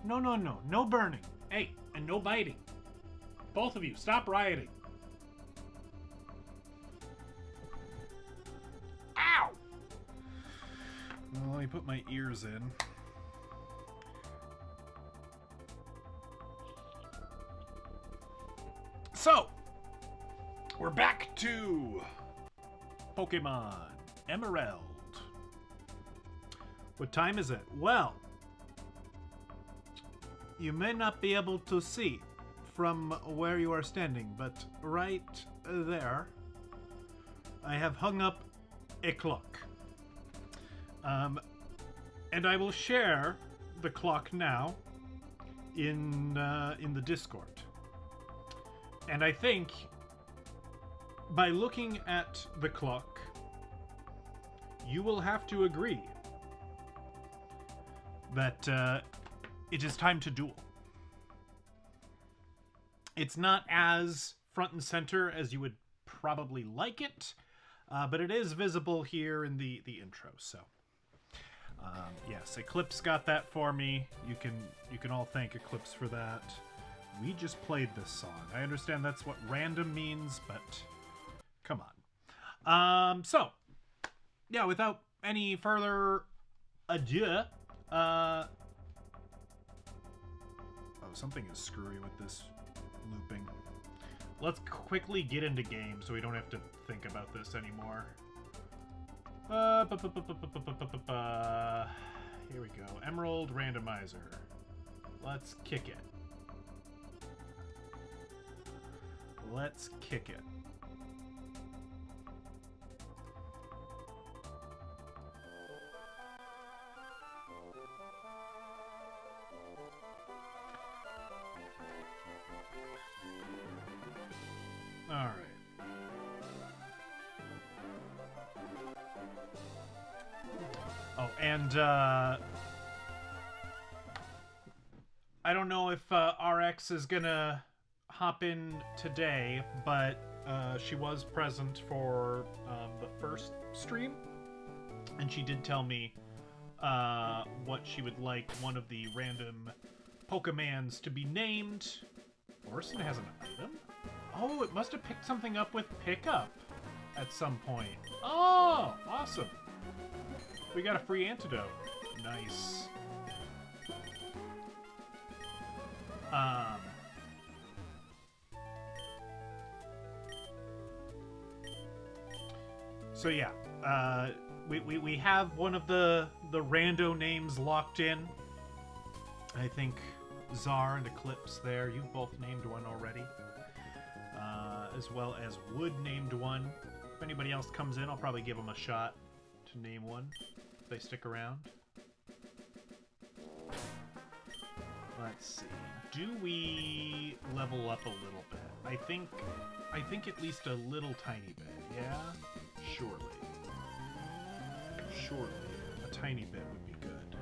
No, no, no. No burning. Hey, and no biting. Both of you, stop rioting. Ow! Well, let me put my ears in. So, we're back to Pokemon Emerald. What time is it? Well, you may not be able to see from where you are standing, but right there, I have hung up a clock. And I will share the clock now in the Discord. And I think by looking at the clock, you will have to agree that it is time to duel. It's not as front and center as you would probably like it, but it is visible here in the intro. So, yes, Eclipse got that for me. You can all thank Eclipse for that. We just played this song. I understand that's what random means, but come on. So, yeah, without any further ado, oh, something is screwy with this looping. Let's quickly get into game so we don't have to think about this anymore. Here we go. Emerald Randomizer. Let's kick it. Let's kick it. All right. Oh, and I don't know if RX is gonna hop in today, but she was present for the first stream, and she did tell me what she would like one of the random Pokemans to be named. Orson has an item? Oh, it must have picked something up with pickup at some point. Oh, awesome. We got a free antidote. Nice. So yeah, we have one of the rando names locked in. I think Czar and Eclipse there. You've both named one already. As well as Wood named one. If anybody else comes in, I'll probably give them a shot to name one if they stick around. Let's see. Do we level up a little bit? I think at least a little tiny bit. Yeah? Surely. Surely. A tiny bit would be good.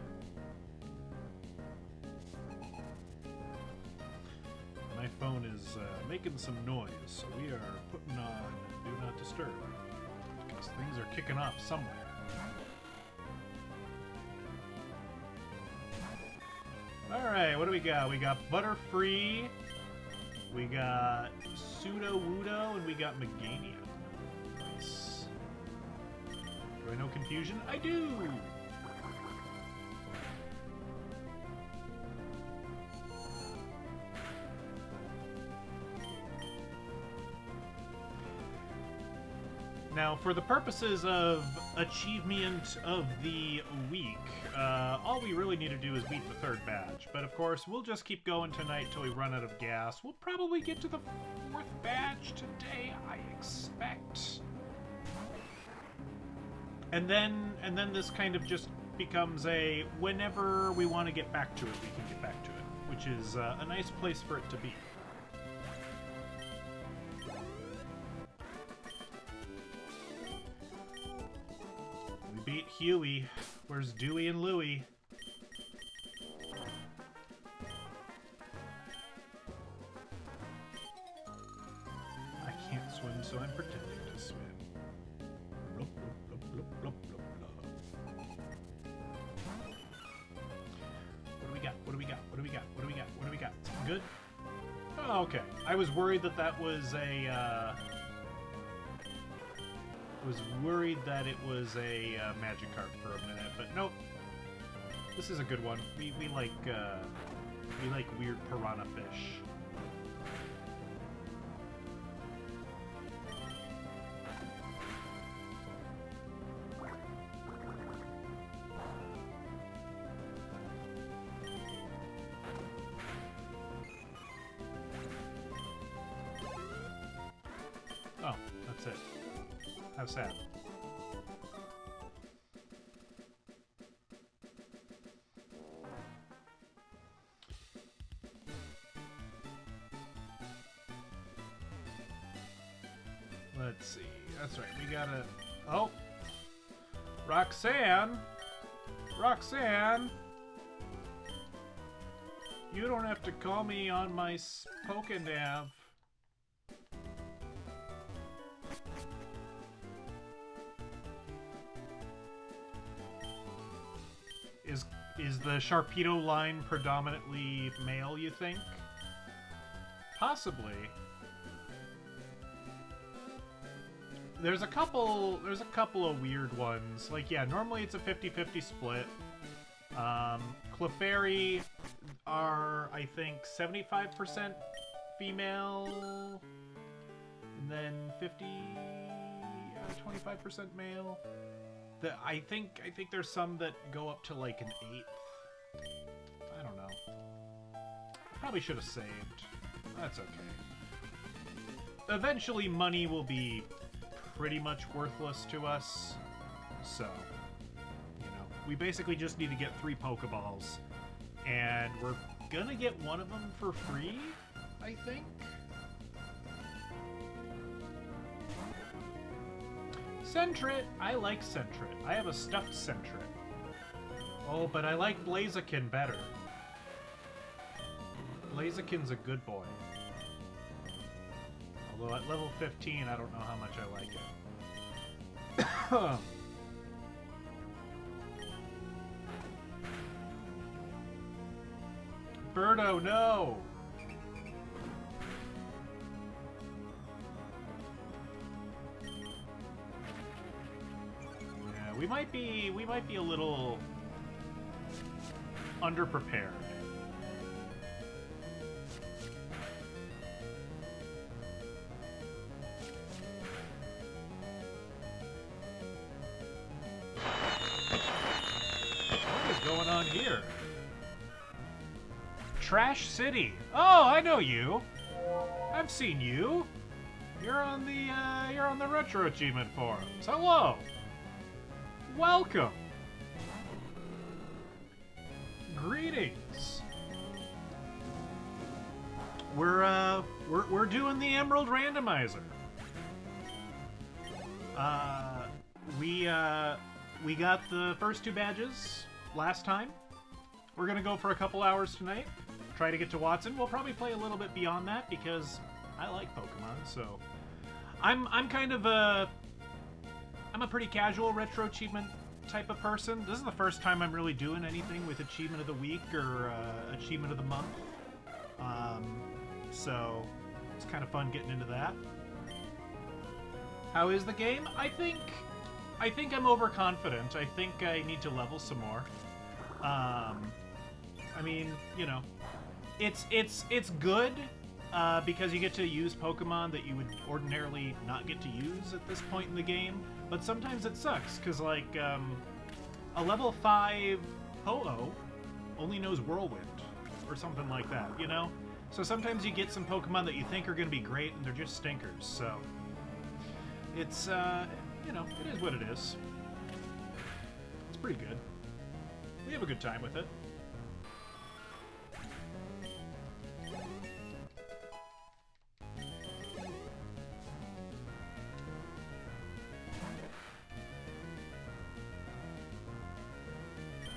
My phone is making some noise, so we are putting on Do Not Disturb. Because things are kicking off somewhere. Alright, what do we got? We got Butterfree, we got Pseudo-Wudo, and we got Meganium. Nice. Do I know confusion? I do! Now, for the purposes of Achievement of the Week, all we really need to do is beat the third badge. But of course, we'll just keep going tonight till we run out of gas. We'll probably get to the fourth badge today, I expect. And then this kind of just becomes a whenever we want to get back to it, we can get back to it, which is a nice place for it to be. Beat Huey. Where's Dewey and Louie? I can't swim, so I'm pretending to swim. Blup, blup, blup, blup, blup, blup. What do we got? What do we got? What do we got? Good? Oh, okay. I was worried that that was a, Magikarp for a minute, but nope. This is a good one. We like weird piranha fish. Oh, that's it. How sad. Let's see. That's right. We gotta... Oh! Roxanne! Roxanne! You don't have to call me on my Pokénav. Is the Sharpedo line predominantly male, you think? Possibly. There's a couple of weird ones. Like, yeah, normally it's a 50-50 split. Clefairy are, I think, 75% female, and then 25% male. I think there's some that go up to like an 1/8. I don't know. Probably should have saved. That's okay. Eventually, money will be pretty much worthless to us, so, you know, we basically just need to get 3 Pokeballs, and we're gonna get one of them for free, I think? Sentret! I like Sentret. I have a stuffed Sentret. Oh, but I like Blaziken better. Blaziken's a good boy. Although at level 15, I don't know how much I like it. Birdo, no! Yeah, we might be a little underprepared. Going on here? Trash City. Oh, I know you. I've seen you. You're on the RetroAchievement forums. Hello. Welcome. Greetings. We're doing the Emerald Randomizer. We got the first 2 badges last time. We're gonna go for a couple hours tonight. Try to get to Watson. We'll probably play a little bit beyond that because I like Pokemon. So I'm a pretty casual RetroAchievement type of person. This is the first time I'm really doing anything with Achievement of the Week or Achievement of the Month. So it's kind of fun getting into that. How is the game? I think I'm overconfident. I think I need to level some more. I mean, you know, it's good because you get to use Pokemon that you would ordinarily not get to use at this point in the game. But sometimes it sucks because, like, a level 5 Ho-Oh only knows Whirlwind or something like that, you know? So sometimes you get some Pokemon that you think are going to be great and they're just stinkers. So it's you know, it is what it is. It's pretty good. We have a good time with it.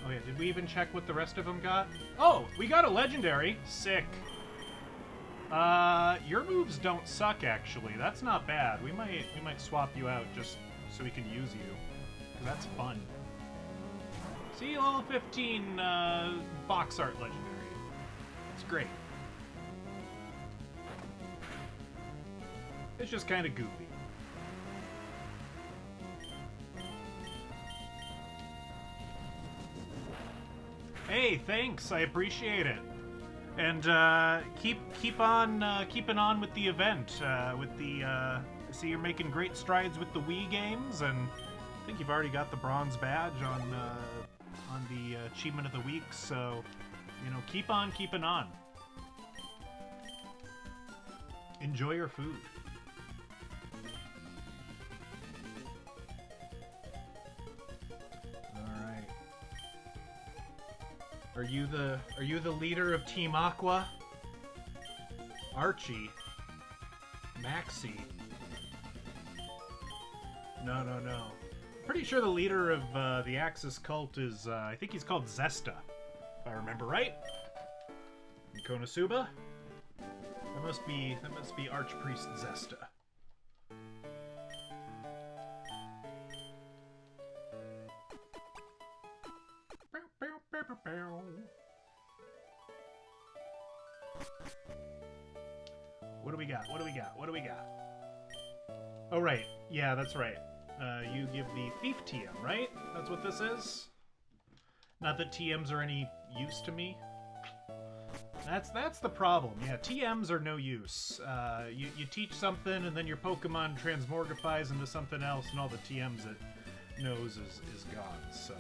Oh yeah, did we even check what the rest of them got? Oh, we got a legendary. Sick. Your moves don't suck, actually. That's not bad. We might swap you out just so we can use you. 'Cause that's fun. See, level 15 box art legendary. It's great. It's just kind of goofy. Hey, thanks. I appreciate it. And keep on keeping on with the event. With the I see you're making great strides with the Wii games, and I think you've already got the bronze badge on the achievement of the week. So, you know, keep on keeping on. Enjoy your food. Are you the leader of Team Aqua? Archie? Maxie? No. Pretty sure the leader of the Axis cult is, I think he's called Zesta, if I remember right. And Konosuba? That must be Archpriest Zesta. What do we got? Oh, right. Yeah, that's right. You give the Thief TM, right? That's what this is? Not that TMs are any use to me. That's the problem. Yeah, TMs are no use. You teach something, and then your Pokemon transmorgifies into something else, and all the TMs it knows is gone, so...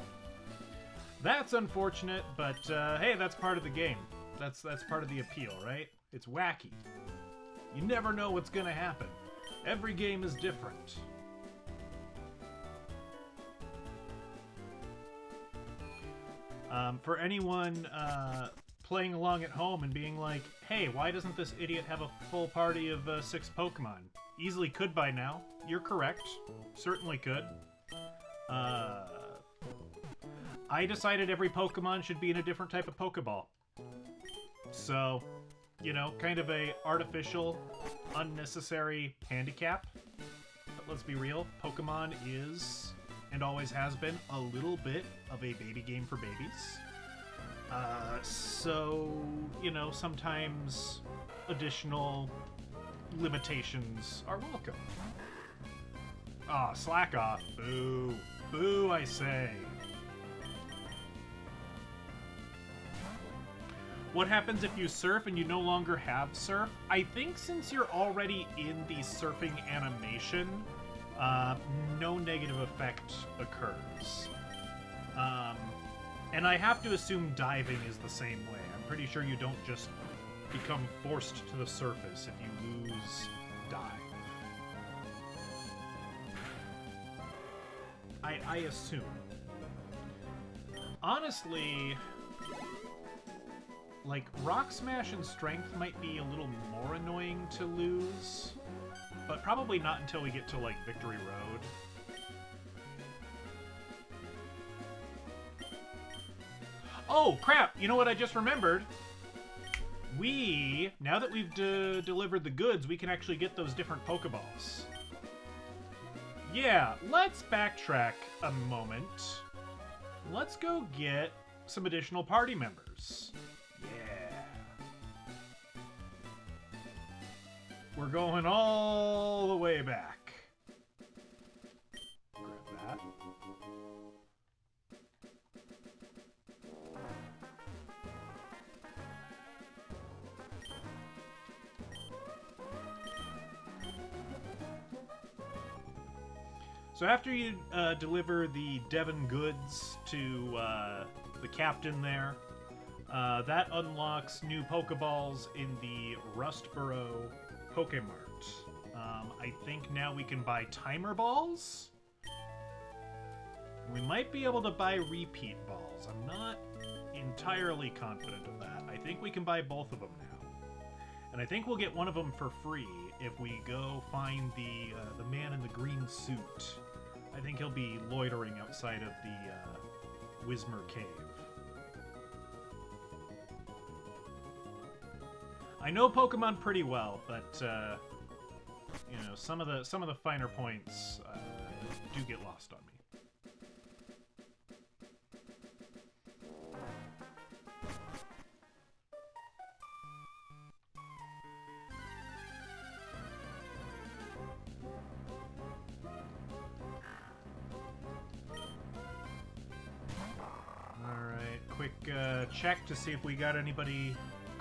That's unfortunate, but hey, that's part of the game. That's part of the appeal, right? It's wacky. You never know what's gonna happen. Every game is different. For anyone playing along at home and being like, hey, why doesn't this idiot have a full party of 6 Pokemon? Easily could by now. You're correct. Certainly could. I decided every Pokemon should be in a different type of Pokeball. So, you know, kind of a artificial, unnecessary handicap. But let's be real, Pokemon is, and always has been, a little bit of a baby game for babies. So, you know, sometimes additional limitations are welcome. Ah, slack off. Boo. Boo, I say. What happens if you surf and you no longer have surf? I think since you're already in the surfing animation, no negative effect occurs. And I have to assume diving is the same way. I'm pretty sure you don't just become forced to the surface if you lose dive. I assume. Honestly, like, Rock Smash and Strength might be a little more annoying to lose, but probably not until we get to, like, Victory Road. Oh, crap! You know what I just remembered? Now that we've delivered the goods, we can actually get those different Pokeballs. Yeah, let's backtrack a moment. Let's go get some additional party members. We're going all the way back. Grab that. So after you deliver the Devon goods to the captain there, that unlocks new Pokeballs in the Rustboro Pokemart. I think now we can buy Timer Balls? We might be able to buy Repeat Balls. I'm not entirely confident of that. I think we can buy both of them now. And I think we'll get one of them for free if we go find the man in the green suit. I think he'll be loitering outside of the Whismur Cave. I know Pokemon pretty well, but you know, some of the finer points do get lost on me. check to see if we got anybody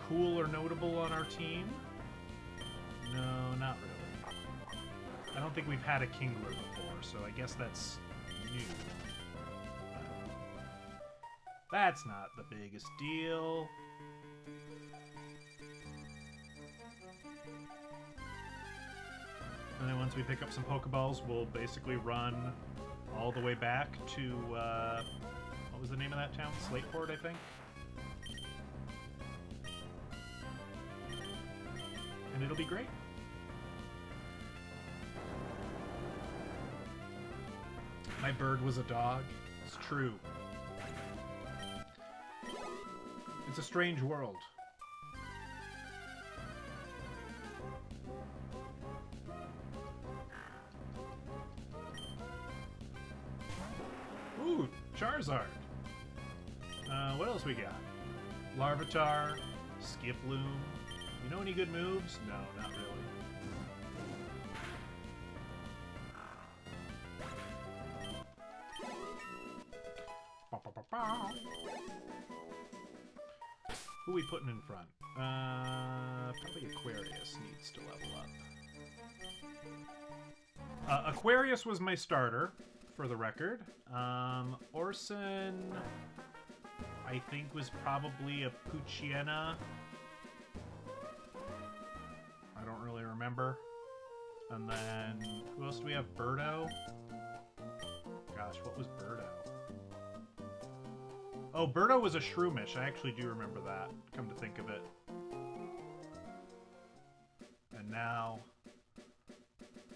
cool or notable on our team. No, not really. I don't think we've had a Kingler before, so I guess that's new. That's not the biggest deal. And then once we pick up some Pokeballs, we'll basically run all the way back to, what was the name of that town? Slateport, I think? And it'll be great. My bird was a dog. It's true. It's a strange world. Ooh, Charizard. What else we got? Larvitar, Skiploom. You know any good moves? No, not really. Who are we putting in front? Probably Aquarius needs to level up. Aquarius was my starter, for the record. Orson, I think, was probably a Poochyena. I don't really remember. And then, who else do we have? Birdo? Gosh, what was Birdo? Oh, Birdo was a Shroomish. I actually do remember that, come to think of it. And now,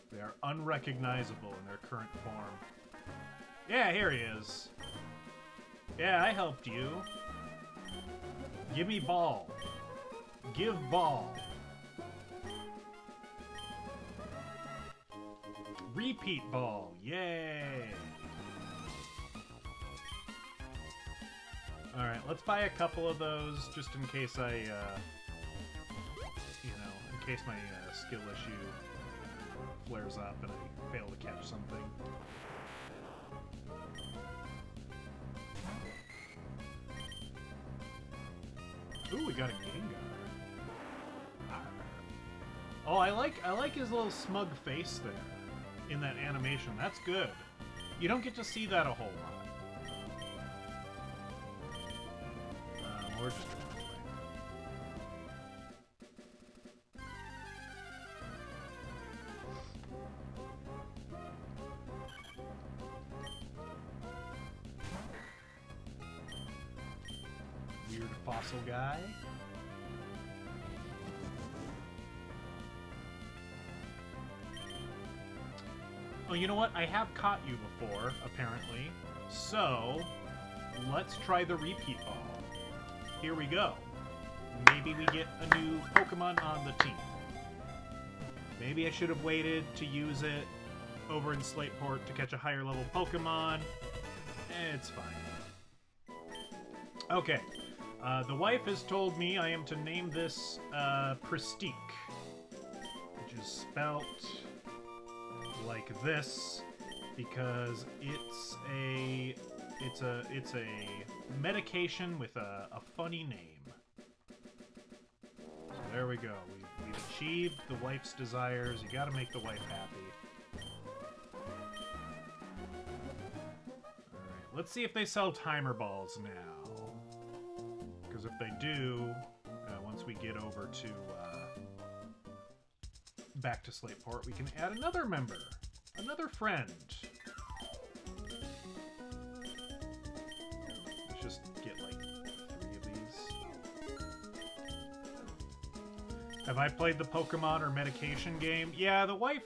they are unrecognizable in their current form. Yeah, here he is. Yeah, I helped you. Give me ball. Give ball. Repeat ball. Yay. Alright, let's buy a couple of those just in case I, you know, in case my skill issue flares up and I fail to catch something. Ooh, we got a Gengar. Oh, I like his little smug face there in that animation. That's good. You don't get to see that a whole lot. We're just going away. Weird fossil guy. Oh, you know what? I have caught you before, apparently. So, let's try the repeat ball. Here we go. Maybe we get a new Pokemon on the team. Maybe I should have waited to use it over in Slateport to catch a higher level Pokemon. It's fine. Okay. The wife has told me I am to name this Pristique, which is spelt like this because it's a medication with a funny name. So there we go. We've achieved the wife's desires. You gotta make the wife happy. Alright, let's see if they sell timer balls now. Because if they do, once we get over to back to Slateport, we can add another member. Another friend. Just get like 3 of these. Have I played the Pokemon or medication game? Yeah, the wife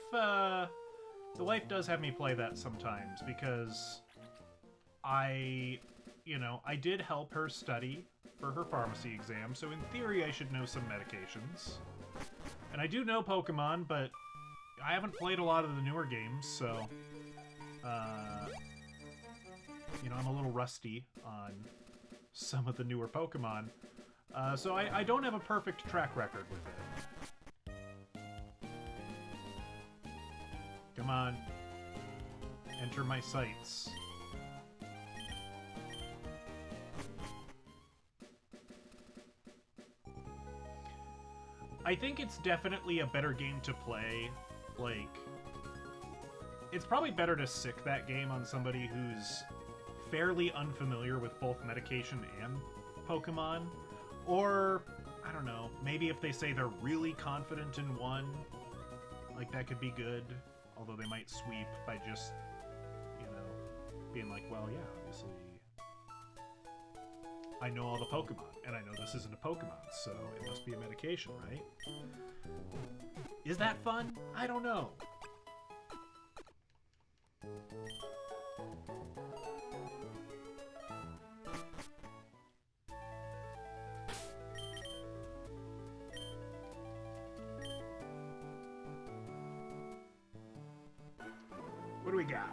does have me play that sometimes because I did help her study for her pharmacy exam, so in theory I should know some medications. And I do know Pokemon, but I haven't played a lot of the newer games, so I'm a little rusty on some of the newer Pokemon. So I don't have a perfect track record with it. Come on. Enter my sights. I think it's definitely a better game to play. Like, it's probably better to sick that game on somebody who's fairly unfamiliar with both medication and Pokemon. Or, I don't know, maybe if they say they're really confident in one, like that could be good. Although they might sweep by just, you know, being like, well, yeah, obviously I know all the Pokemon, and I know this isn't a Pokemon, so it must be a medication, right? Is that fun? I don't know. What do we got?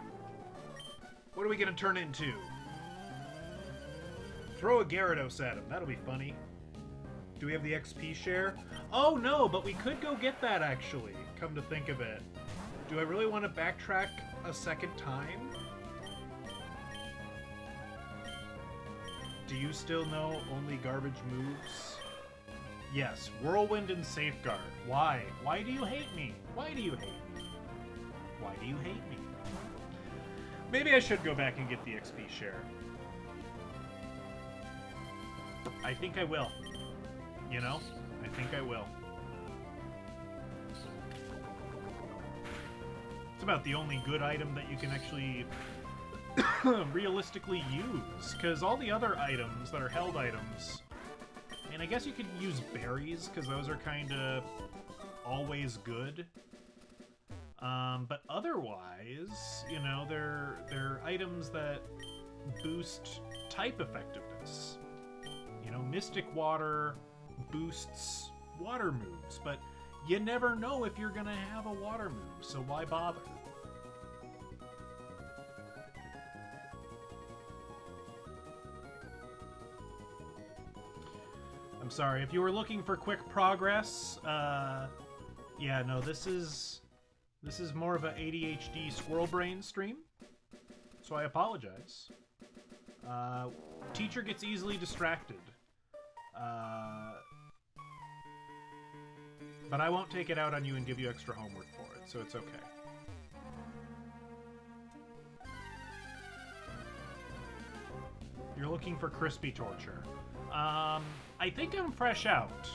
What are we gonna turn into? Throw a Gyarados at him. That'll be funny. Do we have the XP share? Oh no, but we could go get that actually, come to think of it. Do I really want to backtrack a second time? Do you still know only garbage moves? Yes, Whirlwind and Safeguard. Why? Why do you hate me? Why do you hate me? Why do you hate me? Maybe I should go back and get the XP share. I think I will. You know? I think I will. It's about the only good item that you can actually realistically use, because all the other items that are held items, and I guess you could use berries, because those are kind of always good. But otherwise, you know, they're items that boost type effectiveness. You know, Mystic Water boosts water moves, but you never know if you're gonna have a water move, so why bother? I'm sorry, if you were looking for quick progress, yeah, no, this is more of a ADHD squirrel brain stream, so I apologize. Teacher gets easily distracted. But I won't take it out on you and give you extra homework for it, so it's okay. You're looking for crispy torture. I think I'm fresh out.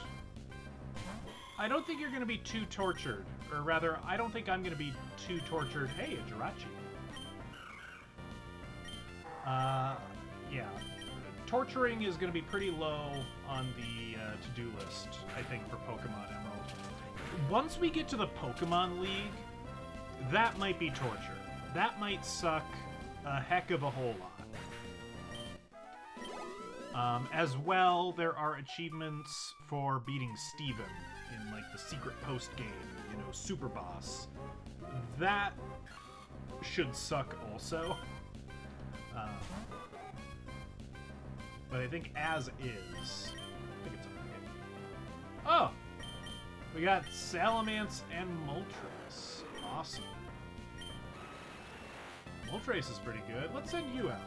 I don't think you're going to be too tortured. Or rather, I don't think I'm going to be too tortured. Hey, a Jirachi. Yeah. Torturing is going to be pretty low on the to-do list, I think, for Pokemon Emerald. Once we get to the Pokemon League, that might be torture. That might suck a heck of a whole lot. As well, there are achievements for beating Steven in, like, the secret post-game, you know, Super Boss. That should suck also. But I think as is, I think it's okay. Oh! We got Salamence and Moltres. Awesome. Moltres is pretty good. Let's send you out.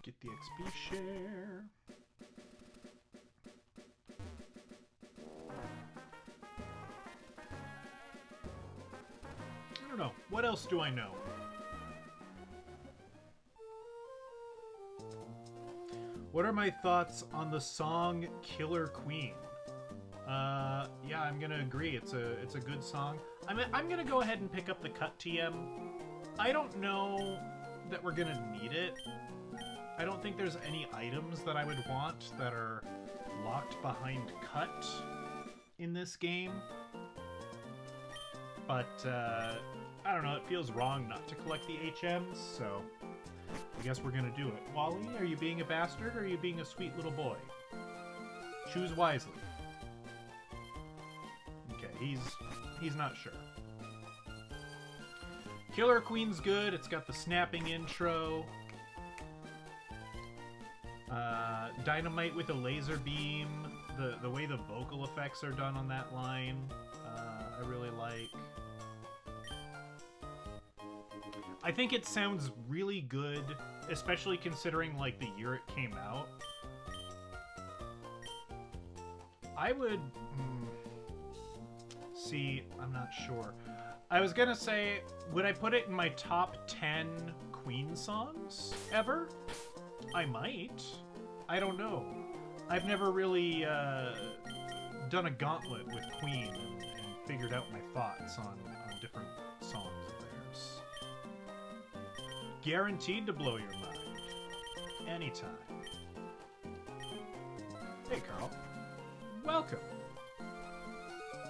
Get the XP share. I don't know. What else do I know? What are my thoughts on the song Killer Queen? Yeah, I'm gonna agree. It's a good song. I'm gonna go ahead and pick up the cut TM. I don't know that we're gonna need it. I don't think there's any items that I would want that are locked behind cut in this game. But, I don't know, it feels wrong not to collect the HMs, so I guess we're gonna do it. Wally, are you being a bastard or are you being a sweet little boy? Choose wisely. Okay, he's not sure. Killer Queen's good, it's got the snapping intro. Dynamite with a laser beam. The way the vocal effects are done on that line, I really like. I think it sounds really good, especially considering like the year it came out. I would see, I'm not sure. I was gonna say, would I put it in my top 10 Queen songs ever? I might. I don't know. I've never really done a gauntlet with Queen and figured out my thoughts on different songs of theirs. Guaranteed to blow your mind. Anytime. Hey, Carl. Welcome.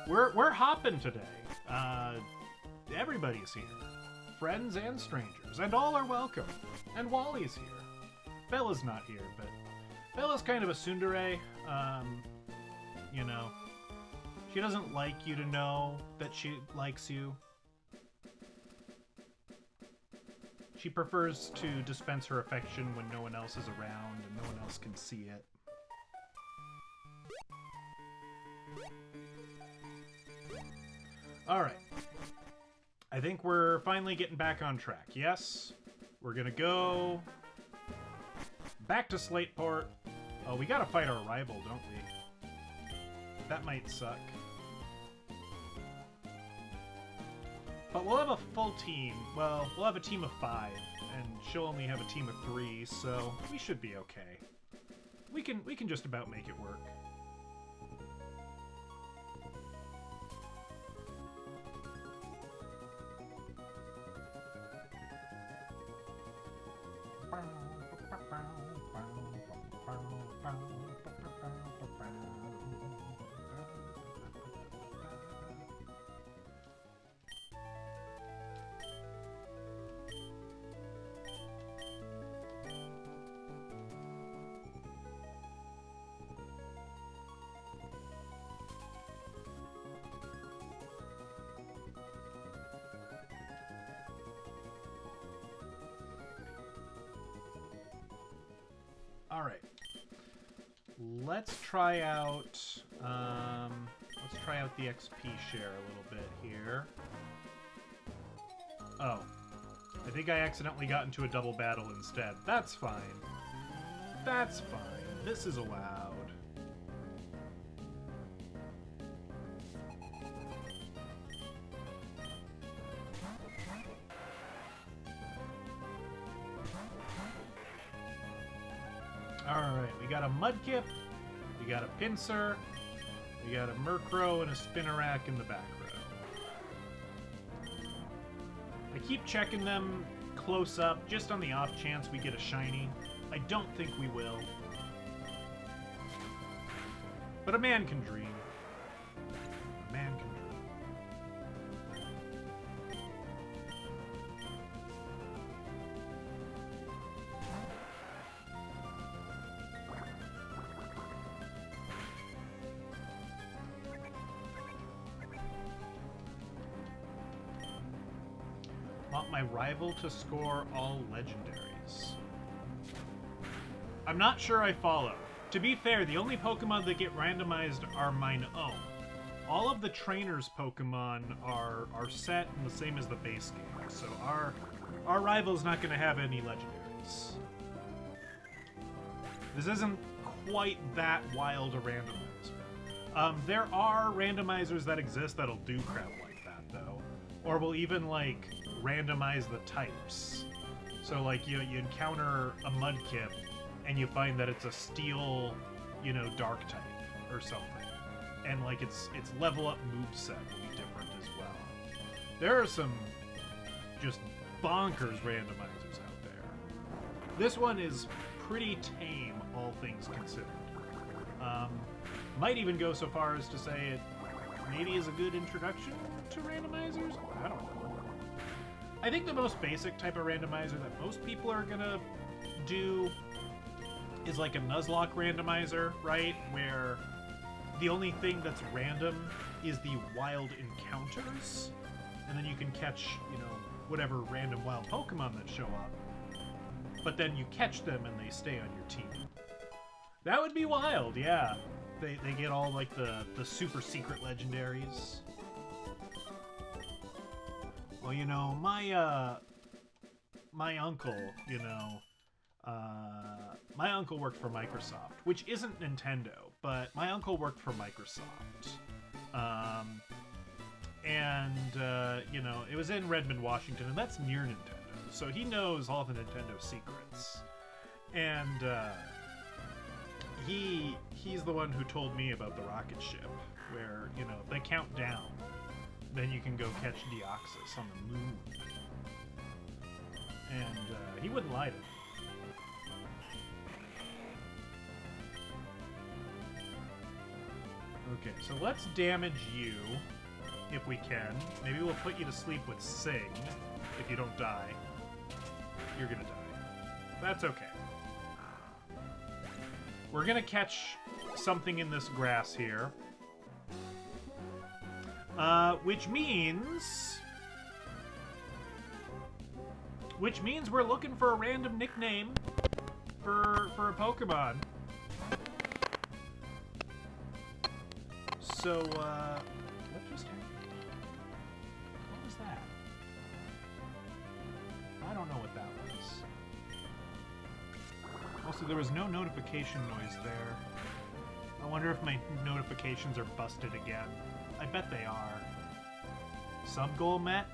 We're hopping today. Everybody's here. Friends and strangers. And all are welcome. And Wally's here. Bella's not here, but Bella's kind of a tsundere. You know, she doesn't like you to know that she likes you. She prefers to dispense her affection when no one else is around and no one else can see it. Alright. I think we're finally getting back on track. Yes? We're gonna go back to Slateport. Oh, we gotta fight our rival, don't we? That might suck. But we'll have a full team. Well, we'll have a team of 5, and she'll only have a team of 3, so we should be okay. We can just about make it work. Alright. Let's try out the XP share a little bit here. Oh. I think I accidentally got into a double battle instead. That's fine. That's fine. This is allowed. Alright, we got a Mudkip, we got a Pinsir, we got a Murkrow, and a Spinarak in the back row. I keep checking them close up, just on the off chance we get a shiny. I don't think we will. But a man can dream. A man can dream. Want my rival to score all legendaries. I'm not sure I follow. To be fair, the only Pokemon that get randomized are mine own. All of the trainers' Pokemon are set and the same as the base game, so our rival's not going to have any legendaries. This isn't quite that wild a randomizer. There are randomizers that exist that'll do crap like that, though. Or will even, like, randomize the types. So, like, you encounter a Mudkip, and you find that it's a Steel, Dark type, or something. And, like, its level up moveset will be different as well. There are some just bonkers randomizers out there. This one is pretty tame, all things considered. Might even go so far as to say it maybe is a good introduction to randomizers? I don't know. I think the most basic type of randomizer that most people are gonna do is like a Nuzlocke randomizer, right? Where the only thing that's random is the wild encounters, and then you can catch, whatever random wild Pokemon that show up, but then you catch them and they stay on your team. That would be wild, yeah. They get all, like, the super secret legendaries. Well, you know, my uncle, you know, my uncle worked for Microsoft, which isn't Nintendo, but my uncle worked for Microsoft. You know, it was in Redmond, Washington, and that's near Nintendo, so he knows all the Nintendo secrets. And, he's the one who told me about the rocket ship, where, you know, they count down. Then you can go catch Deoxys on the moon. And he wouldn't lie to me. Okay, so let's damage you, if we can. Maybe we'll put you to sleep with Sing. If you don't die, you're gonna die. That's okay. We're gonna catch something in this grass here. Which means we're looking for a random nickname for a Pokemon. So, what just happened? What was that? I don't know what that was. Also, there was no notification noise there. I wonder if my notifications are busted again. I bet they are. Sub-goal met?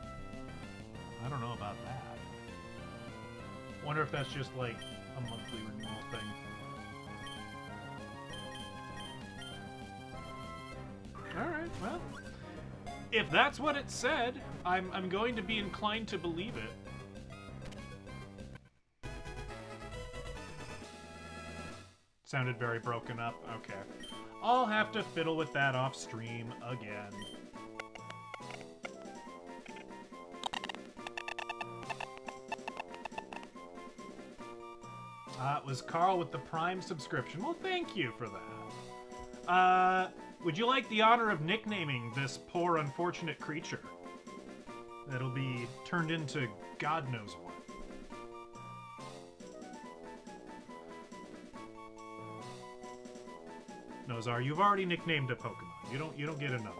I don't know about that. Wonder if that's just like a monthly renewal thing. Alright, well. If that's what it said, I'm going to be inclined to believe it. Sounded very broken up. Okay. I'll have to fiddle with that off stream again. It was Carl with the Prime subscription. Well, thank you for that. Would you like the honor of nicknaming this poor, unfortunate creature? That'll be turned into God knows what. Nozar, you've already nicknamed a Pokemon. You don't get another.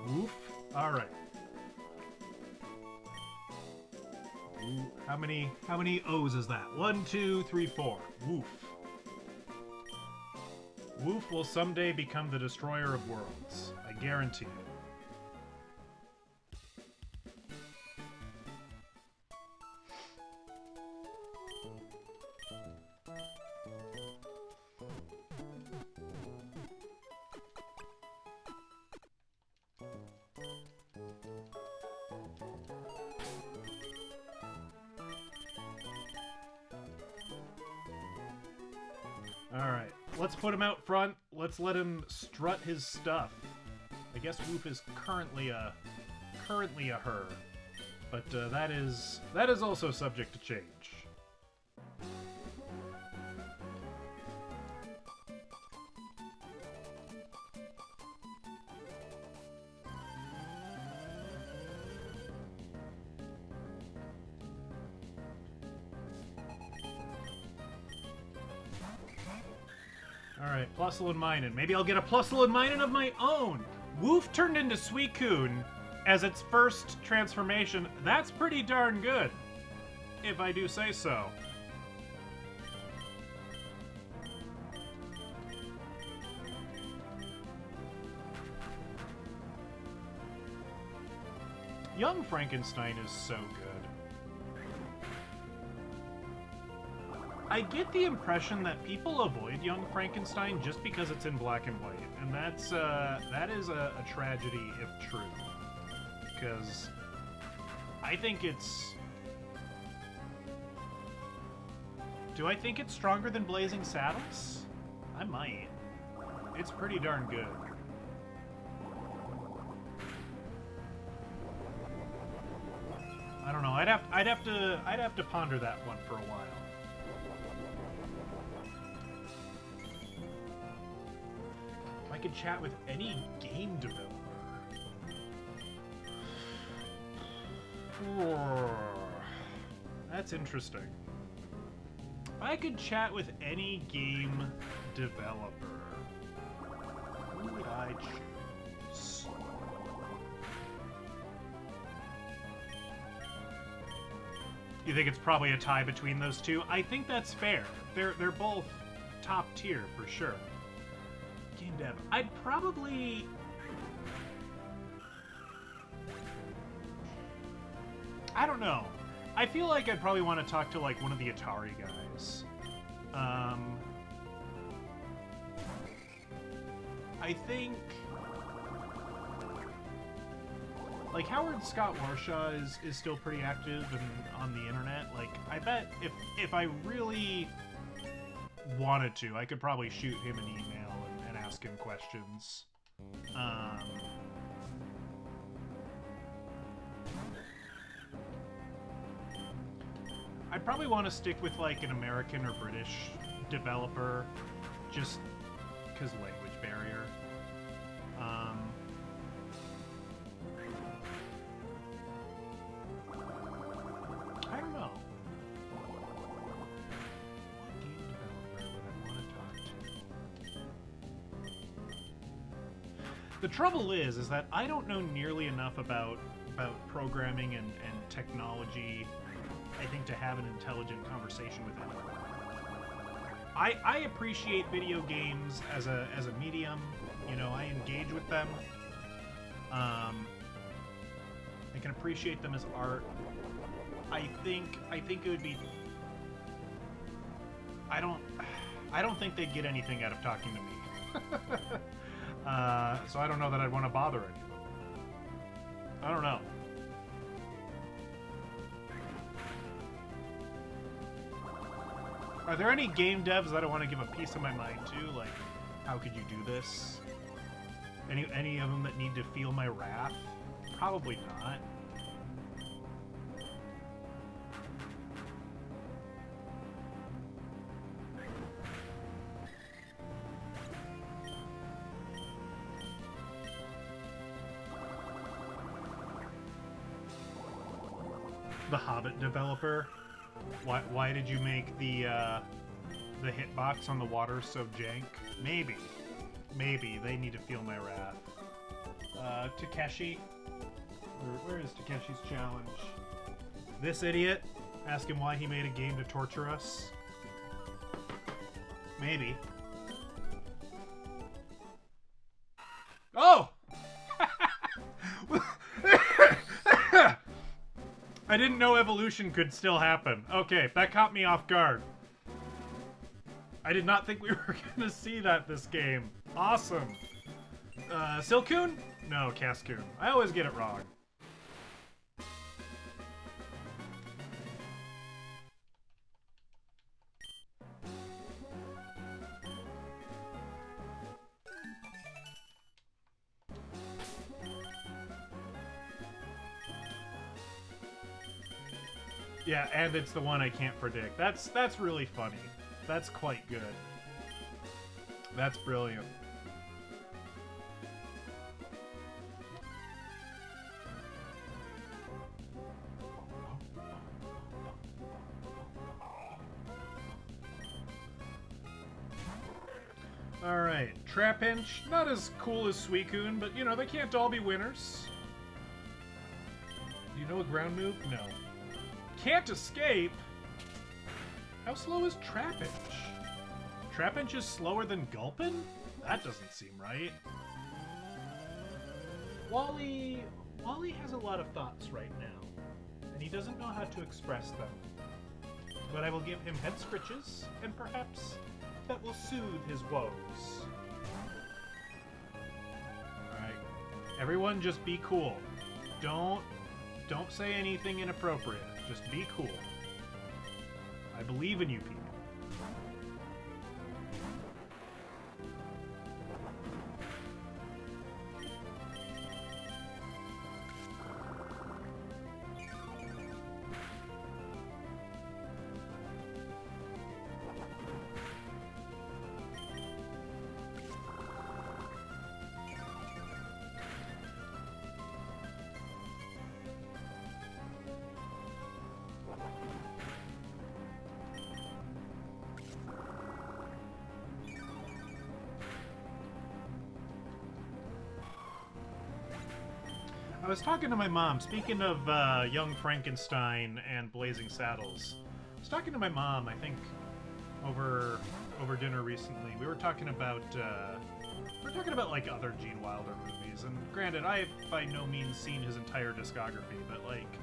Woof. Alright. How many O's is that? 1, 2, 3, 4. Woof. Woof will someday become the destroyer of worlds. I guarantee it. Alright, let's put him out front. Let's let him strut his stuff. I guess Woof is currently a her, but that is also subject to change. Alright, Plusle and Minun. Maybe I'll get a Plusle and Minun of my own! Woof turned into Suicune as its first transformation. That's pretty darn good, if I do say so. Young Frankenstein is so good. I get the impression that people avoid Young Frankenstein just because it's in black and white, and that is a tragedy if true. Because I think it's... Do I think it's stronger than Blazing Saddles? I might. It's pretty darn good. I don't know. I'd have to ponder that one for a while. If I could chat with any game developer. That's interesting. If I could chat with any game developer, who would I choose? You think it's probably a tie between those two? I think that's fair. They're both top tier for sure. Game dev. I'd probably... I don't know. I feel like I'd probably want to talk to like one of the Atari guys. I think like Howard Scott Warshaw is still pretty active and on the internet. Like I bet if I really wanted to, I could probably shoot him an email and ask him questions. I'd probably want to stick with like an American or British developer, just because language barrier. I don't know. What game developer would I want to talk to? The trouble is that I don't know nearly enough about programming and technology, I think, to have an intelligent conversation with anyone. I appreciate video games as a medium. You know, I engage with them. I can appreciate them as art. I think it would be. I don't think they'd get anything out of talking to me. So I don't know that I'd want to bother any of them. I don't know. Are there any game devs that I want to give a piece of my mind to? Like, how could you do this? Any of them that need to feel my wrath? Probably not. The Hobbit developer? Why did you make the hitbox on the water so jank? Maybe they need to feel my wrath. Takeshi, where is Takeshi's challenge? This idiot. Ask him why he made a game to torture us. Maybe. Oh! I didn't know evolution could still happen. Okay, that caught me off guard. I did not think we were gonna see that this game. Awesome. Silcoon? No, Cascoon. I always get it wrong. Yeah, and it's the one I can't predict. That's really funny. That's quite good. That's brilliant. Alright, Trapinch, not as cool as Suicune, but you know, they can't all be winners. Do you know a ground move? No. Can't escape? How slow is Trapinch? Trapinch is slower than Gulpin? That doesn't seem right. Wally has a lot of thoughts right now, and he doesn't know how to express them. But I will give him head scritches, and perhaps that will soothe his woes. Alright. Everyone just be cool. Don't say anything inappropriate. Just be cool. I believe in you people. was talking to my mom. Speaking of Young Frankenstein and Blazing Saddles, I was talking to my mom. I think over dinner recently. We were talking about like other Gene Wilder movies. And granted, I have by no means seen his entire discography, but like,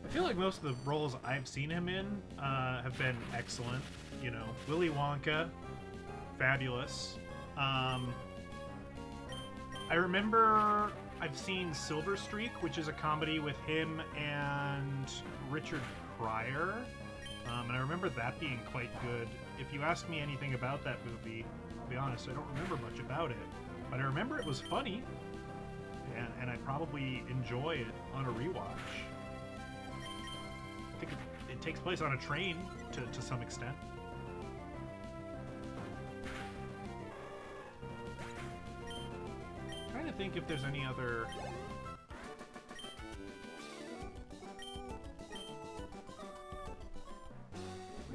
I feel like most of the roles I've seen him in have been excellent. You know, Willy Wonka, fabulous. I remember I've seen Silver Streak, which is a comedy with him and Richard Pryor. And I remember that being quite good. If you ask me anything about that movie, I'll be honest, I don't remember much about it. But I remember it was funny, and I'd probably enjoy it on a rewatch. I think it takes place on a train to some extent. I'm trying to think if there's any other...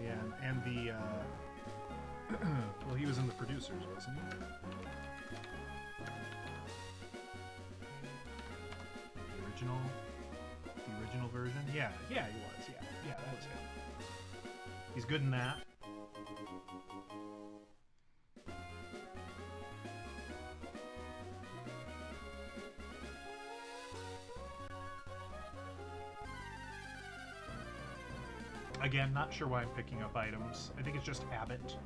Yeah, and the, well, he was in The Producers, wasn't he? The original version? Yeah, he was, yeah, that was him. He's good in that. Again, not sure why I'm picking up items. I think it's just habit.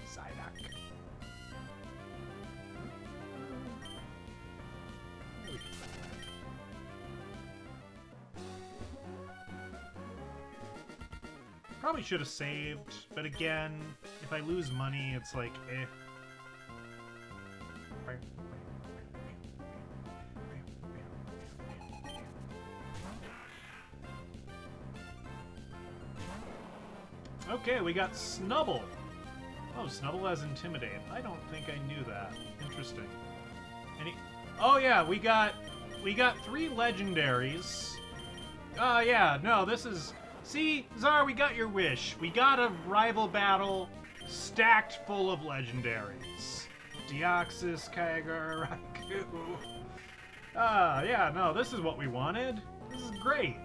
Psyduck. Probably should have saved, but again, if I lose money, it's like, eh. Okay, we got Snubble. Oh, Snubble has Intimidate. I don't think I knew that. Interesting. Oh yeah, we got 3 legendaries. Oh yeah, no, this is... See, Czar, we got your wish. We got a rival battle stacked full of legendaries. Deoxys, Kyogre, Raikou. Yeah, no, this is what we wanted. This is great.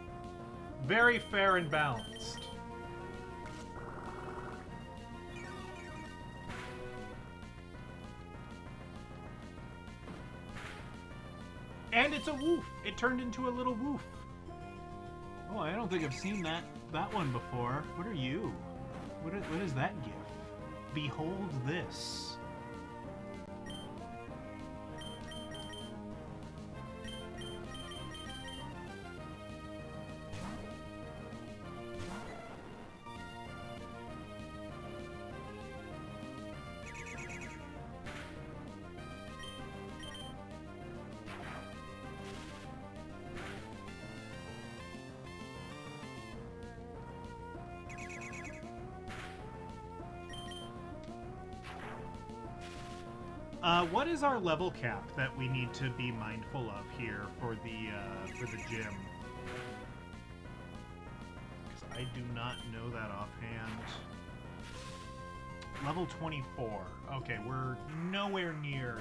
Very fair and balanced. And it's a woof. It turned into a little woof. Oh, I don't think I've seen that one before. What are you? What is that gift? Behold this. What is our level cap that we need to be mindful of here for the gym? Because I do not know that offhand. Level 24. Okay, we're nowhere near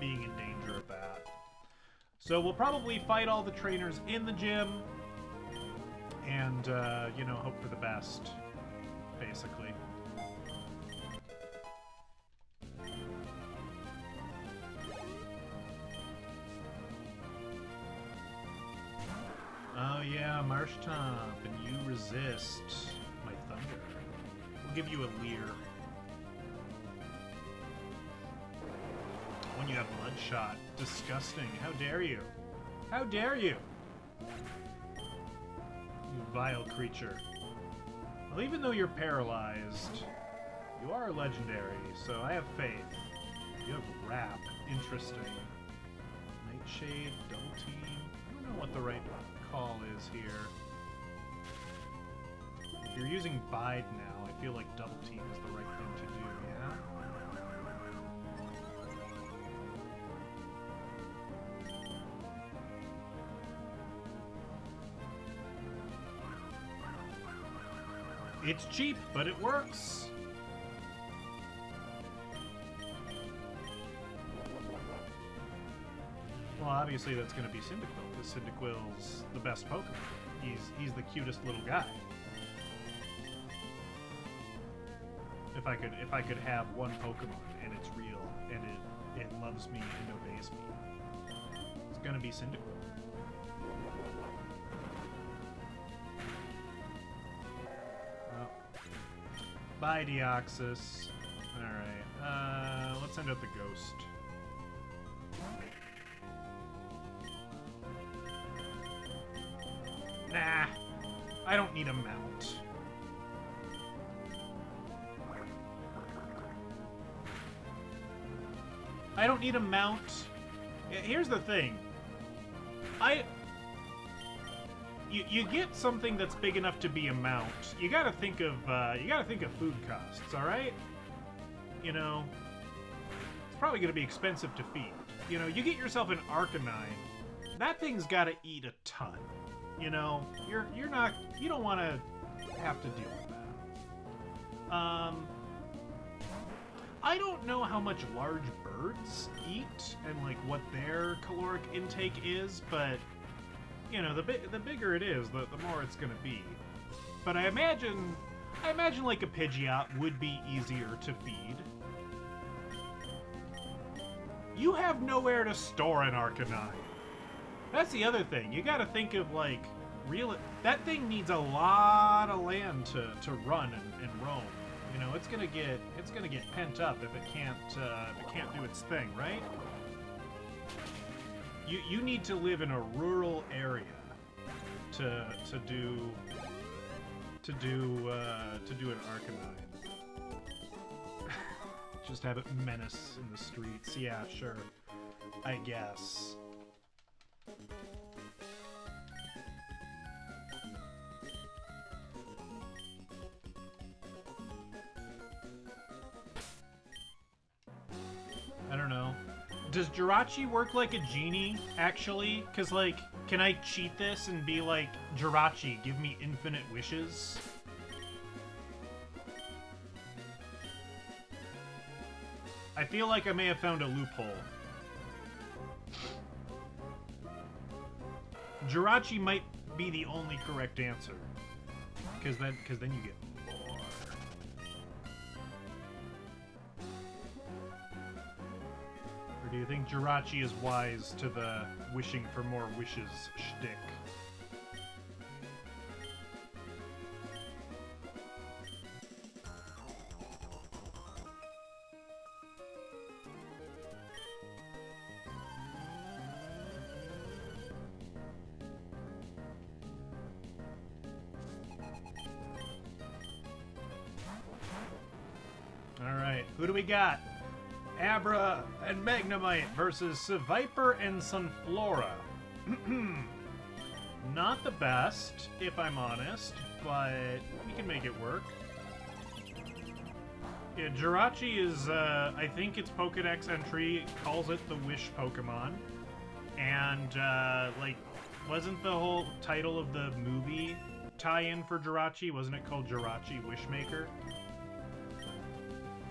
being in danger of that. So we'll probably fight all the trainers in the gym and, you know, hope for the best, basically. Oh yeah, Marshtomp, and you resist my thunder. We'll give you a Leer. When you have Bloodshot. Disgusting. How dare you? How dare you? You vile creature. Well, even though you're paralyzed, you are legendary, so I have faith. You have Wrap. Interesting. Nightshade, Double Team. I don't know what the right call is here. If you're using Bide now, I feel like Double Team is the right thing to do, yeah? It's cheap, but it works. Well, obviously that's going to be Cyndaquil, because Cyndaquil's the best Pokemon. He's the cutest little guy. If I could have one Pokemon and it's real and it loves me and obeys me, it's gonna be Cyndaquil. Oh. Bye, Deoxys. Alright, let's send out the Ghost. Nah, I don't need a mount. I don't need a mount. Here's the thing. You get something that's big enough to be a mount. You gotta think of food costs, all right? You know, it's probably gonna be expensive to feed. You know, you get yourself an Arcanine. That thing's gotta eat a ton. You know, you don't want to have to deal with that. I don't know how much large birds eat and like what their caloric intake is, but you know, the bigger it is, the more it's gonna be. But I imagine like a Pidgeot would be easier to feed. You have nowhere to store an Arcanine. That's the other thing. You got to think of like that thing needs a lot of land to run and roam. You know, it's gonna get pent up if it can't do its thing, right? You need to live in a rural area to do an Arcanine. Just have it menace in the streets. Yeah, sure. I guess. I don't know. Does Jirachi work like a genie, actually? Because, like, can I cheat this and be like, Jirachi, give me infinite wishes? I feel like I may have found a loophole. Jirachi might be the only correct answer. Because then you get more. Or do you think Jirachi is wise to the wishing for more wishes shtick? Alright, who do we got? Abra and Magnemite versus Seviper and Sunflora. Not the best, if I'm honest, but we can make it work. Yeah, Jirachi is, I think its Pokedex entry calls it the Wish Pokemon. And, like, wasn't the whole title of the movie tie-in for Jirachi? Wasn't it called Jirachi Wishmaker?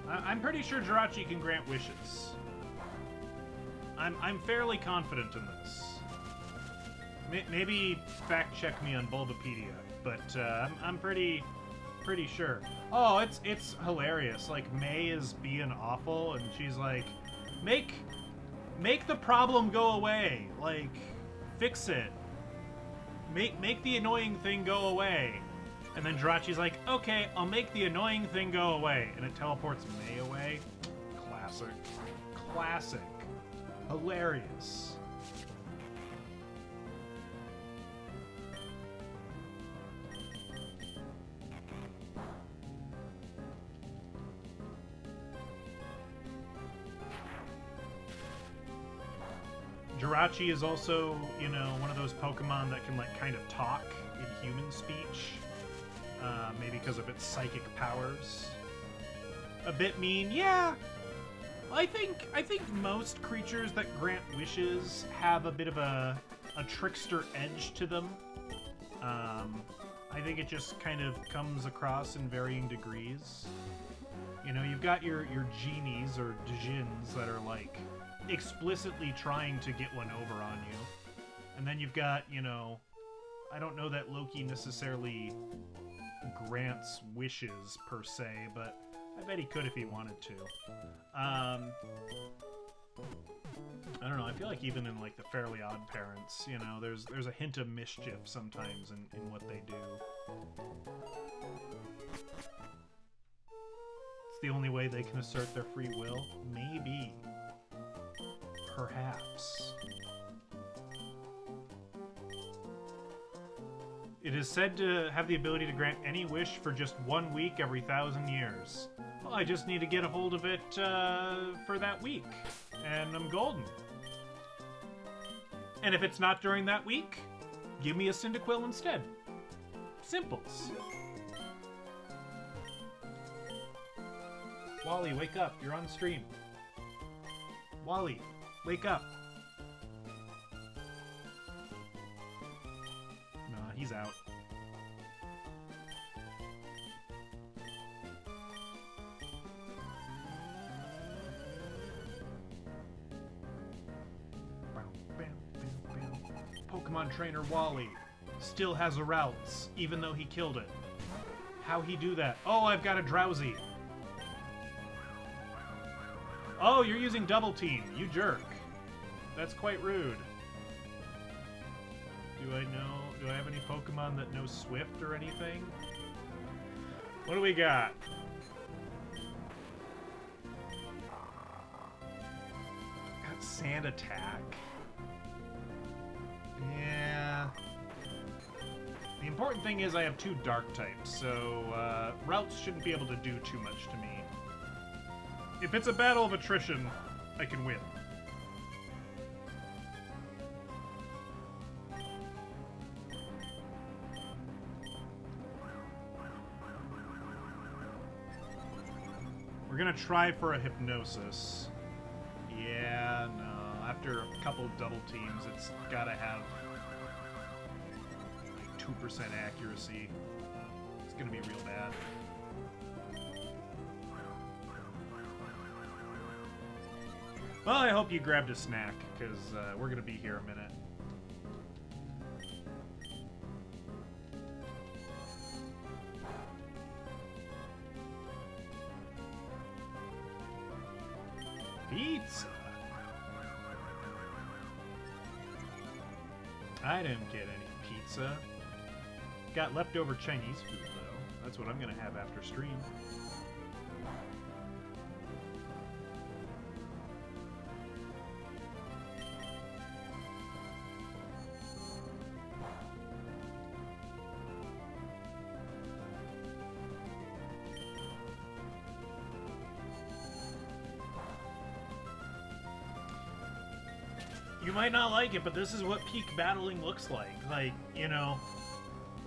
I'm pretty sure Jirachi can grant wishes. I'm fairly confident in this. Maybe fact check me on Bulbapedia, but I'm pretty sure. Oh, it's hilarious. Like, May is being awful, and she's like, make the problem go away. Like, fix it. Make the annoying thing go away. And then Jirachi's like, okay, I'll make the annoying thing go away. And it teleports May away. Classic. Classic. Hilarious. Jirachi is also, you know, one of those Pokemon that can, like, kind of talk in human speech. Maybe because of its psychic powers. A bit mean, yeah. I think most creatures that grant wishes have a bit of a trickster edge to them. I think it just kind of comes across in varying degrees. You know, you've got your genies or djinns that are like explicitly trying to get one over on you. And then you've got, you know, I don't know that Loki necessarily grants wishes per se, but I bet he could if he wanted to. I don't know, I feel like even in like the Fairly Odd Parents, you know, there's a hint of mischief sometimes in what they do. It's the only way they can assert their free will? Maybe. Perhaps. It is said to have the ability to grant any wish for just 1 week every 1,000 years. Well, I just need to get a hold of it for that week, and I'm golden. And if it's not during that week, give me a Cyndaquil instead. Simples. Wally, wake up. You're on stream. Wally, wake up. Nah, he's out. Pokemon trainer Wally still has a routes, even though he killed it. How he do that? Oh, I've got a Drowsy. Oh, you're using Double Team, you jerk. That's quite rude. Do I have any Pokemon that know Swift or anything? What do we got? Got Sand Attack. Yeah. The important thing is I have 2 Dark types, so routes shouldn't be able to do too much to me. If it's a battle of attrition, I can win. We're gonna try for a Hypnosis. Yeah, no. After a couple double teams, it's gotta have like 2% accuracy. It's gonna be real bad. Well, I hope you grabbed a snack, because we're gonna be here a minute. Pizza? I didn't get any pizza. Got leftover Chinese food, though. That's what I'm gonna have after stream. You might not like it, but this is what peak battling looks like. Like, you know,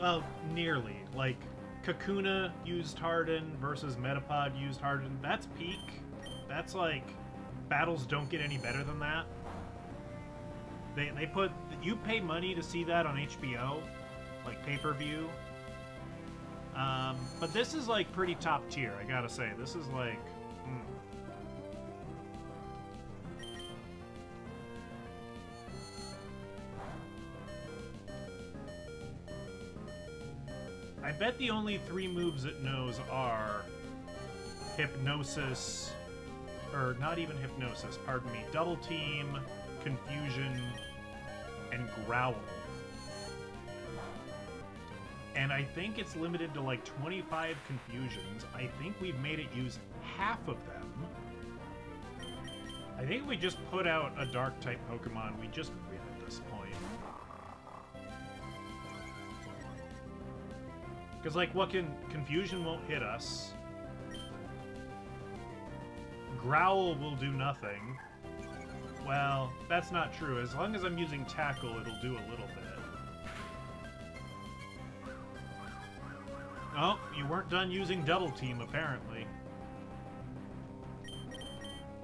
well, nearly. Like, Kakuna used Harden versus Metapod used Harden. That's peak. That's like, battles don't get any better than that. They put, you pay money to see that on HBO, like pay-per-view. But this is like pretty top tier, I gotta say. This is like, I bet the only 3 moves it knows are Hypnosis, or not even Hypnosis, pardon me, Double Team, Confusion, and Growl. And I think it's limited to like 25 Confusions. I think we've made it use half of them. I think if we just put out a Dark-type Pokemon, we just win at this point. Because, like, what Confusion won't hit us. Growl will do nothing. Well, that's not true. As long as I'm using Tackle, it'll do a little bit. Oh, you weren't done using Double Team, apparently.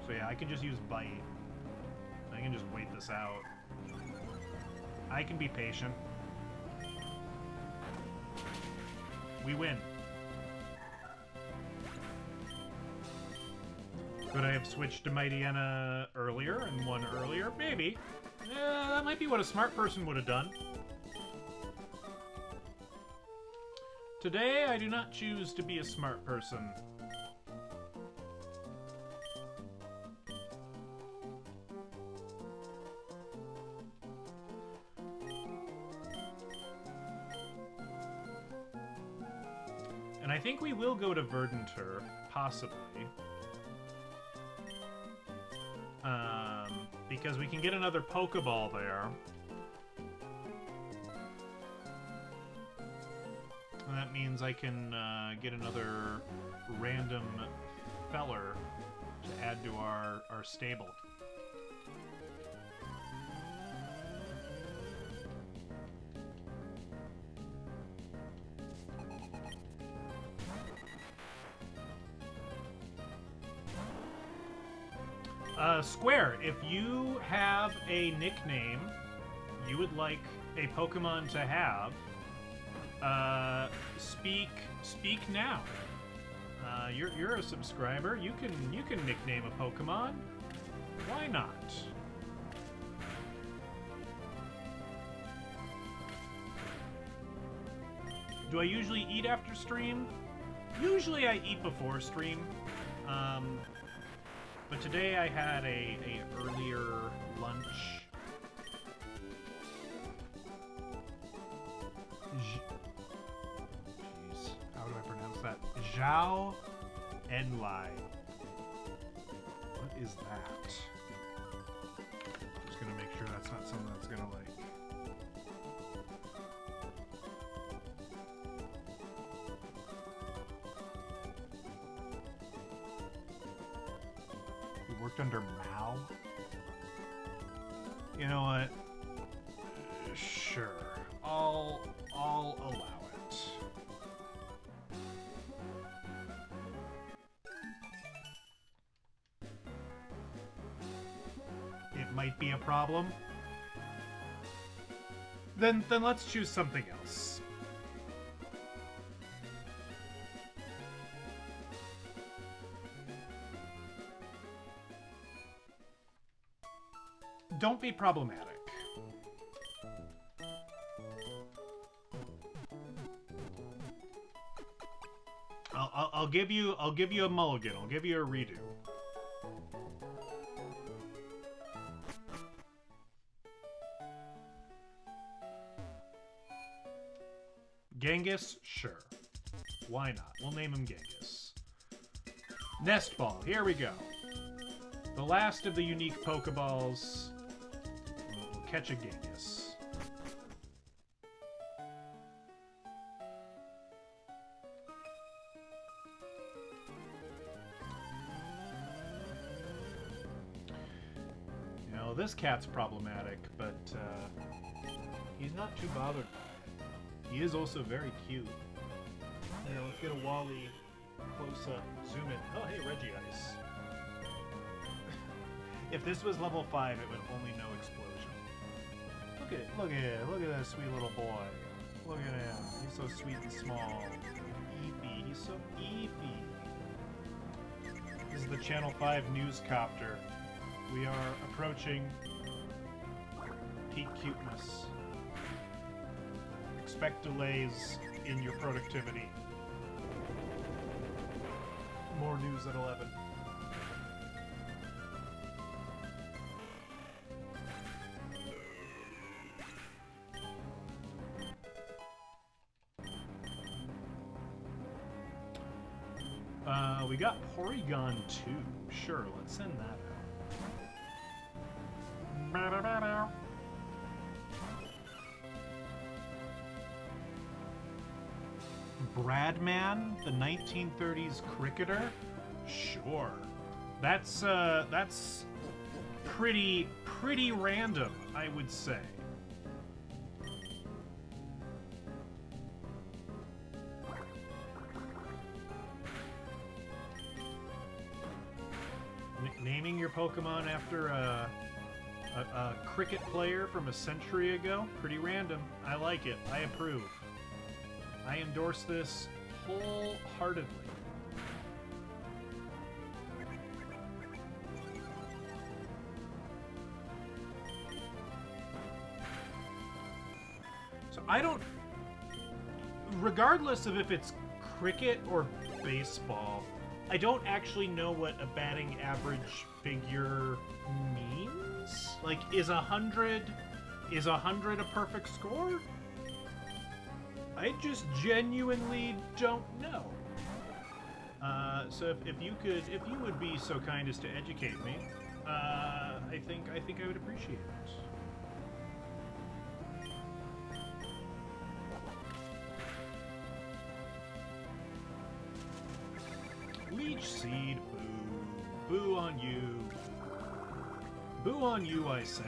So yeah, I can just use Bite. I can just wait this out. I can be patient. We win. Could I have switched to Mightyena earlier and won earlier? Maybe. Yeah, that might be what a smart person would have done. Today, I do not choose to be a smart person. And I think we will go to Verdunter, possibly. Because we can get another Pokeball there. And that means I can get another random feller to add to our stable. Square, if you have a nickname you would like a Pokemon to have, speak now. You're a subscriber. You can nickname a Pokemon. Why not? Do I usually eat after stream? Usually I eat before stream. But today I had a earlier lunch. Jeez, how do I pronounce that? Zhao Enlai. What is that? Just gonna make sure that's not something that's gonna like. Worked under Mao? You know what? Sure. I'll allow it. It might be a problem. Then let's choose something else. Don't be problematic. I'll give you a mulligan. I'll give you a redo. Genghis? Sure. Why not? We'll name him Genghis. Nest Ball. Here we go. The last of the unique Pokeballs. We'll catch a Genghis. You know, this cat's problematic, but he's not too bothered by it. He is also very cute. You know, let's get a Wally close up, zoom in. Oh, hey, Regice. If this was level 5, it would only know explosion. Look at that sweet little boy. Look at him. He's so sweet and small. Eepy. He's so eepy. This is the Channel 5 newscopter. We are approaching peak cuteness. Expect delays in your productivity. More news at 11. We got Porygon 2. Sure, let's send that out. Bradman, the 1930s cricketer? Sure. That's pretty random, I would say. Naming your Pokemon after a cricket player from a century ago? Pretty random. I like it. I approve. I endorse this wholeheartedly. I don't... Regardless of if it's cricket or baseball, I don't actually know what a batting average figure means. Like, is 100 a perfect score? I just genuinely don't know. So if you would be so kind as to educate me, I think I would appreciate it. Leech seed, boo. Boo on you. Boo on you, I say.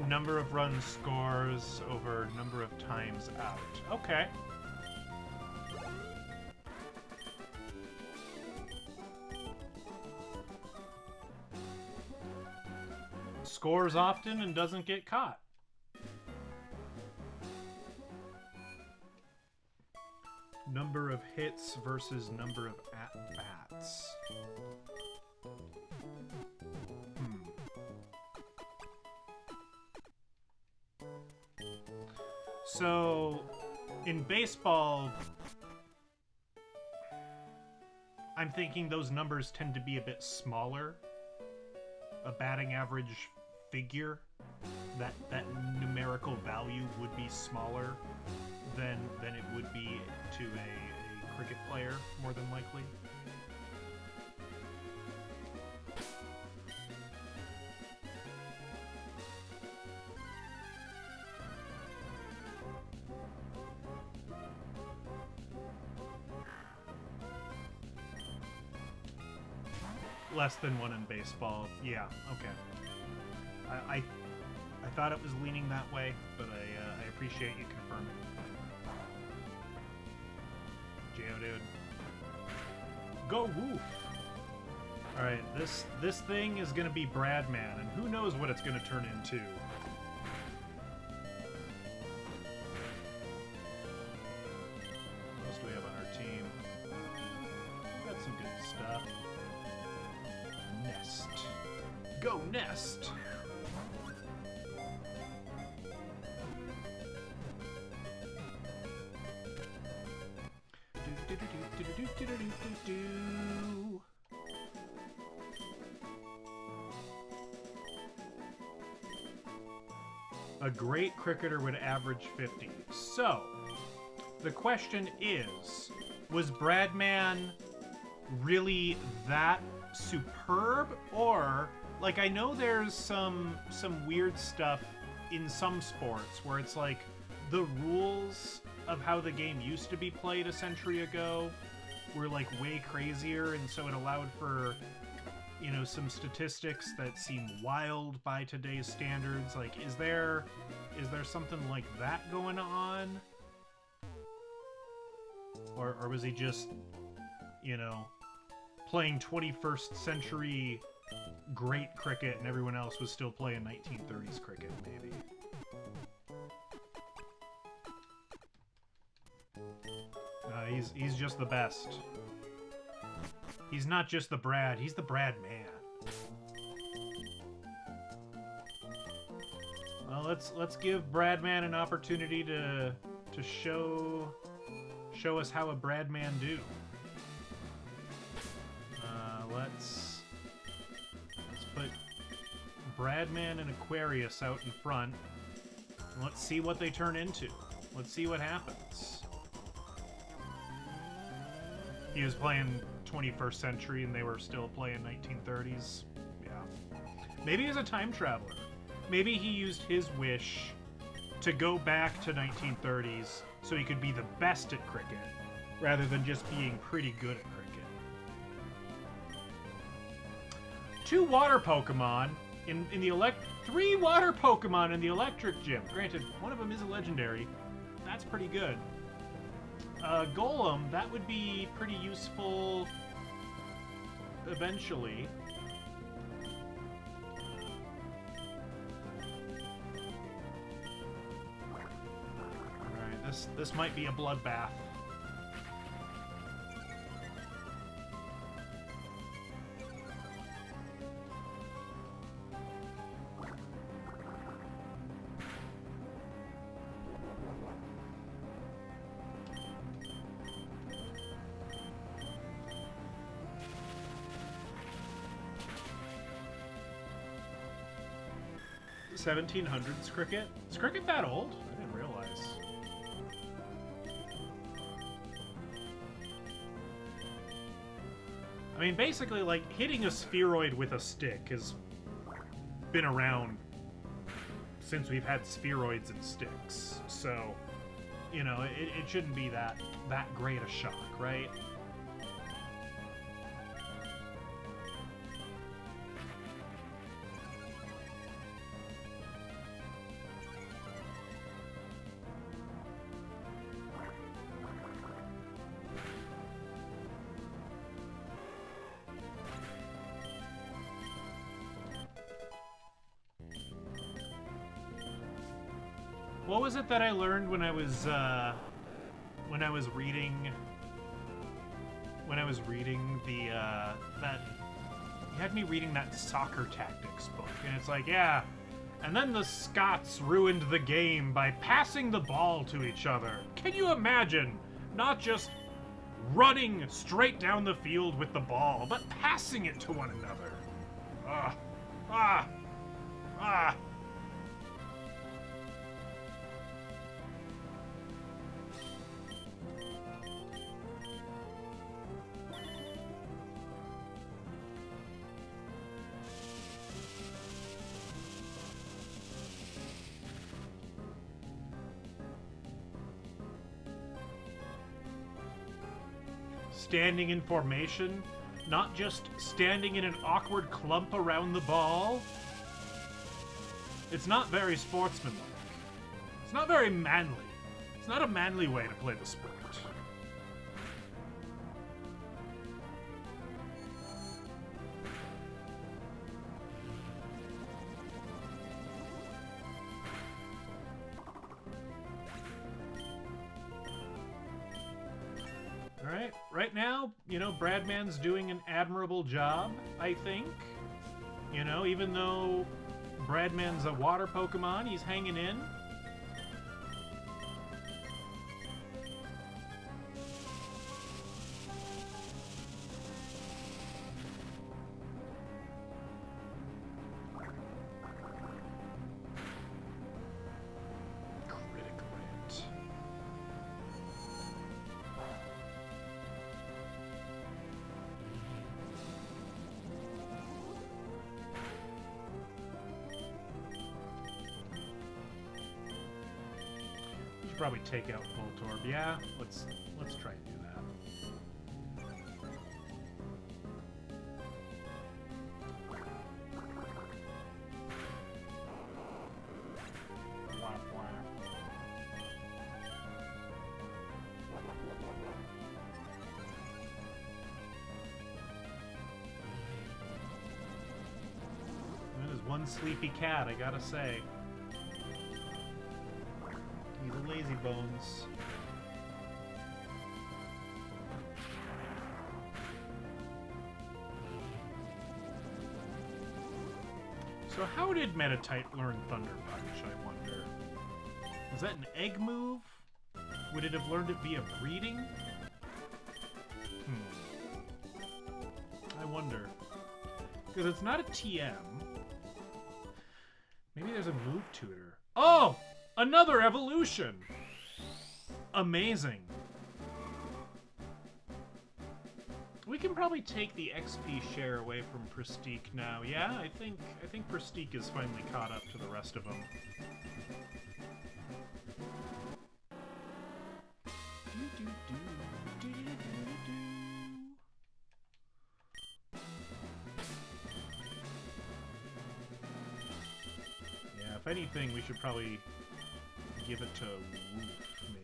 Number of runs scores over number of times out. Okay. Scores often and doesn't get caught. Number of hits versus number of at-bats. So, in baseball, I'm thinking those numbers tend to be a bit smaller. A batting average figure, that numerical value would be smaller than it would be to a cricket player, more than likely. Less than one in baseball. Yeah, okay. I thought it was leaning that way, but I appreciate you confirming. Geodude. Go woof! Alright, this thing is gonna be Bradman, and who knows what it's gonna turn into. What else do we have on our team? We've got some good stuff. Nest. Go Nest! A great cricketer would average 50. So, the question is, was Bradman really that superb? Or, like, I know there's some weird stuff in some sports where it's like the rules of how the game used to be played a century ago were like way crazier, and so it allowed for, you know, some statistics that seem wild by today's standards. Like, is there something like that going on? Or was he just, you know, playing 21st century great cricket and everyone else was still playing 1930s cricket, maybe? He's just the best. He's not just the Brad, he's the Brad man. Well, let's give Bradman an opportunity to show us how a Bradman do. Let's put Bradman and Aquarius out in front. And let's see what they turn into. Let's see what happens. He was playing 21st century and they were still playing 1930s. Yeah. Maybe he's a time traveler. Maybe he used his wish to go back to 1930s so he could be the best at cricket. rather than just being pretty good at cricket. 2 water Pokemon in the 3 water Pokemon in the electric gym. Granted, one of them is a legendary. That's pretty good. Golem, that would be pretty useful eventually. Alright, this might be a bloodbath. $1700s cricket? Is cricket that old? I didn't realize. I mean, basically, like, hitting a spheroid with a stick has been around since we've had spheroids and sticks. So, you know, it shouldn't be that great a shock, right? What was it that I learned when I was reading the that you had me reading that soccer tactics book, and it's like, yeah, and then the Scots ruined the game by passing the ball to each other. Can you imagine? Not just running straight down the field with the ball, but passing it to one another. Ah. Standing in formation, not just standing in an awkward clump around the ball. It's not very sportsmanlike. It's not very manly. It's not a manly way to play the sport. Alright, right now, you know, Bradman's doing an admirable job, I think. You know, even though Bradman's a water Pokemon, he's hanging in. Probably take out Voltorb. Yeah, let's try and do that. That is one sleepy cat, I gotta say. The lazy bones. So how did Meditite learn Thunder Punch, I wonder? Was that an egg move? Would it have learned it via breeding? I wonder. Because it's not a TM. Maybe there's a move tutor. Oh! Another evolution! Amazing. We can probably take the XP share away from Prestique now. Yeah, I think Prestique is finally caught up to the rest of them. anything, we should probably give it to Woof, maybe.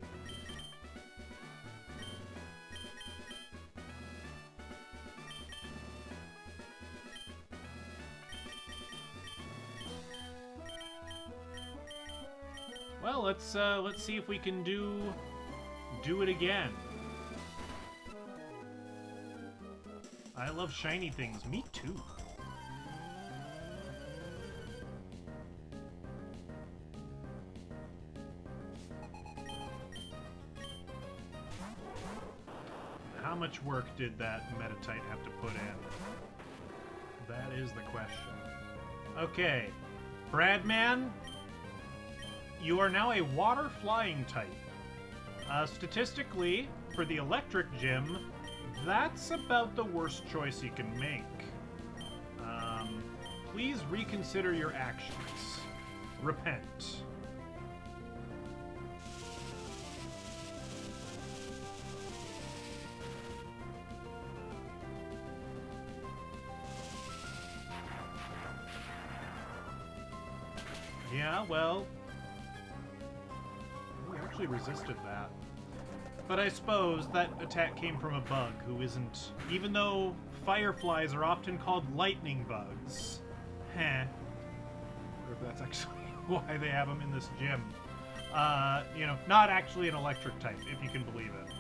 Well, let's see if we can do it again. I love shiny things. Me too. How much work did that Metatite have to put in? That is the question. Okay, Bradman, you are now a water flying type. Statistically, for the electric gym, that's about the worst choice you can make. Please reconsider your actions. Repent. Yeah, well, we actually resisted that. But I suppose that attack came from a bug who isn't... Even though fireflies are often called lightning bugs. Heh. Or if that's actually why they have them in this gym. You know, not actually an electric type, if you can believe it.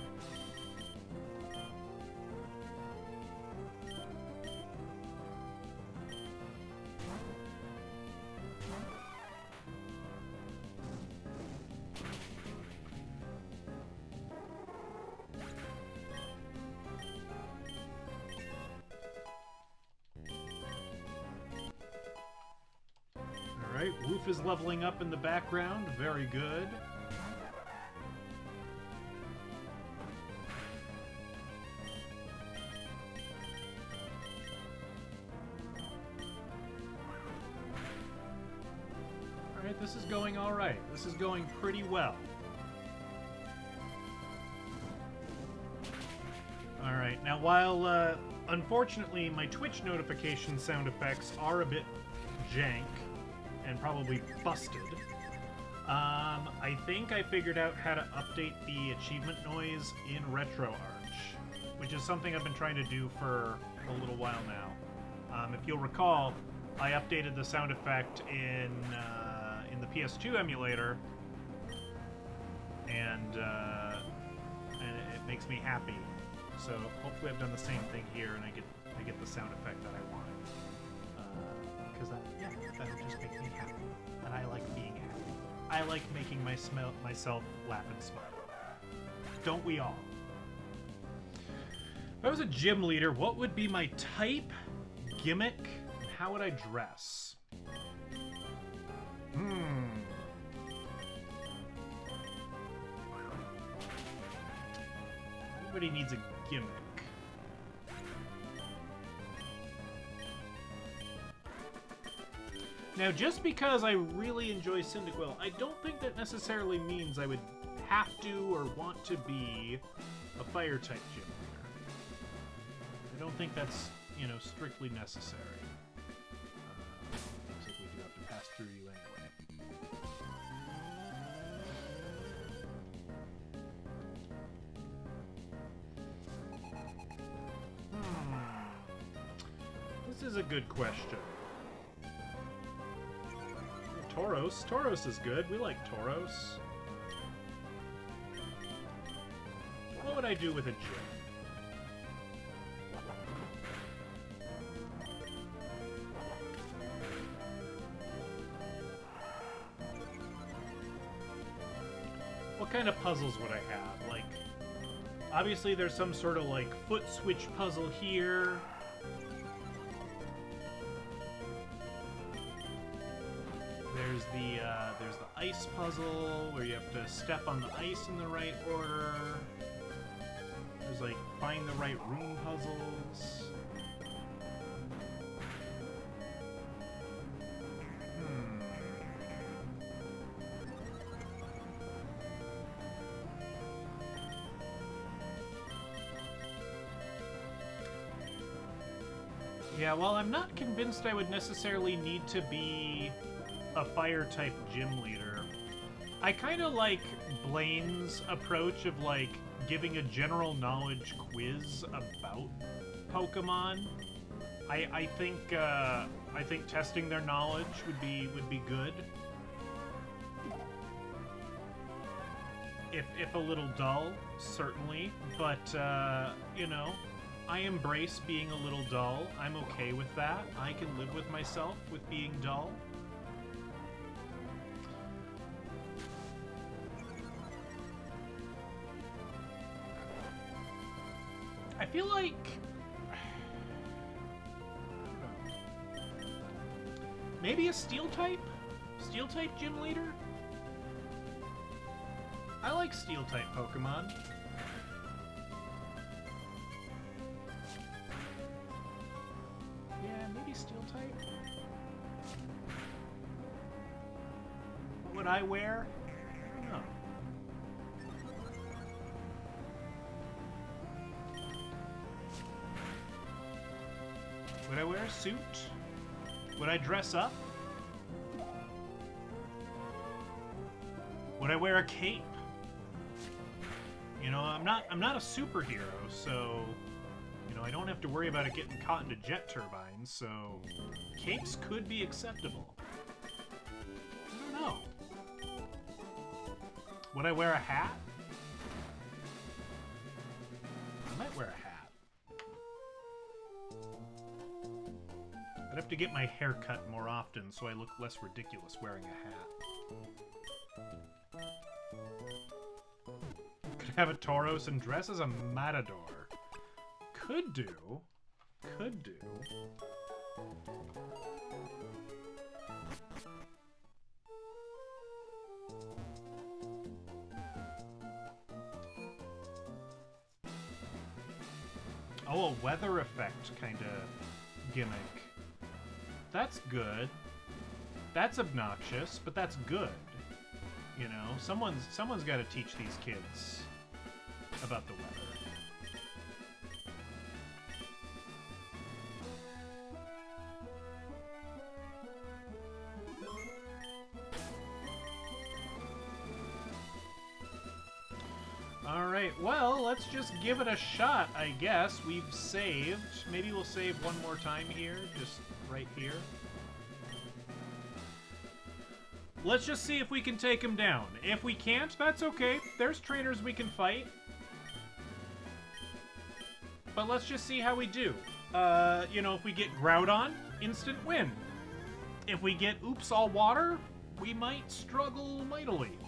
Alright, Woof is leveling up in the background. Very good. Alright, this is going alright. This is going pretty well. Alright, now while, unfortunately, my Twitch notification sound effects are a bit jank, and probably busted. I think I figured out how to update the achievement noise in RetroArch, which is something I've been trying to do for a little while now. If you'll recall, I updated the sound effect in the PS2 emulator, and it makes me happy. So hopefully I've done the same thing here, and I get the sound effect that I want. Because that'll just make me happy. And I like being happy. I like making myself laugh and smile. Don't we all? If I was a gym leader, what would be my type, gimmick, and how would I dress? Everybody needs a gimmick. Now, just because I really enjoy Cyndaquil, I don't think that necessarily means I would have to or want to be a fire-type gym leader. I don't think that's, you know, strictly necessary. Looks like we do have to pass through you anyway. This is a good question. Tauros. Tauros is good. We like Tauros. What would I do with a gym? What kind of puzzles would I have? Like, obviously there's some sort of like foot switch puzzle here. There's the ice puzzle where you have to step on the ice in the right order. There's like find the right room puzzles. Yeah, well, I'm not convinced I would necessarily need to be a fire-type gym leader. I kind of like Blaine's approach of, like, giving a general knowledge quiz about Pokemon. I think testing their knowledge would be good. If a little dull, certainly, but you know, I embrace being a little dull. I'm okay with that. I can live with myself with being dull. I feel like... I don't know. Maybe a Steel type? Steel type gym leader? I like Steel type Pokemon. Yeah, maybe Steel type. What would I wear? I don't know. Would I wear a suit? Would I dress up? Would I wear a cape? You know, I'm not a superhero, so you know, I don't have to worry about it getting caught into jet turbines, so capes could be acceptable. I don't know. Would I wear a hat? I might wear a hat. I'd have to get my hair cut more often so I look less ridiculous wearing a hat. Could have a Tauros and dress as a Matador. Could do. Could do. Oh, a weather effect kind of gimmick. That's good. That's obnoxious, but that's good. You know, someone's got to teach these kids about the weather. All right, well, let's just give it a shot, I guess. We've saved. Maybe we'll save one more time here, just right here. Let's just see if we can take him down. If we can't, that's okay. There's trainers we can fight. But let's just see how we do. You know, if we get Groudon, instant win. If we get Oops All Water, we might struggle mightily.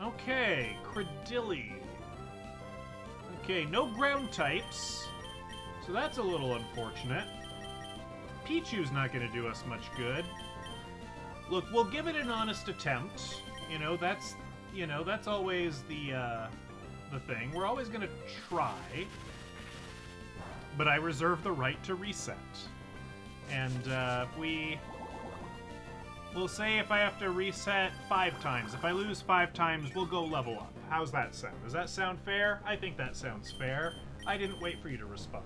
Okay, Credilli. Okay, no ground types. So that's a little unfortunate. Pichu's not going to do us much good. Look, we'll give it an honest attempt. You know, that's always the thing. We're always going to try. But I reserve the right to reset. And we'll say if I have to reset 5 times. If I lose 5 times, we'll go level up. How's that sound? Does that sound fair? I think that sounds fair. I didn't wait for you to respond.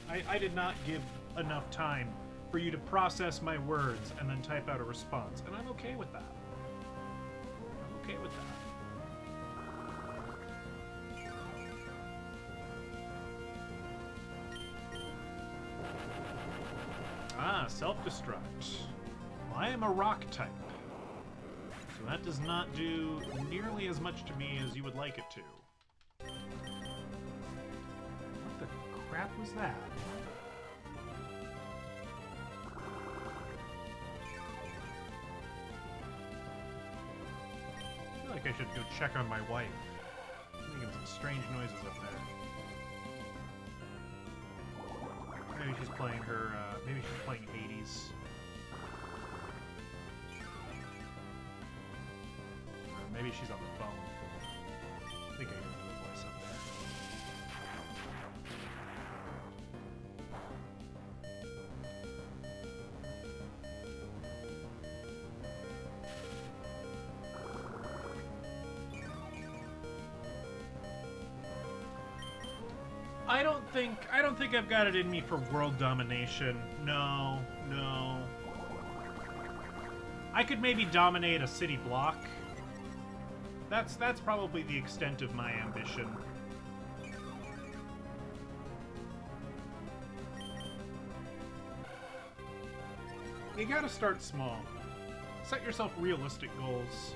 I did not give enough time for you to process my words and then type out a response. And I'm okay with that. I'm okay with that. Ah, self-destruct. Well, I am a rock type. So that does not do nearly as much to me as you would like it to. What the crap was that? I feel like I should go check on my wife. I'm making some strange noises up there. Maybe she's playing her, maybe she's playing Hades. Or maybe she's on the phone. I think I hear another voice up there. I don't think I've got it in me for world domination. No, no. I could maybe dominate a city block. That's probably the extent of my ambition. You gotta start small. Set yourself realistic goals.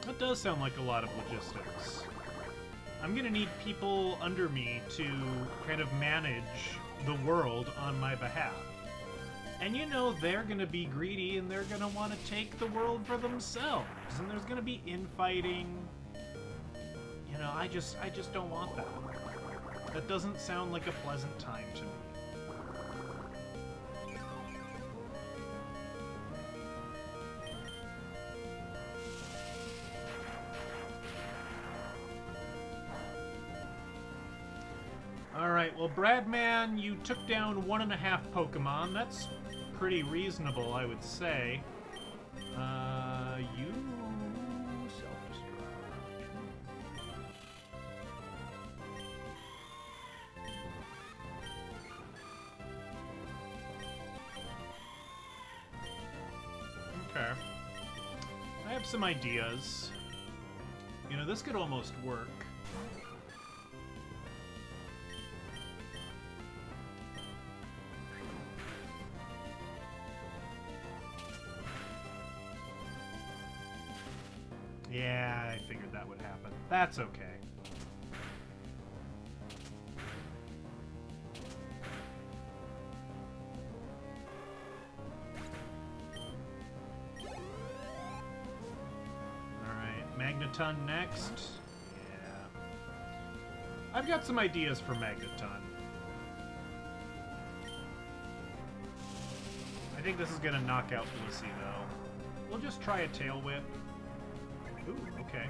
That does sound like a lot of logistics. I'm gonna need people under me to kind of manage the world on my behalf. And you know, they're gonna be greedy and they're gonna want to take the world for themselves. And there's gonna be infighting. You know, I just don't want that. That doesn't sound like a pleasant time to me. Alright, well, Bradman, you took down 1.5 Pokemon. That's pretty reasonable, I would say. You self-destruct. Okay. I have some ideas. You know, this could almost work. Yeah, I figured that would happen. That's okay. Alright, Magneton next. Yeah. I've got some ideas for Magneton. I think this is gonna knock out Blissey, though. We'll just try a Tail Whip. Ooh, okay.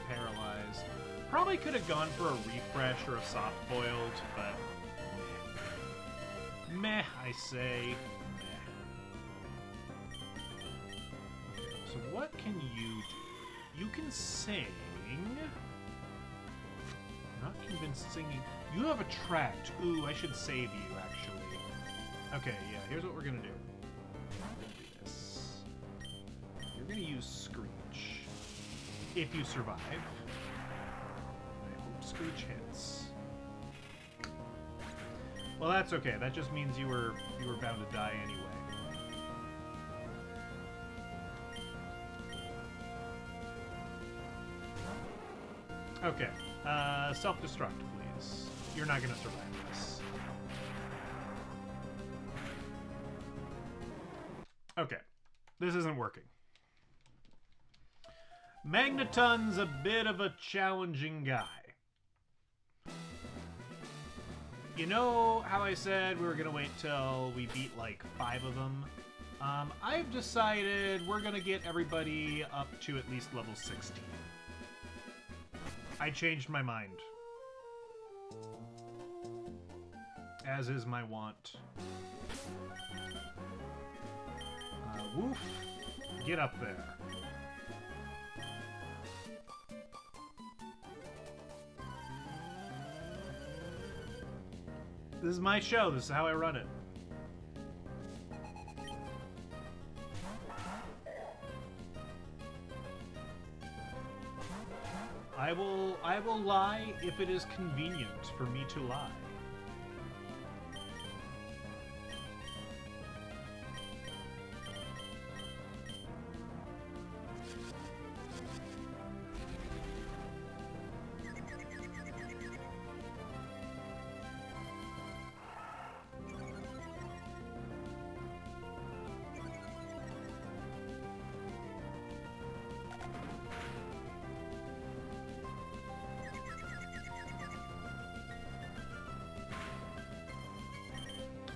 Paralyzed. Probably could have gone for a refresh or a soft boiled, but meh, I say. Meh. Okay, so what can you do? You can sing. Not convinced singing. You have Attract. Ooh, I should save you, actually. Okay, yeah, here's what we're gonna do. We're gonna do this. You're gonna use Screech. If you survive. I hope Screech hits. Well, that's okay. That just means you were bound to die anyway. Okay. Self-destruct, please. You're not gonna survive this. Okay. This isn't working. Magneton's a bit of a challenging guy. You know how I said we were gonna wait till we beat like 5 of them? I've decided we're gonna get everybody up to at least level 16. I changed my mind. As is my want. Woof. Get up there. This is my show. This is how I run it. I will lie if it is convenient for me to lie.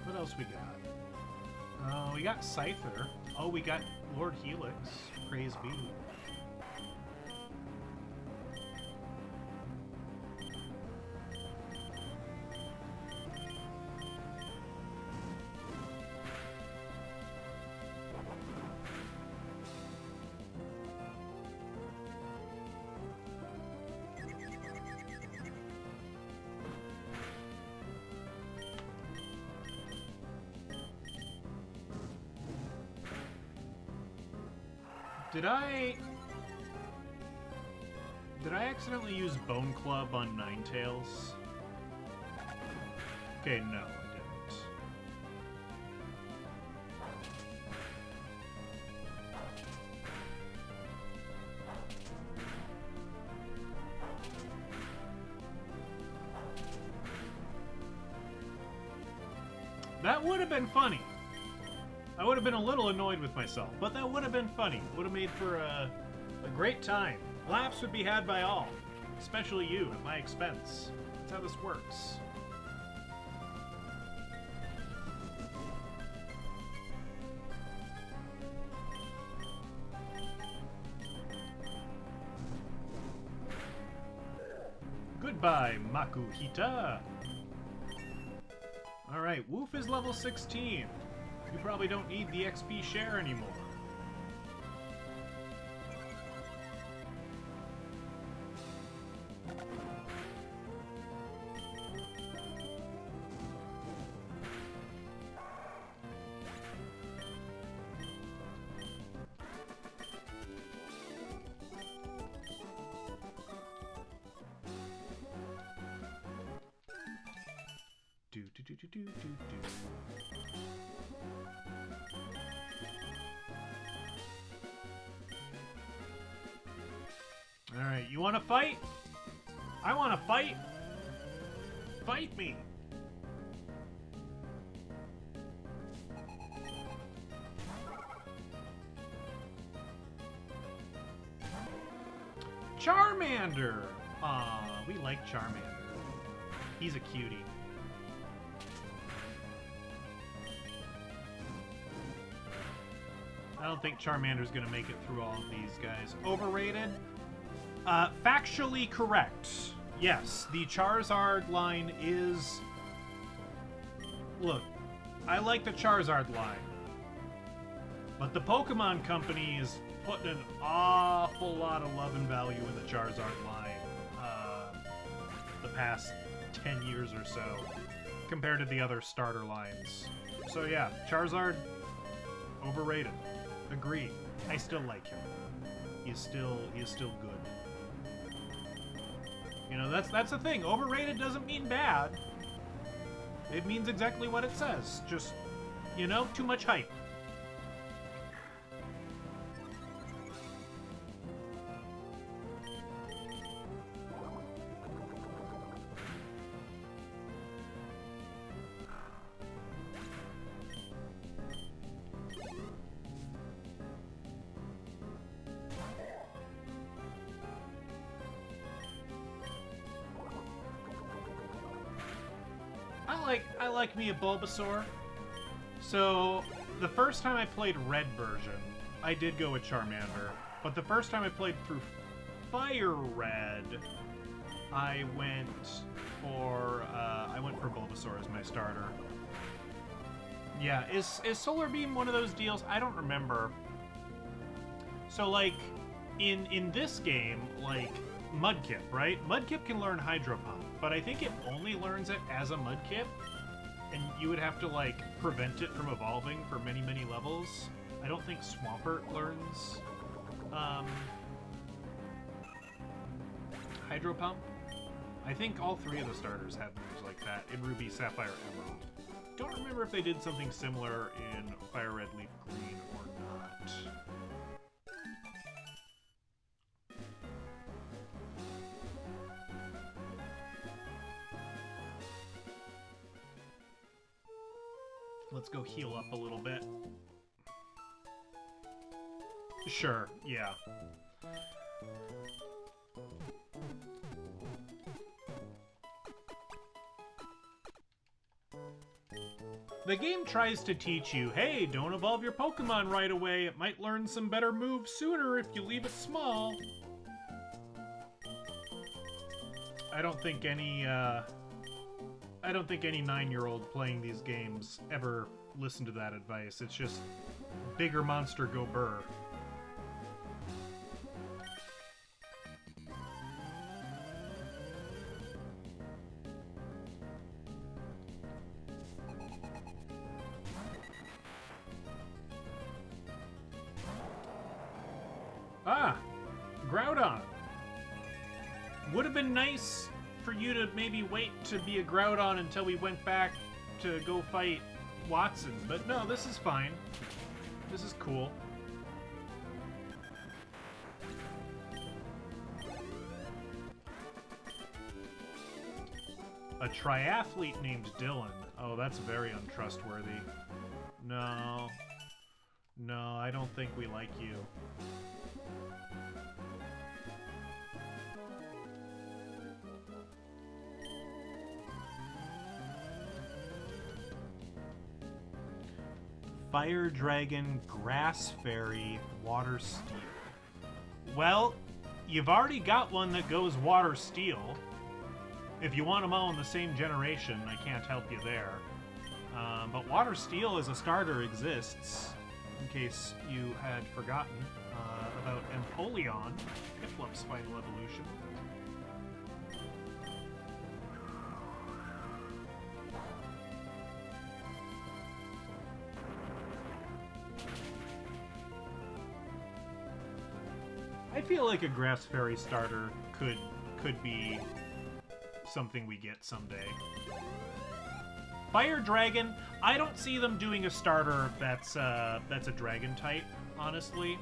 What else we got? We got Scyther. Oh, we got Lord Helix. Praise be. Did I accidentally use Bone Club on Ninetales? Okay, no, I didn't. That would have been funny. I would have been a little annoyed with myself, but that would have been funny. Would have made for a great time. Laughs would be had by all, especially you, at my expense. That's how this works. Goodbye, Makuhita. Alright, Woof is level 16. You probably don't need the XP share anymore. Alright, you wanna fight? I wanna fight! Fight me! Charmander! Aw, we like Charmander. He's a cutie. I don't think Charmander's gonna make it through all of these guys. Overrated? Factually correct. Yes, the Charizard line is... Look, I like the Charizard line. But the Pokemon Company is putting an awful lot of love and value in the Charizard line the past 10 years or so, compared to the other starter lines. So yeah, Charizard, overrated. Agree. I still like him. He is still good. You know, that's the thing. Overrated doesn't mean bad. It means exactly what it says. Just, you know, too much hype. I like me a Bulbasaur. So, the first time I played Red version, I did go with Charmander. But the first time I played through Fire Red, I went for Bulbasaur as my starter. Yeah, is Solar Beam one of those deals? I don't remember. So, like, in this game, like, Mudkip, right? Mudkip can learn Hydro Pump, but I think it only learns it as a Mudkip, and you would have to, like, prevent it from evolving for many, many levels. I don't think Swampert learns Hydro Pump. I think all three of the starters have moves like that in Ruby, Sapphire, Emerald. Don't remember if they did something similar in Fire Red, Leaf Green or not. Let's go heal up a little bit. Sure, yeah. The game tries to teach you, hey, don't evolve your Pokemon right away. It might learn some better moves sooner if you leave it small. I don't think any 9-year-old playing these games ever listened to that advice. It's just bigger monster go burr. Ah, Groudon. Would have been nice for you to maybe wait to be a Groudon until we went back to go fight Watson, but no, this is fine. This is cool. A triathlete named Dylan. Oh, that's very untrustworthy. No. No, I don't think we like you. Fire Dragon, Grass Fairy, Water Steel. Well, you've already got one that goes Water Steel. If you want them all in the same generation, I can't help you there. But Water Steel as a starter exists, in case you had forgotten about Empoleon, Piplup's final evolution. I feel like a Grass Fairy starter could be something we get someday. Fire Dragon, I don't see them doing a starter that's a dragon type, honestly.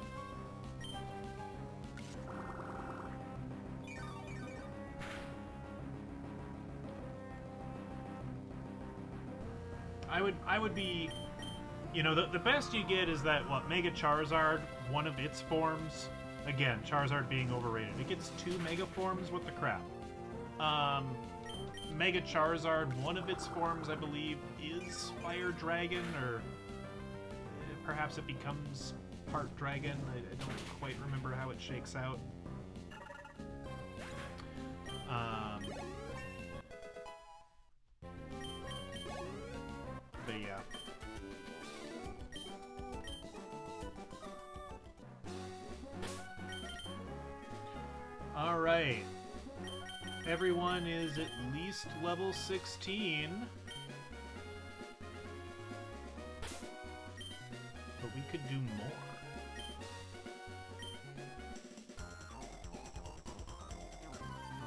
I would be, you know, the best you get is that, what, Mega Charizard, one of its forms. Again, Charizard being overrated. It gets 2 Mega forms, what the crap. Mega Charizard, one of its forms, I believe, is Fire Dragon, or perhaps it becomes part Dragon. I don't quite remember how it shakes out. But yeah. Alright. Everyone is at least level 16. But we could do more.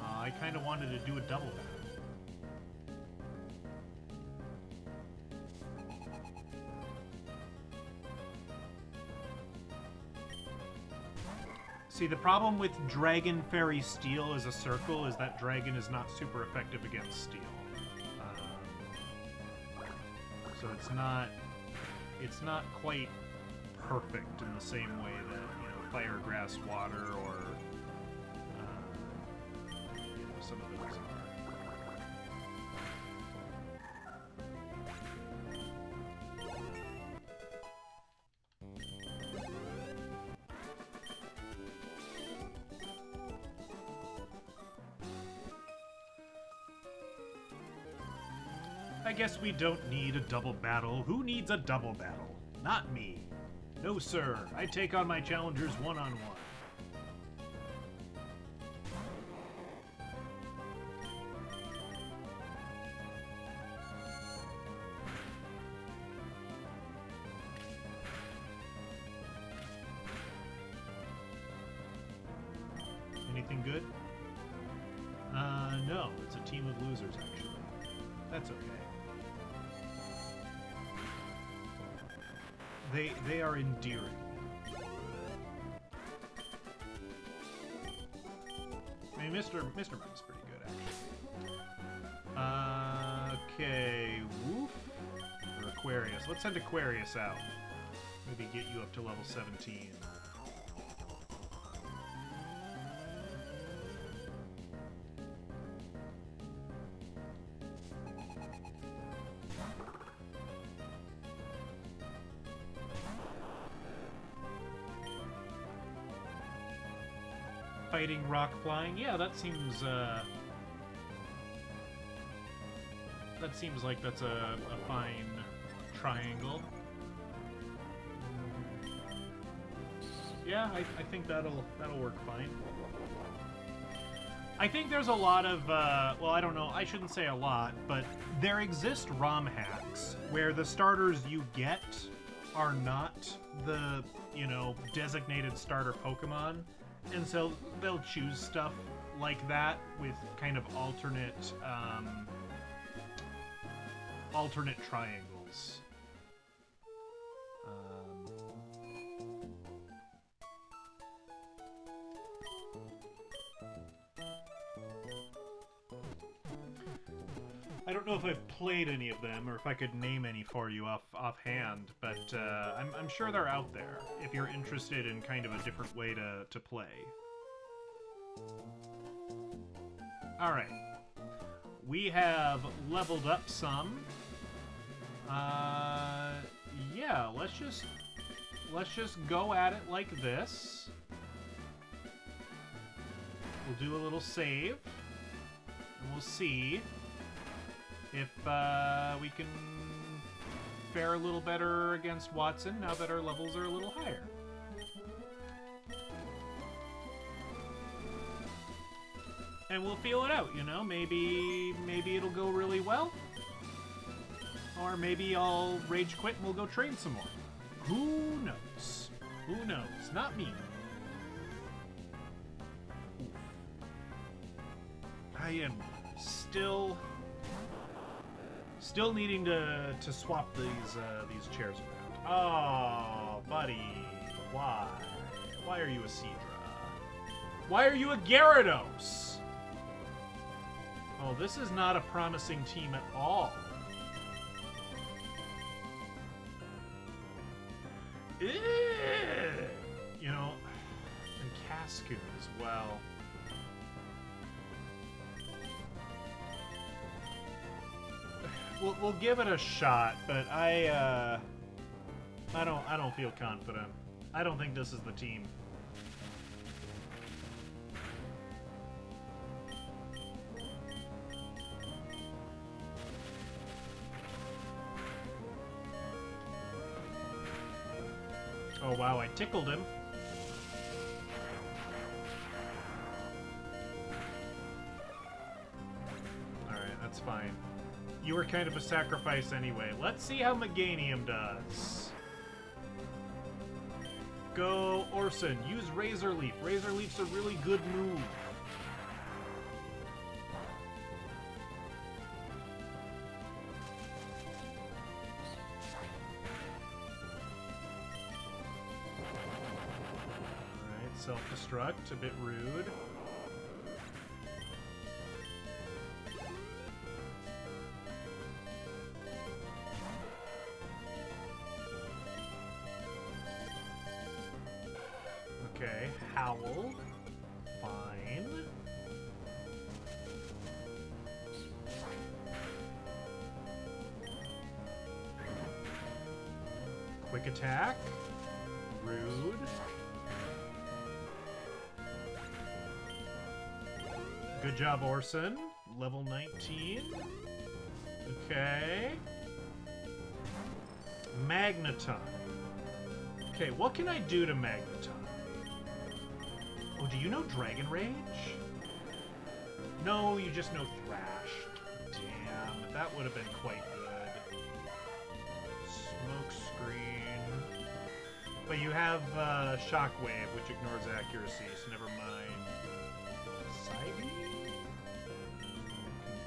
I kind of wanted to do a double battle. See, the problem with Dragon Fairy Steel as a circle is that Dragon is not super effective against Steel. So it's not quite perfect in the same way that, you know, Fire, Grass, Water, or you know, some of those are. I guess we don't need a double battle. Who needs a double battle? Not me. No, sir. I take on my challengers one-on-one. Anything good? No. It's a team of losers, actually. That's okay. They are endearing. I mean, Mr. Mike's pretty good, actually. Okay, Woof or Aquarius. Let's send Aquarius out. Maybe get you up to level 17. fighting rock flying. Yeah, that seems like that's a fine triangle. Yeah, I think that'll work fine. I think there's a lot of, well, I don't know, I shouldn't say a lot, but there exist ROM hacks where the starters you get are not the, you know, designated starter Pokemon, and so they'll choose stuff like that with kind of alternate triangles. I don't know if I've played any of them or if I could name any for you offhand, but I'm sure they're out there if you're interested in kind of a different way to play. Alright. We have leveled up some. Yeah, let's just go at it like this. We'll do a little save, and we'll see if we can fare a little better against Watson now that our levels are a little higher. And we'll feel it out, you know? Maybe it'll go really well. Or maybe I'll rage quit and we'll go train some more. Who knows? Who knows? Not me. I am still needing to swap these chairs around. Oh, buddy. Why? Why are you a Seadra? Why are you a Gyarados? Oh, this is not a promising team at all. Ew. You know, and Cascoon as well. We'll give it a shot, but I don't feel confident. I don't think this is the team. Oh wow, I tickled him. Alright, that's fine. You were kind of a sacrifice anyway. Let's see how Meganium does. Go, Orson. Use Razor Leaf. Razor Leaf's a really good move. Alright, self-destruct. A bit rude. Okay, Howl. Fine. Quick attack. Rude. Good job, Orson. Level 19. Okay. Magneton. Okay, what can I do to Magneton? Oh, do you know Dragon Rage? No, you just know Thrash. Damn, that would have been quite good. Smoke Screen. But you have Shockwave, which ignores accuracy, so never mind. Psybe?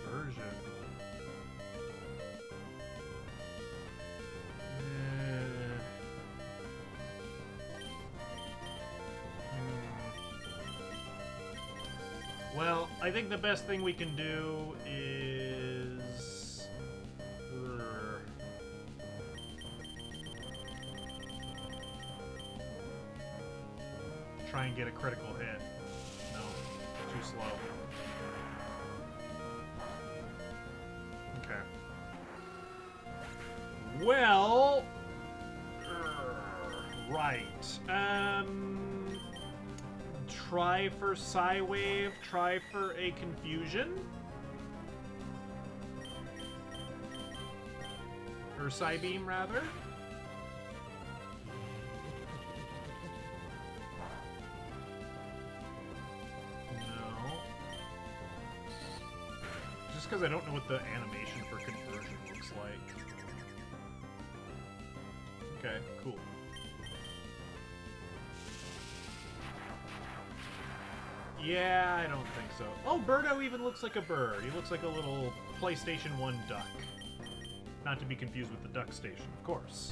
Conversion. Well, I think the best thing we can do is... try and get a critical hit. No, too slow. Okay. Well... right. Try for Psywave, try for a Confusion. Or Psybeam, rather. No. Just because I don't know what the animation for conversion looks like. Okay, cool. Yeah, I don't think so. Oh, Birdo even looks like a bird. He looks like a little PlayStation 1 duck. Not to be confused with the duck station, of course.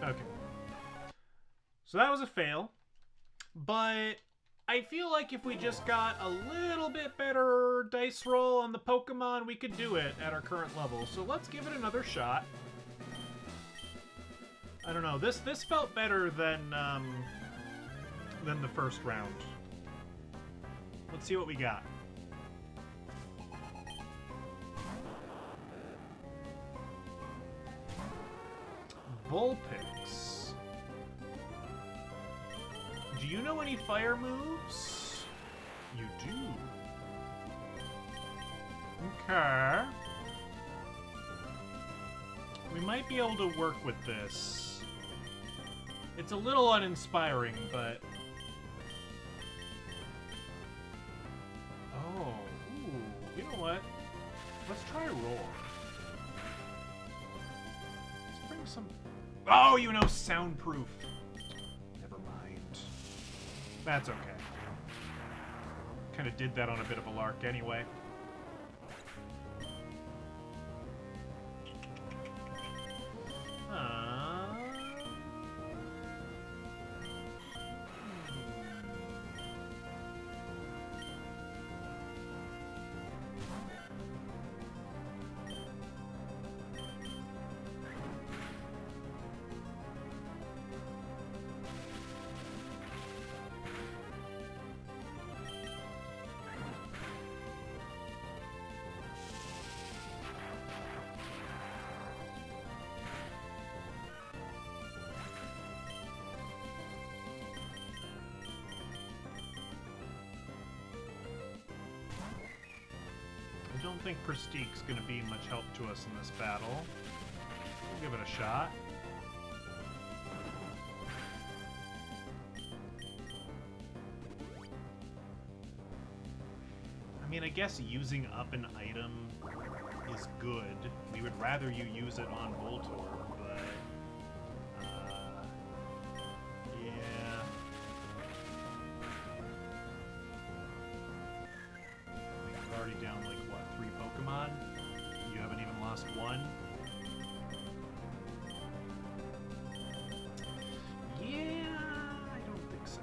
Okay. So that was a fail. But I feel like if we just got a little bit better dice roll on the Pokemon, we could do it at our current level. So let's give it another shot. I don't know. This felt better than the first round. Let's see what we got. Vulpix. Do you know any fire moves? You do. Okay. We might be able to work with this. It's a little uninspiring, but... Oh, ooh, you know what? Let's try Roar. Let's bring some... Oh, you know, soundproof. Never mind. That's okay. Kind of did that on a bit of a lark anyway. I don't think Pristique's going to be much help to us in this battle. We'll give it a shot. I mean, I guess using up an item is good. We would rather you use it on Voltorb, but... yeah... We're already down, like, what, 3 Pokemon? You haven't even lost one? Yeah, I don't think so.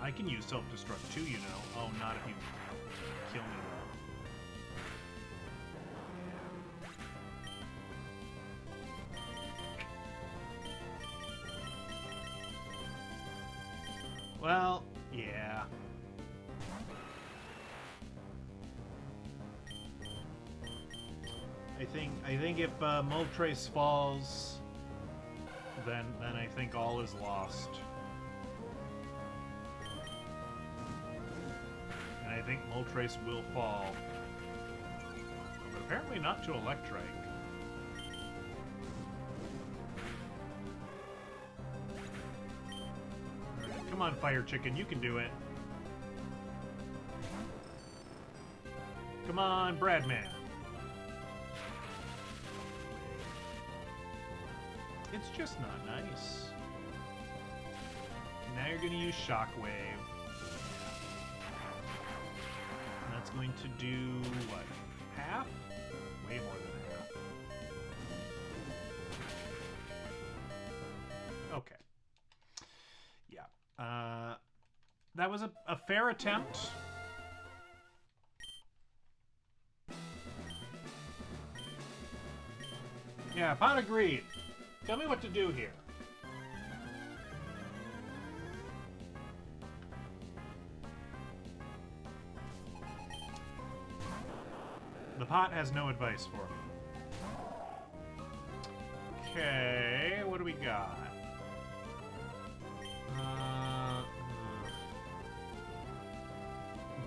I can use self-destruct too, you know. Oh, not if you kill me, though. Well, yeah. I think if Moltres falls, then I think all is lost. I think Moltres will fall. But apparently not to Electrike. Come on, Fire Chicken, you can do it. Come on, Bradman. It's just not nice. Now you're gonna use Shockwave. That's going to do, what, half? Way more than half. Okay. Yeah. That was a fair attempt. Yeah, pot agreed. Tell me what to do here. The pot has no advice for me. Okay, what do we got?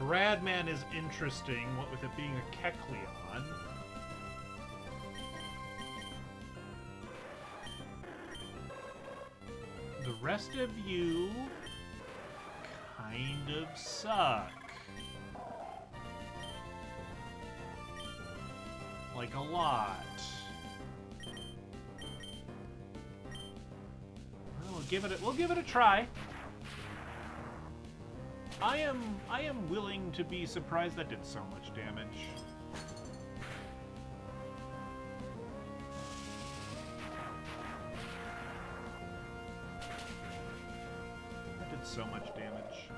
Bradman is interesting, what with it being a Kecleon. The rest of you kind of suck. Like a lot. We'll give it a try. I am willing to be surprised that did so much damage. That did so much damage.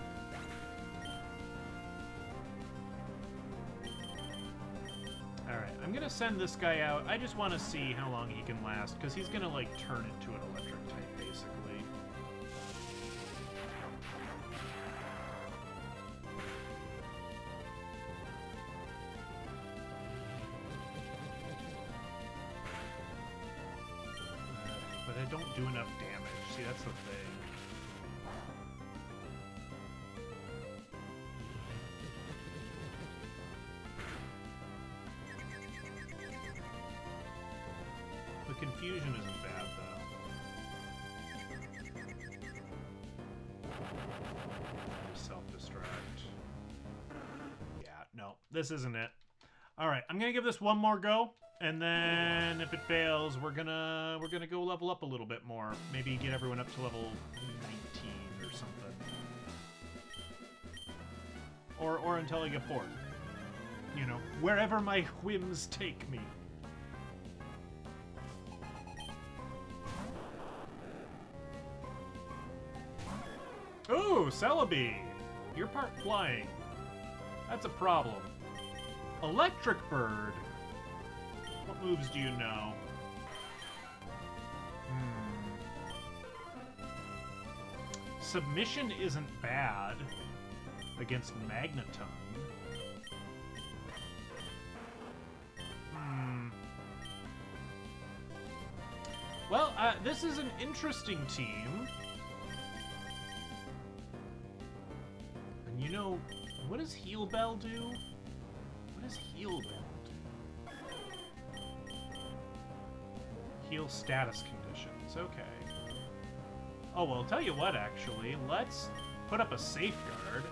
Alright, I'm gonna send this guy out. I just want to see how long he can last, because he's gonna, like, turn into an electric type, basically. But I don't do enough damage. See, that's the thing. The confusion isn't bad, though. Self-destruct. Yeah, no, this isn't it. Alright, I'm gonna give this one more go, and then if it fails, we're gonna go level up a little bit more. Maybe get everyone up to level 19 or something. Or until I get bored. You know, wherever my whims take me. Ooh, Celebi! You're part flying. That's a problem. Electric Bird. What moves do you know? Submission isn't bad against Magneton. Well, this is an interesting team. And you know, what does Heal Bell do? What does Heal Bell do? Heal status conditions, okay. Oh, well, I'll tell you what, actually. Let's put up a safeguard.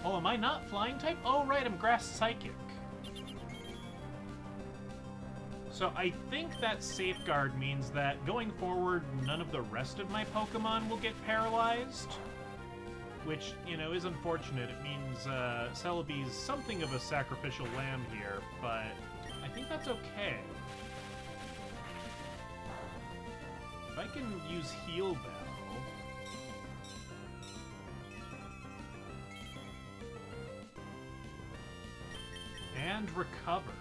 Oh, am I not flying type? Oh, right, I'm grass psychic. So I think that safeguard means that going forward, none of the rest of my Pokemon will get paralyzed. Which, you know, is unfortunate. It means Celebi's something of a sacrificial lamb here, but I think that's okay. If I can use Heal Bell... and recover...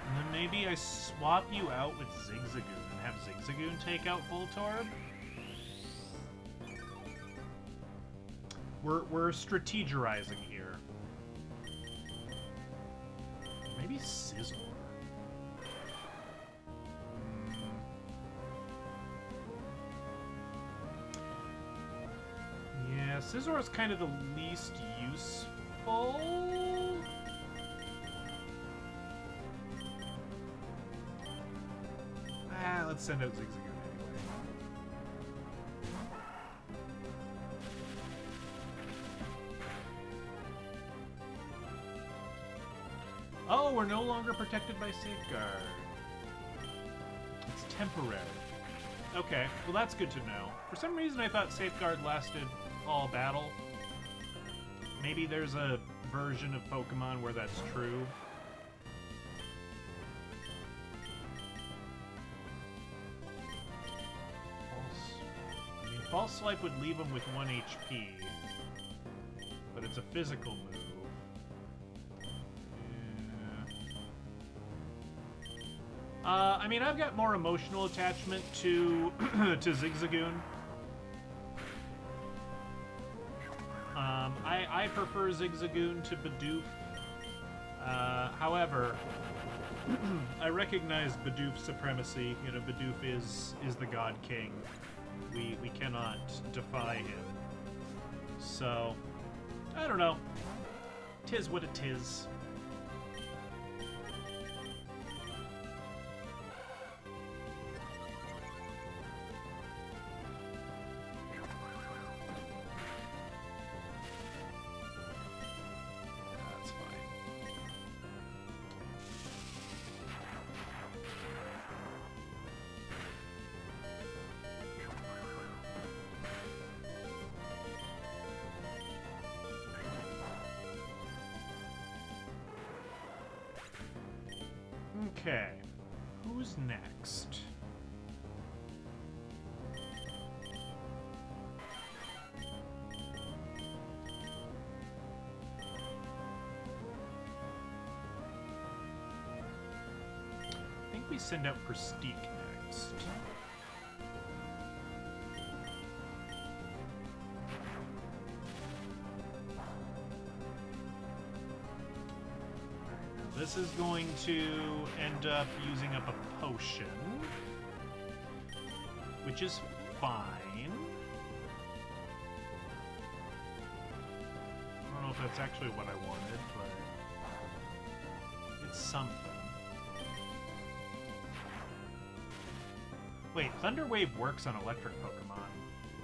and then maybe I swap you out with Zigzagoon and have Zigzagoon take out Voltorb? We're strategizing here. Maybe Scizor. Yeah, Scizor is kind of the least useful. Let's send out Zigzagoon anyway. Oh, we're no longer protected by Safeguard. It's temporary. Okay, well that's good to know. For some reason I thought Safeguard lasted all battle. Maybe there's a version of Pokemon where that's true. False Swipe would leave him with 1 HP. but it's a physical move. I mean, I've got more emotional attachment to to Zigzagoon. I prefer Zigzagoon to Bidoof. However, I recognize Bidoof's supremacy. You know, Bidoof is the God King. We cannot defy him. So, I don't know. 'Tis what it is. Okay, who's next? I think we send out Prestique next. This is going to end up using up a potion, which is fine. I don't know if that's actually what I wanted, but it's something. Wait, Thunder Wave works on electric Pokemon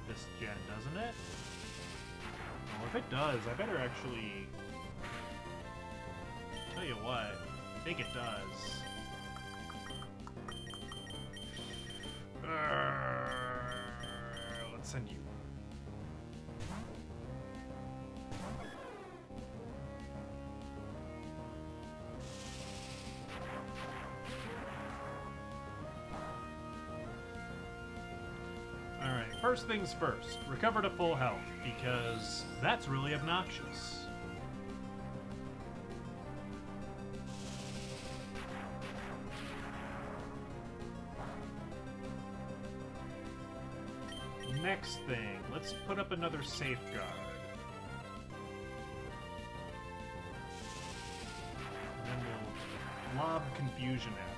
this gen, doesn't it? Well, if it does, I better actually... Tell you what, I think it does. Let's send you. Alright, first things first. Recover to full health, because that's really obnoxious. Next thing, let's put up another safeguard. And then we'll lob confusion at him.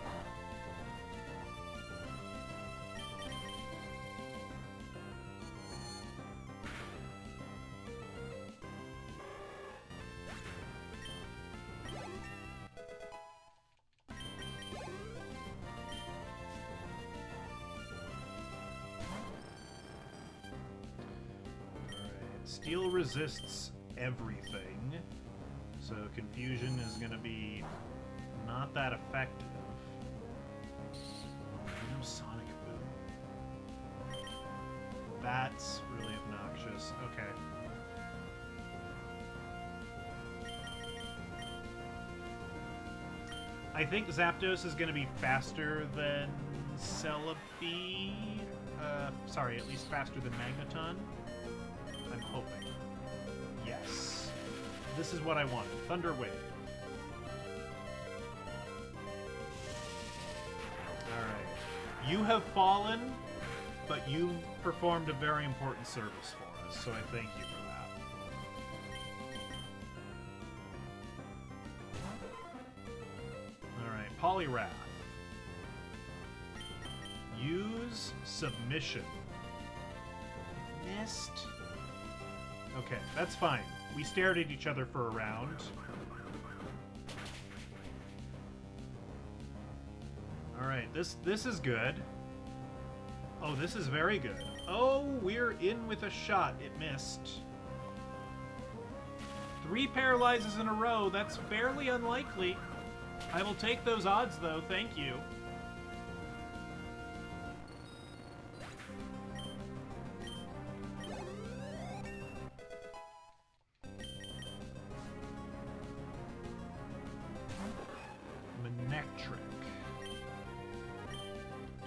Steel resists everything, so confusion is going to be not that effective. No Sonic Boom. That's really obnoxious. Okay. I think Zapdos is going to be faster than Celebi. Sorry, at least faster than Magneton. I'm hoping. Yes. This is what I wanted. Thunder Wave. Alright. You have fallen, but you performed a very important service for us, so I thank you for that. Alright, Poliwrath. Use Submission. Missed. Okay, that's fine. We stared at each other for a round. Alright, this is good. Oh, this is very good. Oh, we're in with a shot. It missed. 3 paralyzes in a row. That's fairly unlikely. I will take those odds, though. Thank you.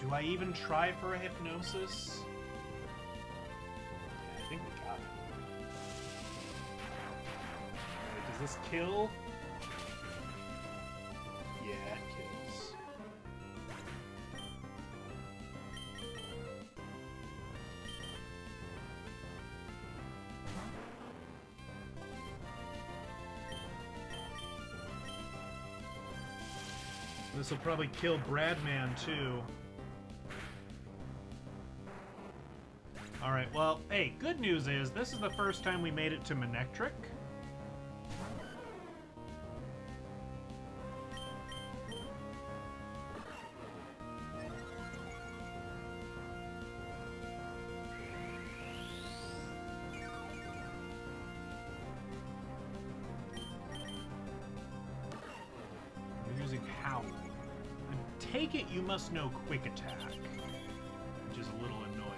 Do I even try for a Hypnosis? Yeah, I think we got this kill? Yeah, it kills. This will probably kill Bradman, too. Alright, well, hey, good news is, this is the first time we made it to Manectric. You're using Howl. I take it you must know Quick Attack, which is a little annoying.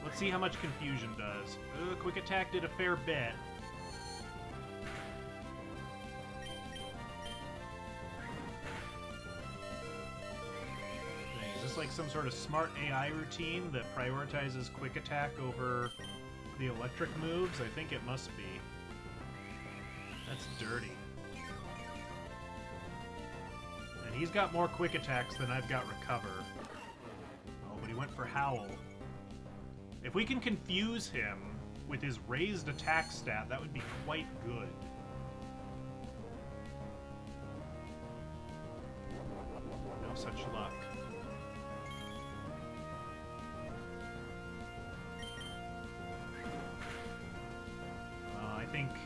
Let's see how much Confusion does. Quick Attack did a fair bit. Is this like some sort of smart AI routine that prioritizes Quick Attack over the electric moves? I think it must be. That's dirty. And he's got more Quick Attacks than I've got Recover. Oh, but he went for Howl. If we can confuse him with his raised attack stat, that would be quite good. No such luck.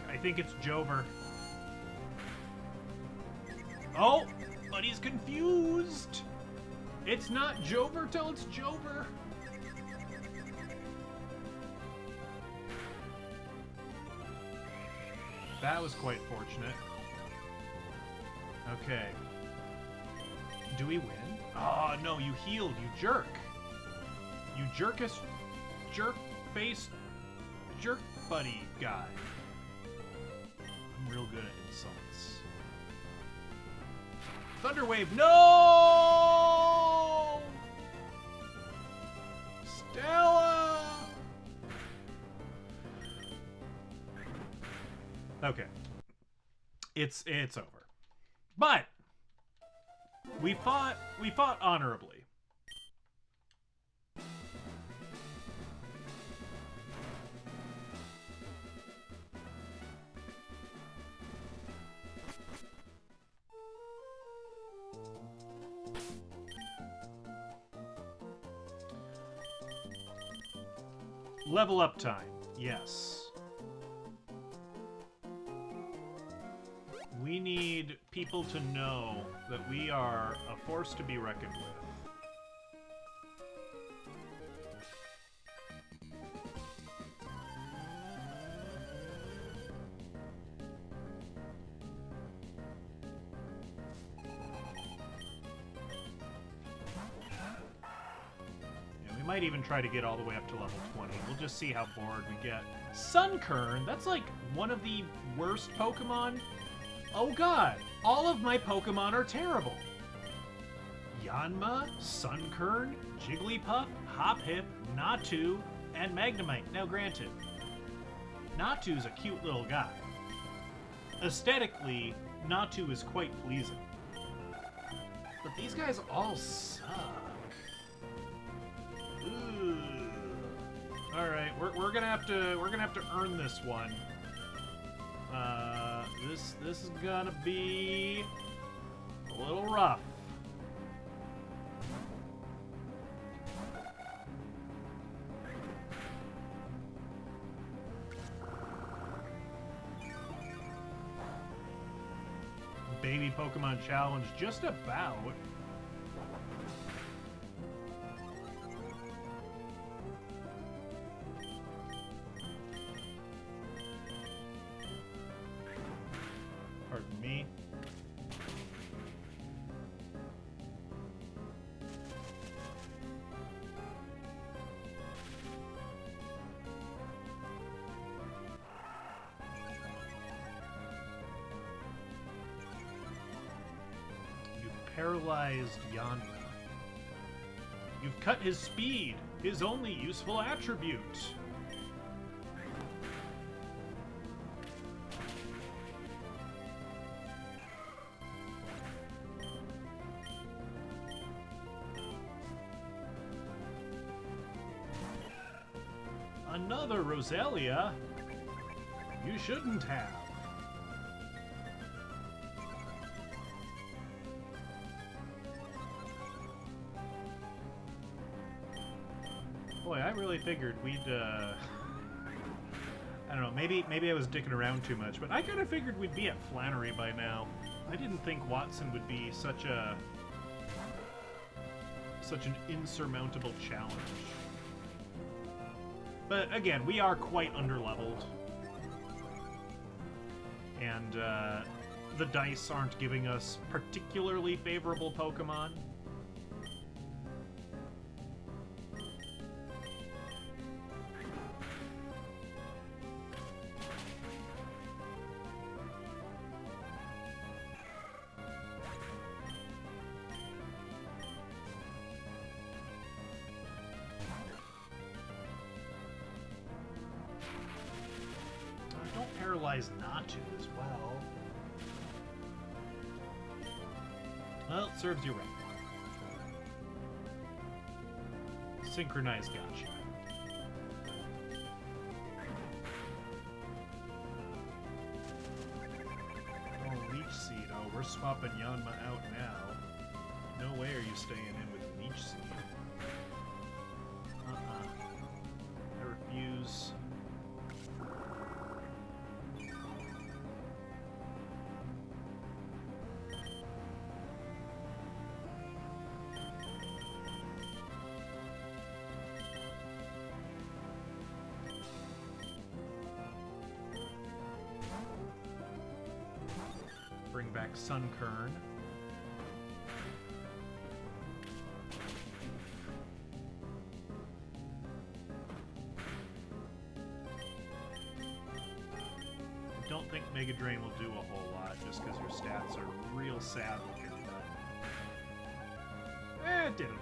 I think it's Jover. Oh, but he's confused. It's not Jover till it's Jover. That was quite fortunate. Okay. Do we win? Oh, no, you healed, you jerk. You jerk-face, jerk buddy guy. I'm real good at insults. Thunderwave, no! Stella! Okay. It's over. But we fought honorably. Level up time. Yes. We need people to know that we are a force to be reckoned with. Yeah, we might even try to get all the way up to level 20. We'll just see how bored we get. Sunkern, that's like one of the worst Pokemon. Oh god, all of my Pokemon are terrible. Yanma, Sunkern, Jigglypuff, Hoppip, Natu, and Magnemite. Now granted, Natu's a cute little guy. Aesthetically, Natu is quite pleasing. But these guys all suck. Ooh. Alright, we're gonna have to earn this one. This is gonna be a little rough. Baby Pokemon Challenge, just about. Pardon me. Paralyzed Yanma. You've cut his speed, his only useful attribute. another Roselia. You shouldn't have. Boy, I really figured we'd, I don't know, maybe I was dicking around too much, but I kind of figured we'd be at Flannery by now. I didn't think Watson would be such an insurmountable challenge. But again, we are quite underleveled. And the dice aren't giving us particularly favorable Pokemon. Paralyze Natu as well. Well, it serves you right. Synchronized gotcha. Oh, Leech Seed. Oh, we're swapping Yanma out now. No way are you staying in with Leech Seed. I refuse. Bring back Sunkern. I don't think Mega Drain will do a whole lot just because your stats are real sad looking, but it did enough.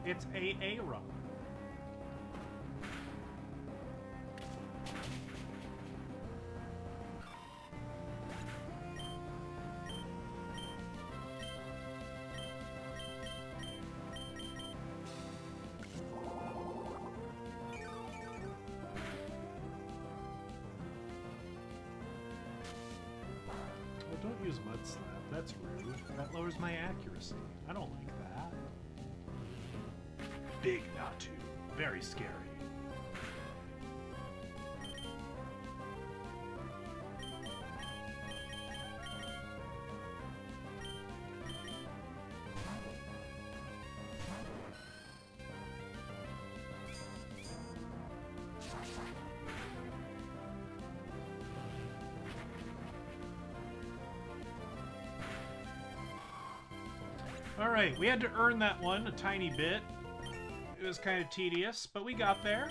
It's a run. Well, don't use Mud Slap. That's rude. That lowers my accuracy. I don't like that. Big Natu. Very scary. Alright, we had to earn that one a tiny bit. It was kind of tedious, but we got there.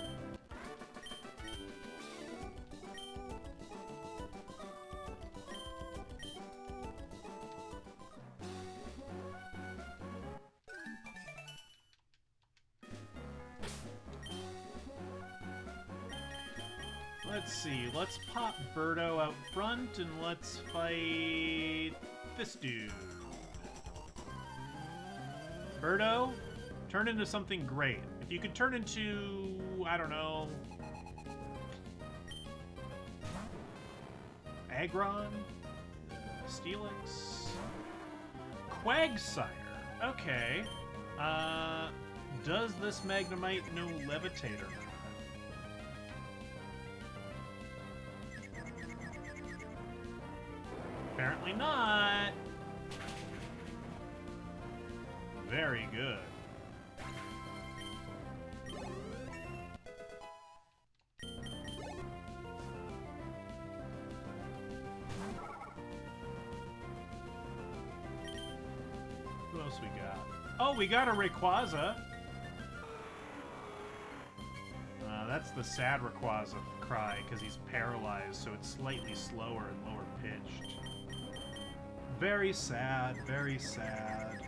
Let's see, let's pop Birdo out front and let's fight this dude. Birdo, turn into something great. If you could turn into, I don't know, Aggron, Steelix, Quagsire. Okay. Does this Magnemite know Levitate or not? Apparently not. Very good. Oh, we got a Rayquaza. That's the sad Rayquaza cry, because he's paralyzed, so it's slightly slower and lower pitched. Very sad, very sad.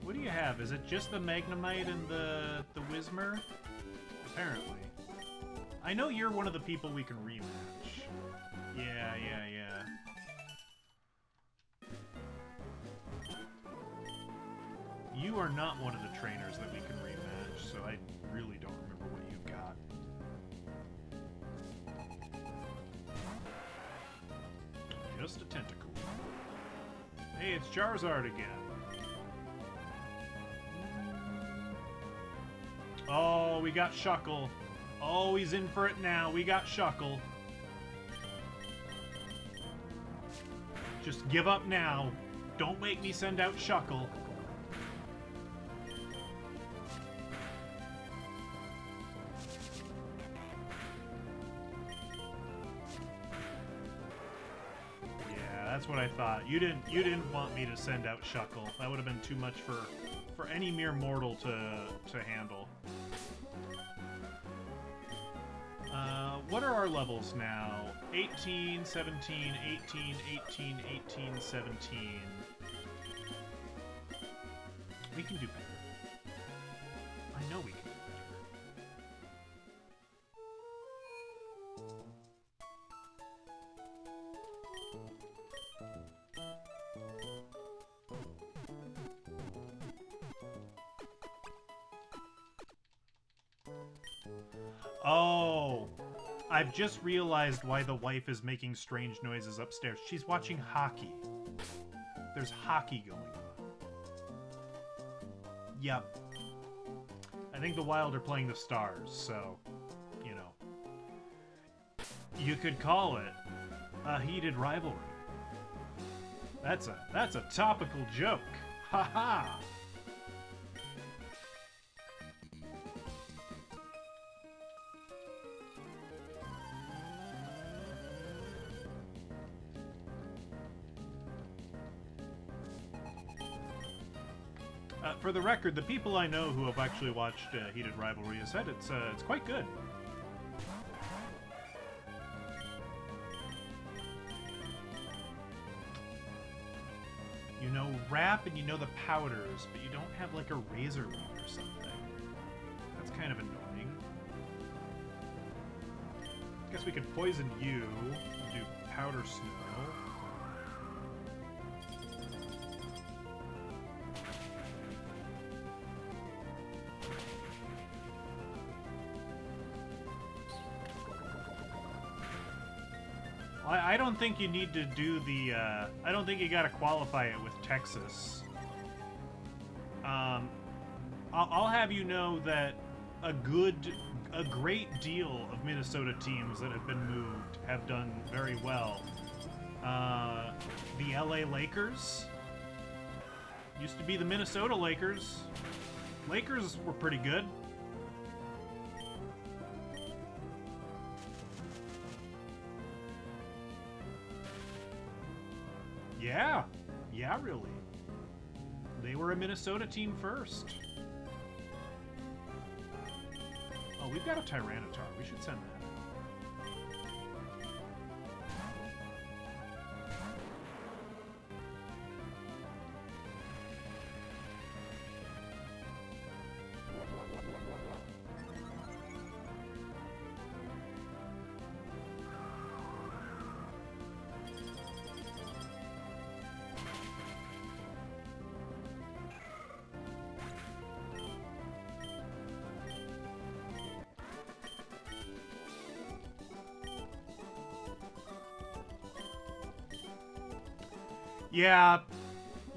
What do you have? Is it just the Magnemite and the Whismur? Apparently. I know you're one of the people we can rematch. Yeah. You are not one of the trainers that we can rematch, so I really don't remember what you've got. Just a tentacle. Hey, it's Charizard again. Oh, we got Shuckle. Oh, he's in for it now. We got Shuckle. Just give up now. Don't make me send out Shuckle. Yeah, that's what I thought. You didn't want me to send out Shuckle. That would have been too much for any mere mortal to handle. What are our levels now? 18, 17, 18, 18, 18, 17. We can do better. I know we can do better. Oh! I've just realized why the wife is making strange noises upstairs. She's watching hockey. There's hockey going on. Yep. I think the Wild are playing the Stars, so, you know. You could call it a heated rivalry. That's a topical joke. Ha ha! For the record, the people I know who have actually watched Heated Rivalry have said it's quite good. You know rap and you know the powders, but you don't have like a razor leaf or something. That's kind of annoying. Guess we could poison you and do powder snow. I don't think you need to do the, I don't think you gotta qualify it with Texas. I'll have you know that a great deal of Minnesota teams that have been moved have done very well. The LA Lakers used to be the Minnesota Lakers. Lakers were pretty good. Yeah, really. They were a Minnesota team first. Oh, we've got a Tyranitar. We should send that.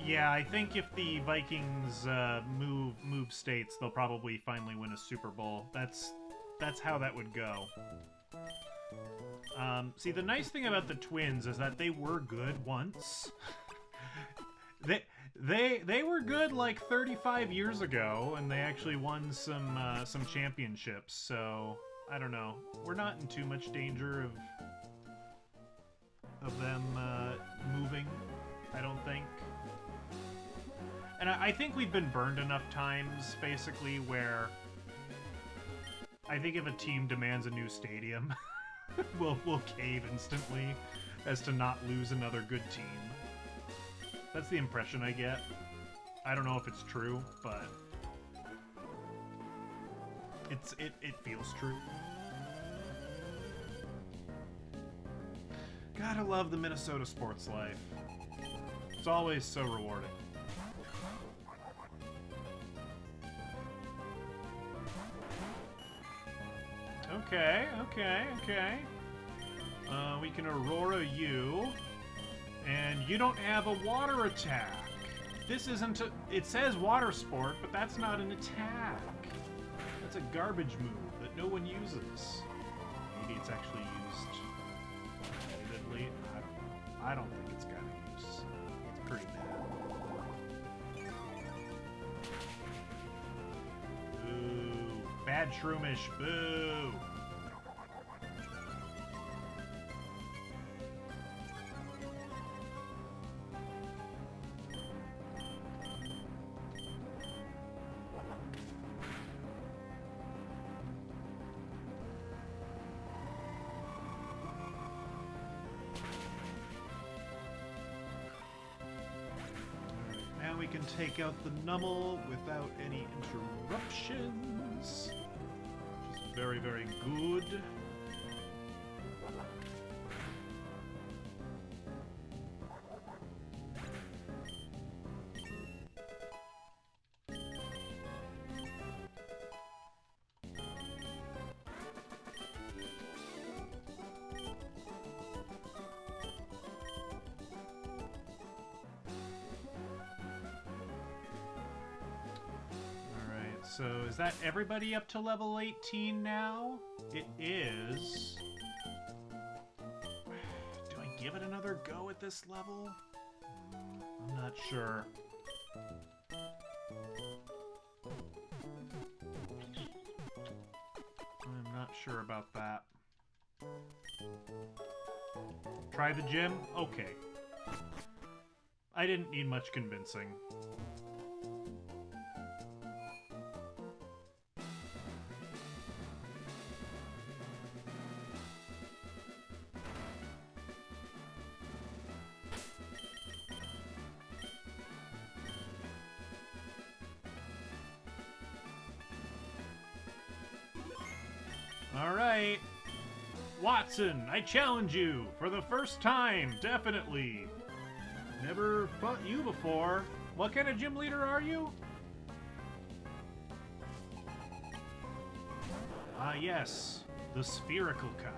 Yeah, I think if the Vikings move states, they'll probably finally win a Super Bowl. That's that's how that would go. See, the nice thing about the twins is that they were good once. They were good like 35 years ago, and they actually won some championships. So I don't know. We're not in too much danger of them moving. I don't think. And I think we've been burned enough times, basically, where I think if a team demands a new stadium, we'll cave instantly as to not lose another good team. That's the impression I get. I don't know if it's true, but it feels true. Gotta love the Minnesota sports life. It's always so rewarding. Okay. We can Aurora you. And you don't have a water attack. This isn't a... It says water sport, but that's not an attack. That's a garbage move that no one uses. Maybe it's actually used repeatedly. I don't know. I don't think it's got a use. It's pretty bad. Boo. Bad Shroomish. Boo. We can take out the Nummel without any interruptions, which is very, very good. So, is that everybody up to level 18 now? It is. Do I give it another go at this level? I'm not sure. I'm not sure about that. Try the gym? Okay. I didn't need much convincing. Alright. Watson, I challenge you for the first time, definitely. Never fought you before. What kind of gym leader are you? Ah, yes. The spherical kind.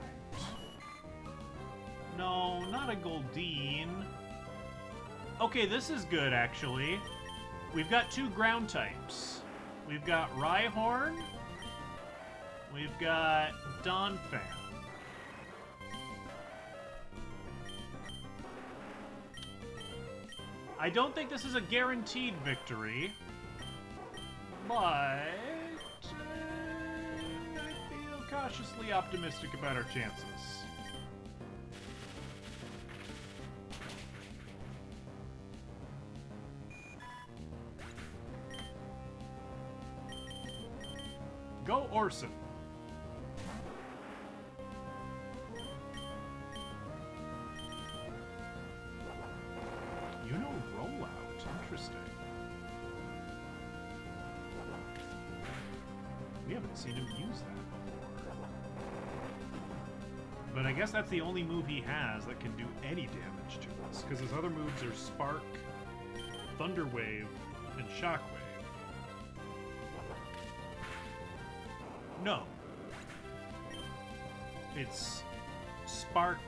No, not a Goldeen. Okay, this is good, actually. We've got two ground types. We've got Rhyhorn. We've got Donphan. I don't think this is a guaranteed victory, but I feel cautiously optimistic about our chances. Go Orson. Interesting. We haven't seen him use that before. But I guess that's the only move he has that can do any damage to us, because his other moves are Spark, Thunder Wave, and Shockwave. No. It's Spark.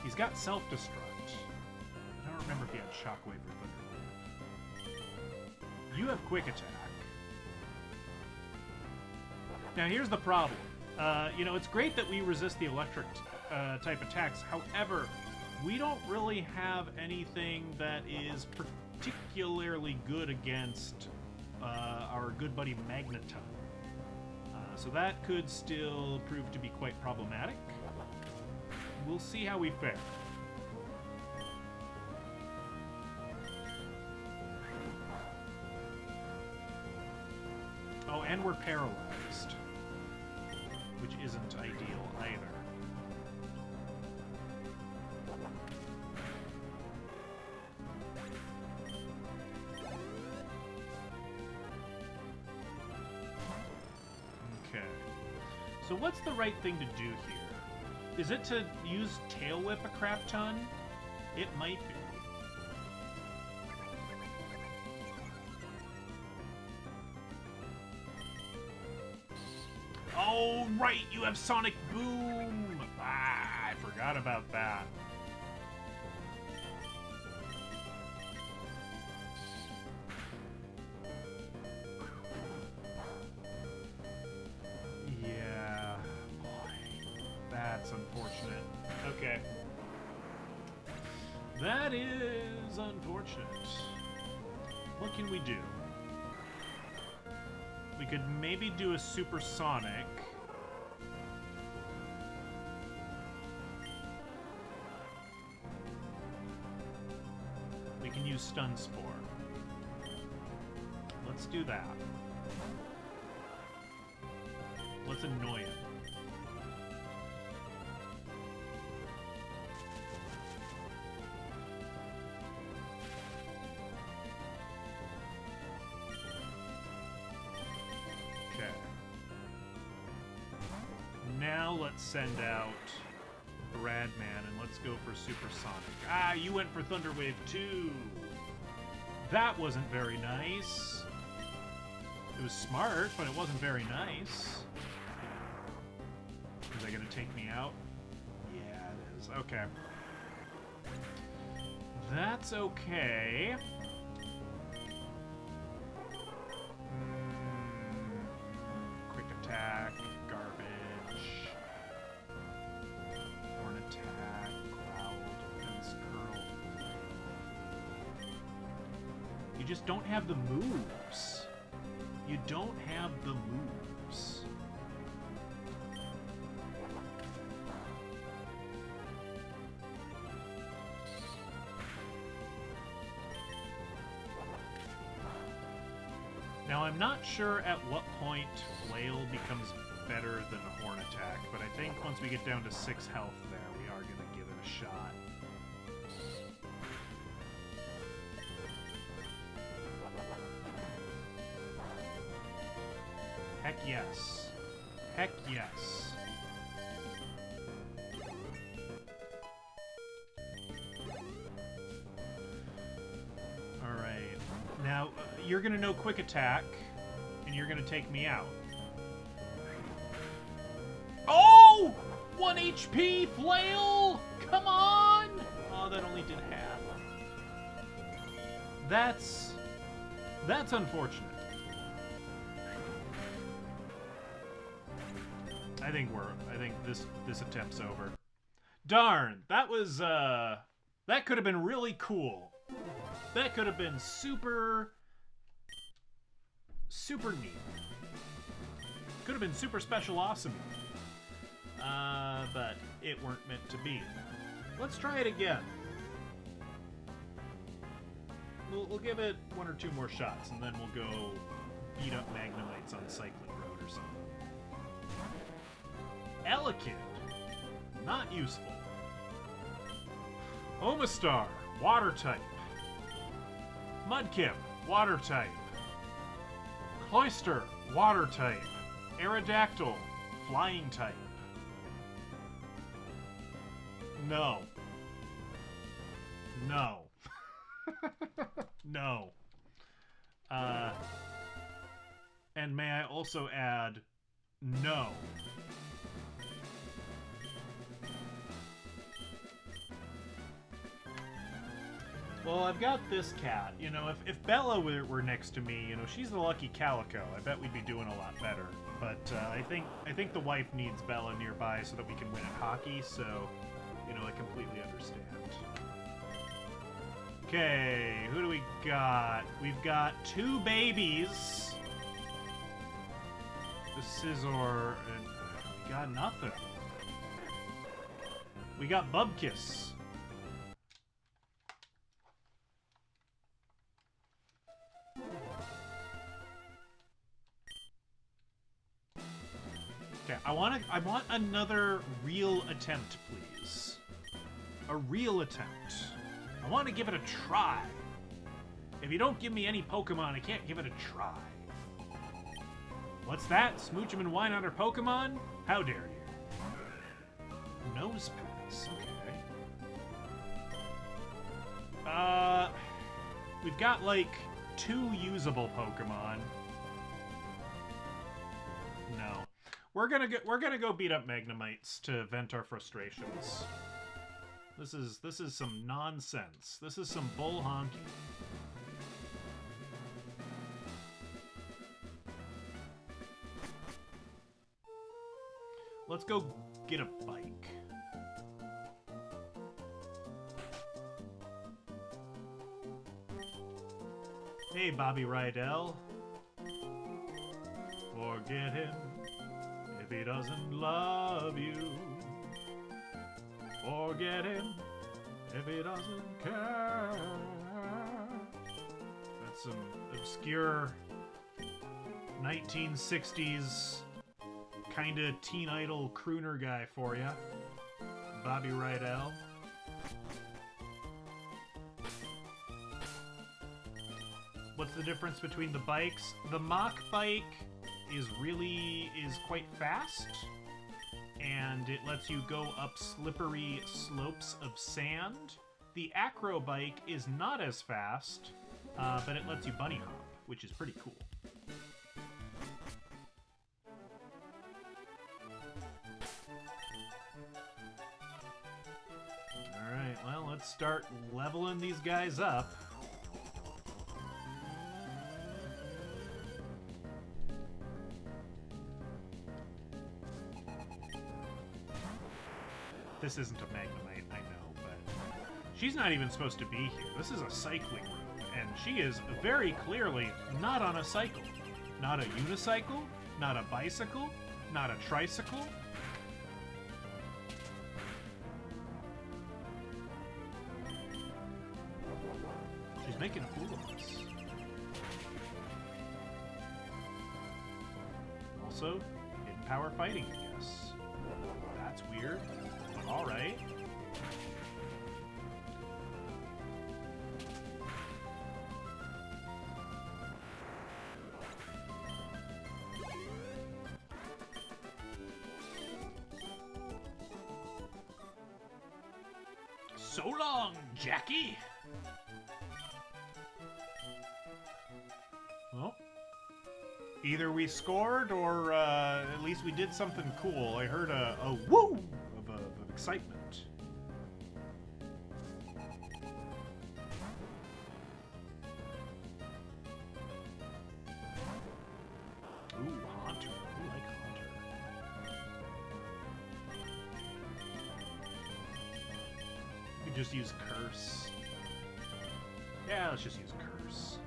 He's got Self-Destruct. I don't remember if he had Shockwave or Thunder Wave. You have Quick Attack. Now, here's the problem. You know, it's great that we resist the electric type attacks. However, we don't really have anything that is particularly good against our good buddy Magneton. So that could still prove to be quite problematic. We'll see how we fare. Oh, and we're paralyzed, which isn't ideal either. Okay. So what's the right thing to do here? Is it to use Tail Whip a crap ton? It might be. Oh, right! You have Sonic Boom! Ah, I forgot about that. Yeah. Boy, that's unfortunate. Okay. That is unfortunate. What can we do? We could maybe do a supersonic. We can use Stun Spore. Let's do that. Let's annoy him. Now let's send out Bradman and let's go for Supersonic. Ah, you went for Thunder Wave 2. That wasn't very nice. It was smart, but it wasn't very nice. Is that gonna take me out? Yeah, it is. Okay. That's okay. Quick attack. You just don't have the moves. You don't have the moves. Now, I'm not sure at what point Flail becomes better than a Horn Attack, but I think once we get down to 6 health there, we are going to give it a shot. Heck yes. Heck yes. Alright. Now, you're gonna know Quick Attack, and you're gonna take me out. Oh! 1 HP Flail! Come on! Oh, that only did half. That's unfortunate. I think this attempt's over. Darn, that was that could have been really cool. That could have been super neat. Could have been super special awesome. But it weren't meant to be. Let's try it again. We'll give it 1 or 2 more shots, and then we'll go beat up Magnemites on Cycling Road or something. Elekid, not useful. Omastar, water type. Mudkip, water type. Cloyster, water type. Aerodactyl, flying type. No. No. No. And may I also add, no. Well, I've got this cat. You know, if Bella were next to me, you know, she's the lucky calico. I bet we'd be doing a lot better. But I think the wife needs Bella nearby so that we can win at hockey. So, you know, I completely understand. Okay, who do we got? We've got 2 babies. The Scizor, and we got nothing. We got Bubkiss. Okay, I want another real attempt, please. A real attempt. I want to give it a try. If you don't give me any Pokemon, I can't give it a try. What's that? Smooch 'em and whine on her Pokemon? How dare you? Nose pass. Okay. We've got like 2 usable Pokemon. No. We're gonna go beat up Magnemites to vent our frustrations. This is some nonsense. This is some bull honky. Let's go get a bike. Hey, Bobby Rydell. Forget him if he doesn't love you. Forget him if he doesn't care. That's some obscure 1960s kind of teen idol crooner guy for you, Bobby Rydell. What's the difference between the bikes? The mock bike is quite fast, and it lets you go up slippery slopes of sand. The acro bike is not as fast, but it lets you bunny hop, which is pretty cool. Alright, well, let's start leveling these guys up. This isn't a Magnemite, I know, but she's not even supposed to be here. This is a cycling room, and she is very clearly not on a cycle. Not a unicycle, not a bicycle, not a tricycle. She's making a fool of us. Also, hidden power fighting, I guess. That's weird. All right. So long, Jackie. Well, either we scored or at least we did something cool. I heard a woo of excitement. Ooh, Haunter. I like Haunter. You could just use Curse. Yeah, let's just use Curse.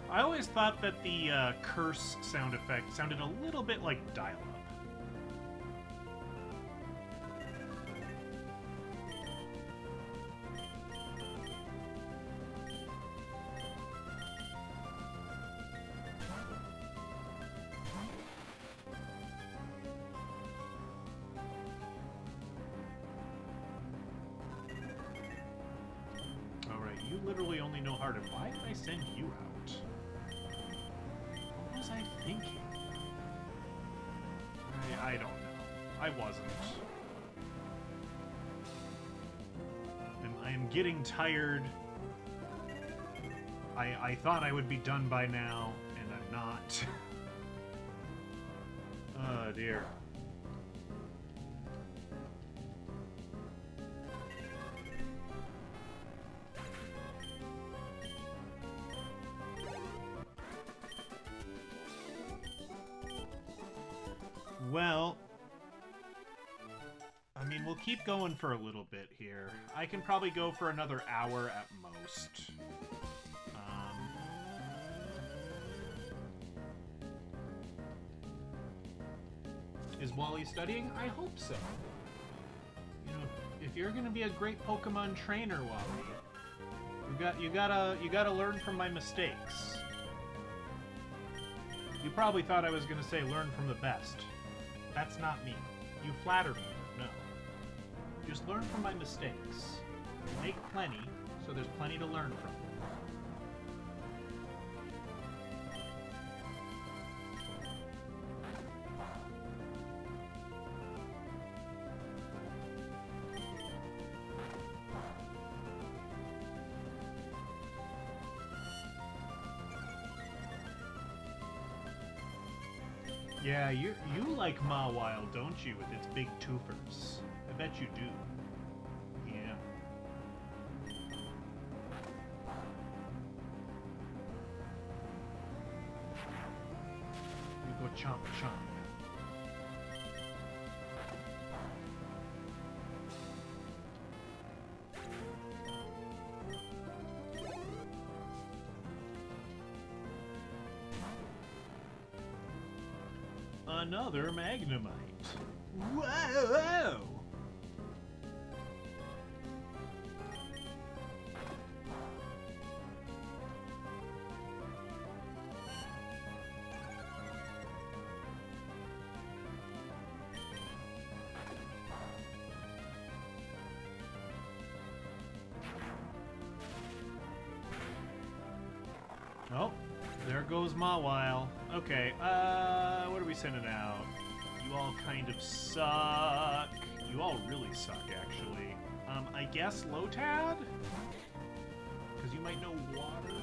I always thought that the curse sound effect sounded a little bit like dial-up. Alright, you literally only know Heart. Why did I send you out? What was I thinking? I don't know. I wasn't. I am getting tired. I thought I would be done by now, and I'm not. Oh dear. Well, I mean, we'll keep going for a little bit here. I can probably go for another hour at most. Is Wally studying? I hope so. You know, if you're gonna be a great Pokemon trainer, Wally, you gotta learn from my mistakes. You probably thought I was gonna say learn from the best. That's not me. You flatter me, but no. Just learn from my mistakes. Make plenty, so there's plenty to learn from. Yeah, you like Mawile, don't you, with its big twofers? I bet you do. Yeah. You go chomp chomp. Another Magnemite. Whoa! Oh, there goes Mawile. Okay, what are we sending out? You all kind of suck. You all really suck, actually. I guess Lotad? Because you might know water.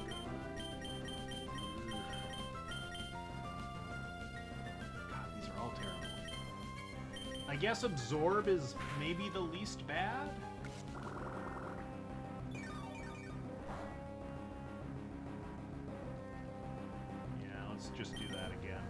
God, these are all terrible. I guess Absorb is maybe the least bad? Let's just do that again.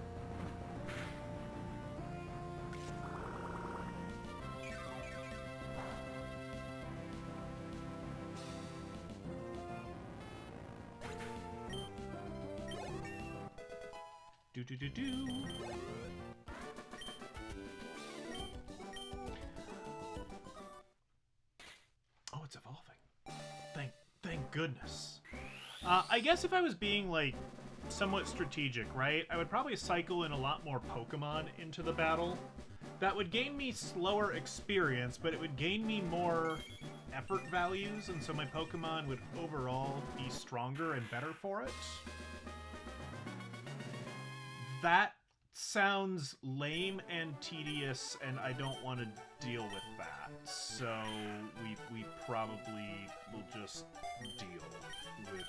Do. Oh, it's evolving. Thank goodness. I guess if I was being like somewhat strategic, right? I would probably cycle in a lot more Pokemon into the battle. That would gain me slower experience, but it would gain me more effort values, and so my Pokemon would overall be stronger and better for it. That sounds lame and tedious, and I don't want to deal with that. So we probably will just deal with,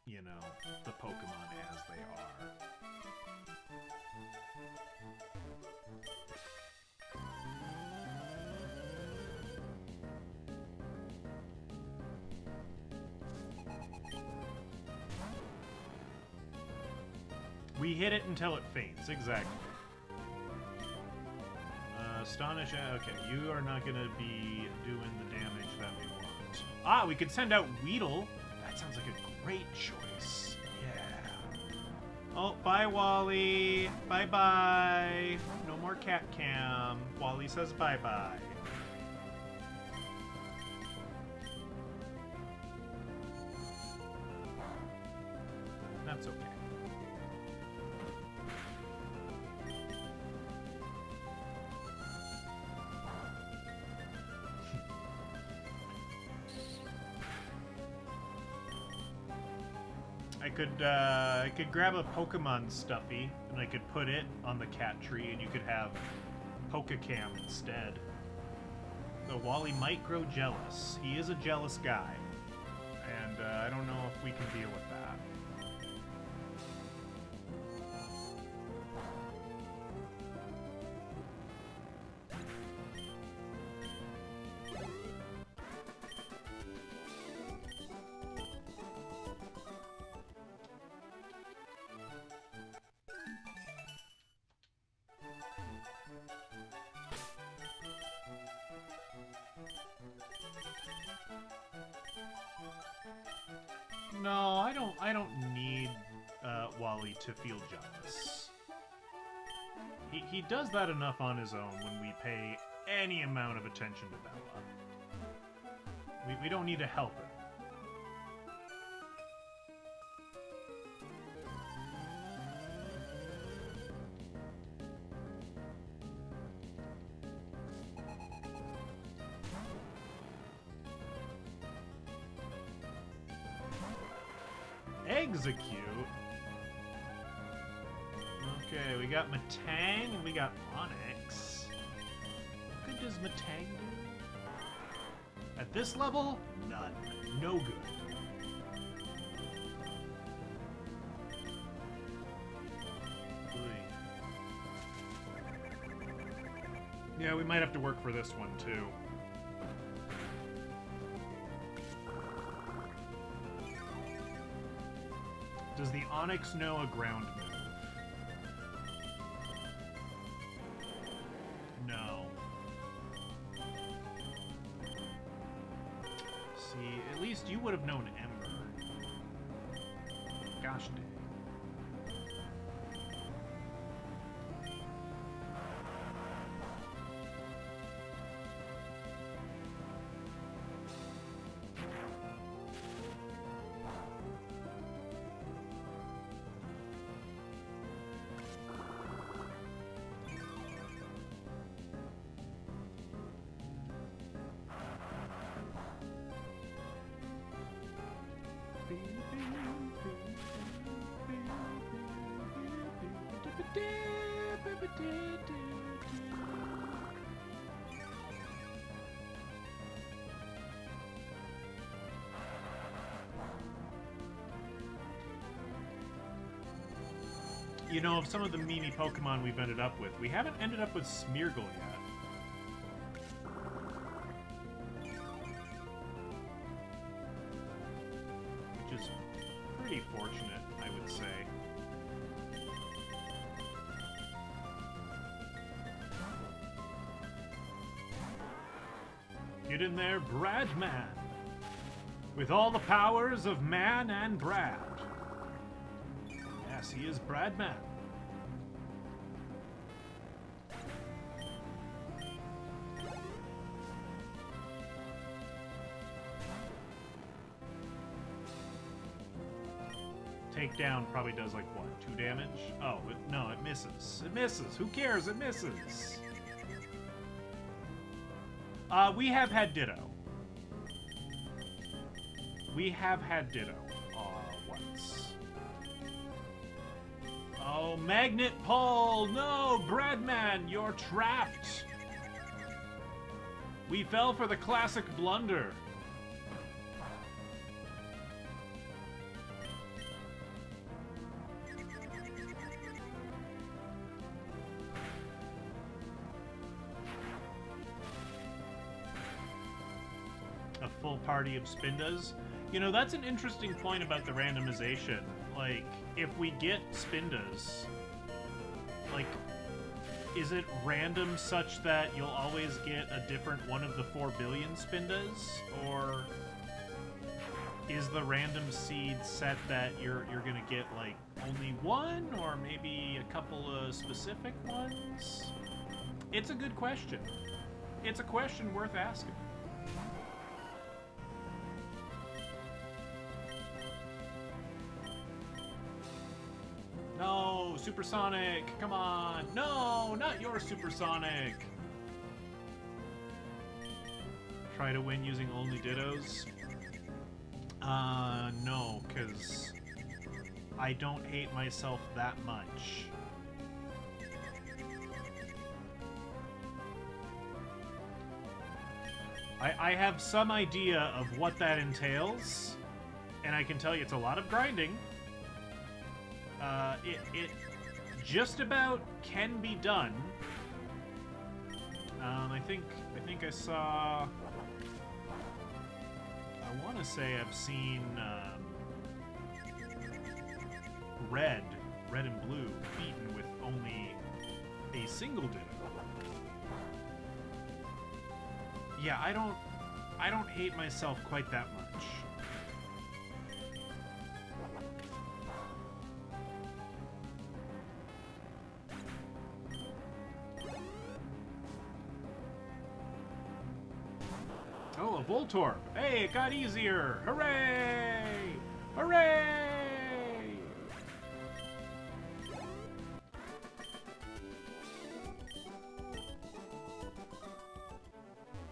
you know, the Pokemon as they are. We hit it until it faints, exactly. Astonish, okay, you are not gonna be doing the damage that we want. Ah, we could send out Weedle. That sounds like a great choice. Yeah. Oh, bye, Wally. Bye-bye. No more cat cam. Wally says bye-bye. That's okay. I could grab a Pokemon Stuffy, and I could put it on the cat tree, and you could have Pokecam instead. So Wally might grow jealous. He is a jealous guy, and I don't know if we can deal with that. No, I don't need Wally to feel jealous. He does that enough on his own when we pay any amount of attention to Bella. We don't need to help him. Execute. Okay, we got Matang and we got Onyx. What good does Matang do? At this level, none. No good. Yeah, we might have to work for this one too. Does the Onyx know a ground move? No. See, at least you would have known Ember. Gosh dang. You know, of some of the meme Pokemon we've ended up with, we haven't ended up with Smeargle yet. Which is pretty fortunate, I would say. Get in there, Bradman! With all the powers of man and Brad. Yes, he is Bradman. Takedown probably does like what, 2 damage? Oh, no, it misses. It misses. Who cares? It misses. We have had Ditto. We have had Ditto once. Oh, Magnet Pull! No, Bradman, you're trapped! We fell for the classic blunder. A full party of Spindas? You know, that's an interesting point about the randomization. Like, if we get Spindas, like, is it random such that you'll always get a different one of the 4 billion Spindas? Or is the random seed set that you're gonna get, like, only one? Or maybe a couple of specific ones? It's a good question. It's a question worth asking. No, Supersonic, come on. No, not your Supersonic. Try to win using only Dittos? No, because I don't hate myself that much. I have some idea of what that entails, and I can tell you it's a lot of grinding. It just about can be done. I think I saw. I want to say I've seen red and blue beaten with only a single Ditto. Yeah, I don't hate myself quite that much. Oh, Voltorb. Hey, it got easier. Hooray! Hooray!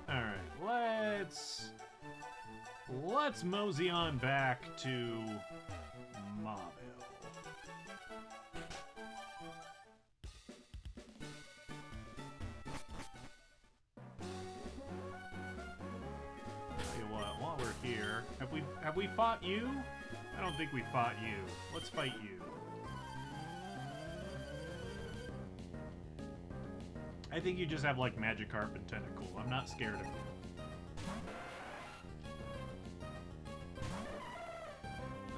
Alright, let's mosey on back to Mauville. While we're here, have we fought you? I don't think we fought you. Let's fight you. I think you just have like Magikarp and Tentacool. I'm not scared of you.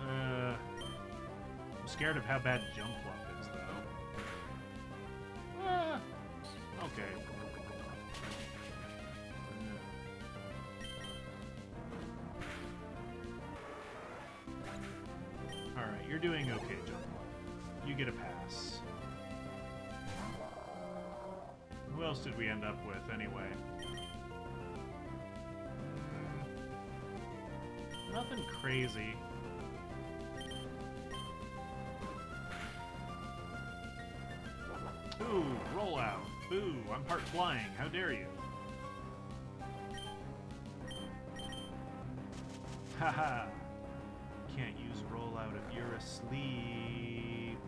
I'm scared of how bad Jump Fluff is, though. Okay. Alright, you're doing okay, Jump Fluff. You get a pass. Who else did we end up with, anyway? Nothing crazy. Ooh, roll out. Boo, I'm part flying. How dare you? Haha. Can't use rollout if you're asleep.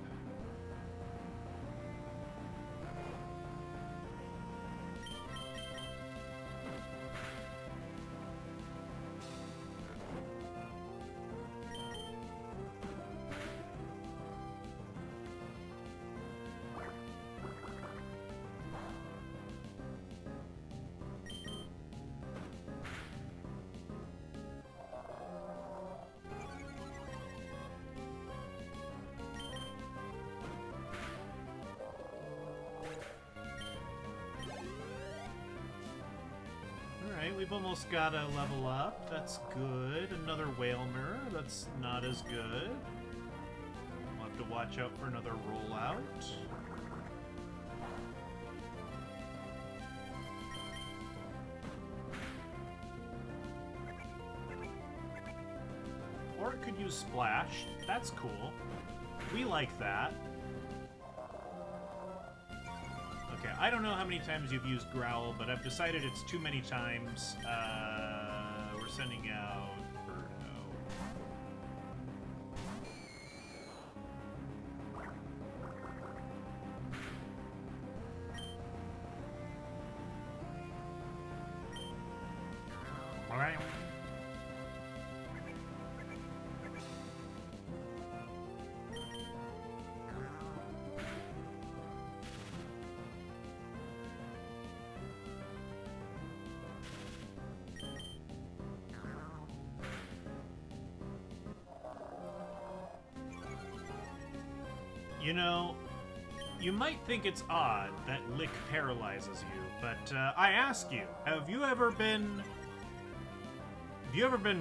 We've almost got a level up. That's good. Another Whalmer. That's not as good. We'll have to watch out for another rollout. Or it could use Splash. That's cool. We like that. Okay, I don't know how many times you've used Growl, but I've decided it's too many times. We're sending out Birdo. All right. You know, you might think it's odd that Lick paralyzes you, but I ask you, have you ever been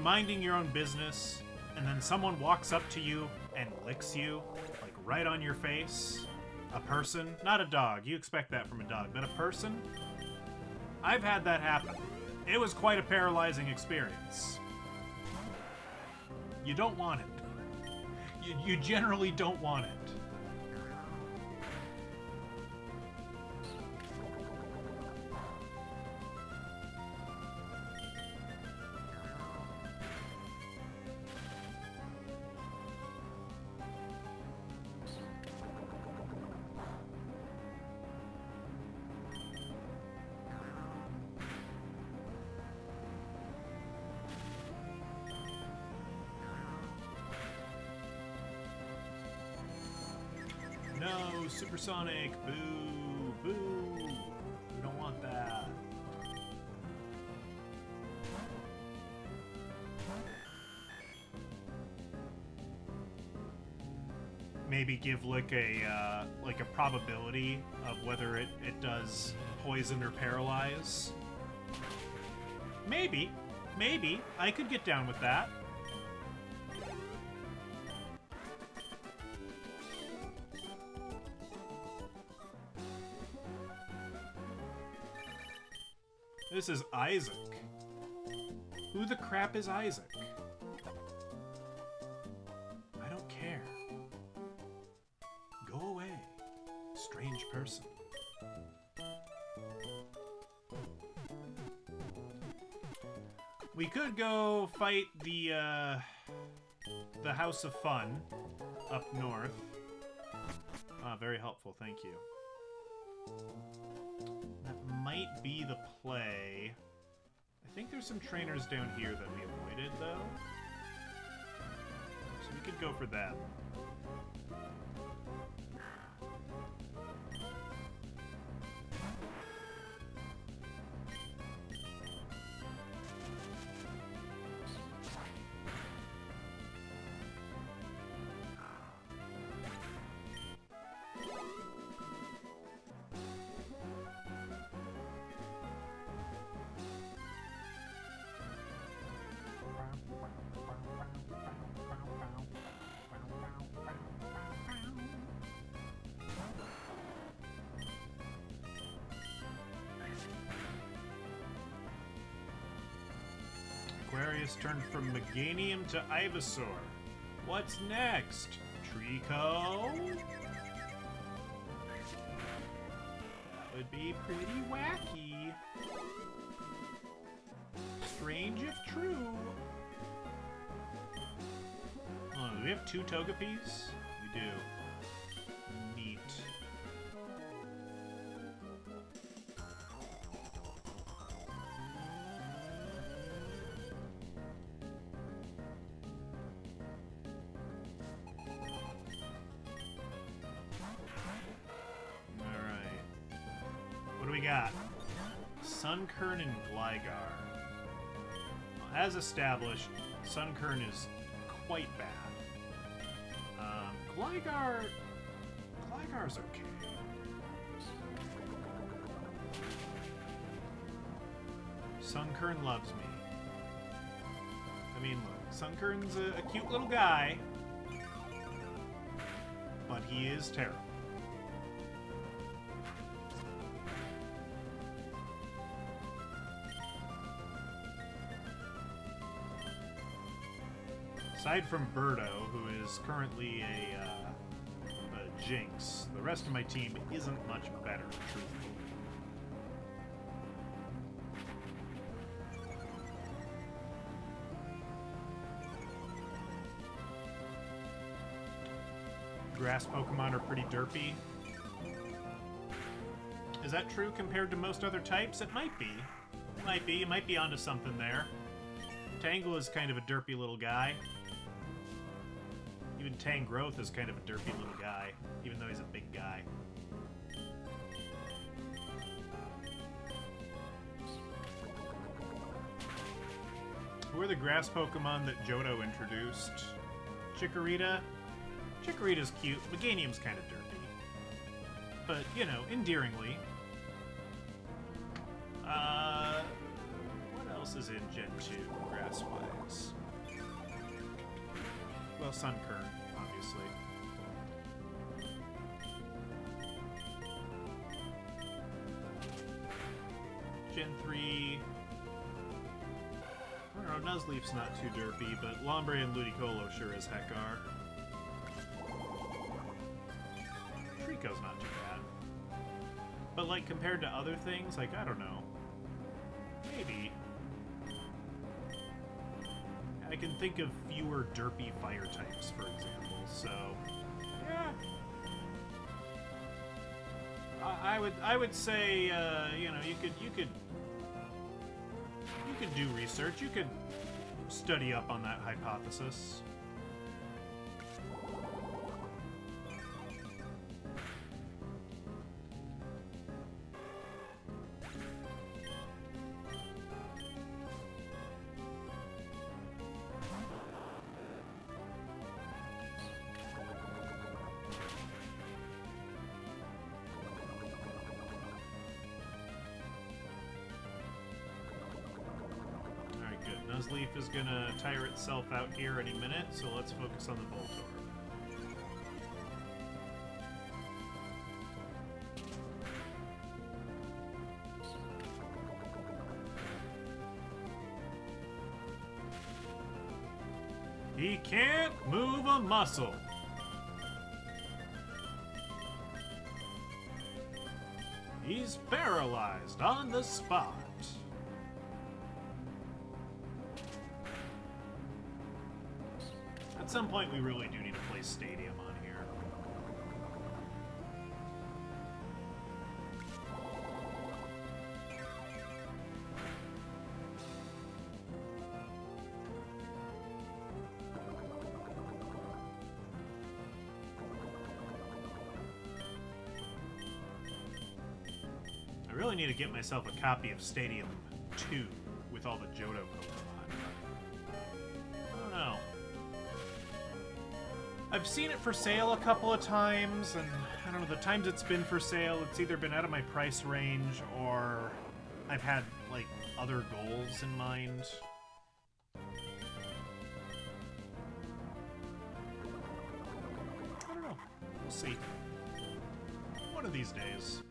minding your own business and then someone walks up to you and licks you, like right on your face? A person, not a dog. You expect that from a dog, but a person? I've had that happen. It was quite a paralyzing experience. You don't want it. You generally don't want it. No, Supersonic! Boo! Boo! We don't want that. Maybe give Lick a probability of whether it does poison or paralyze. Maybe. Maybe. I could get down with that. This is Isaac. Who the crap is Isaac? I don't care. Go away, strange person. We could go fight the House of Fun up north. Ah, very helpful, thank you. That might be the play. I think there's some trainers down here that we avoided, though. So we could go for them. Aquarius turned from Meganium to Ivysaur. What's next? Trico? That would be pretty wacky. Strange if true. Oh, do we have 2 Togepis? We do. Neat. Got Sunkern and Gligar. Well, as established, Sunkern is quite bad. Gligar's okay. Sunkern loves me. I mean, look, Sunkern's a cute little guy, but he is terrible. Aside from Birdo, who is currently a Jinx, the rest of my team isn't much better, truthfully. Grass Pokemon are pretty derpy. Is that true compared to most other types? It might be. It might be. You might be onto something there. Tangle is kind of a derpy little guy. Even Tangrowth is kind of a derpy little guy, even though he's a big guy. Who are the grass Pokemon that Johto introduced? Chikorita? Chikorita's cute. Meganium's kind of derpy. But, you know, endearingly. What else is in Gen 2, grass-wise? Well, Sunkern, obviously. Gen 3... I don't know, Nuzleaf's not too derpy, but Lombre and Ludicolo sure as heck are. Trico's not too bad. But, like, compared to other things, like, I don't know. Maybe. I can think of fewer derpy fire types, for example, so... Yeah. I would say, you know, you could do research. You could study up on that hypothesis. Nuzleaf is gonna tire itself out here any minute, so let's focus on the Voltorb. He can't move a muscle. He's paralyzed on the spot. At some point, we really do need to play Stadium on here. I really need to get myself a copy of Stadium 2 with all the Johto Pokemon. I don't know. I've seen it for sale a couple of times, and I don't know, the times it's been for sale, it's either been out of my price range or I've had, like, other goals in mind. I don't know. We'll see. One of these days.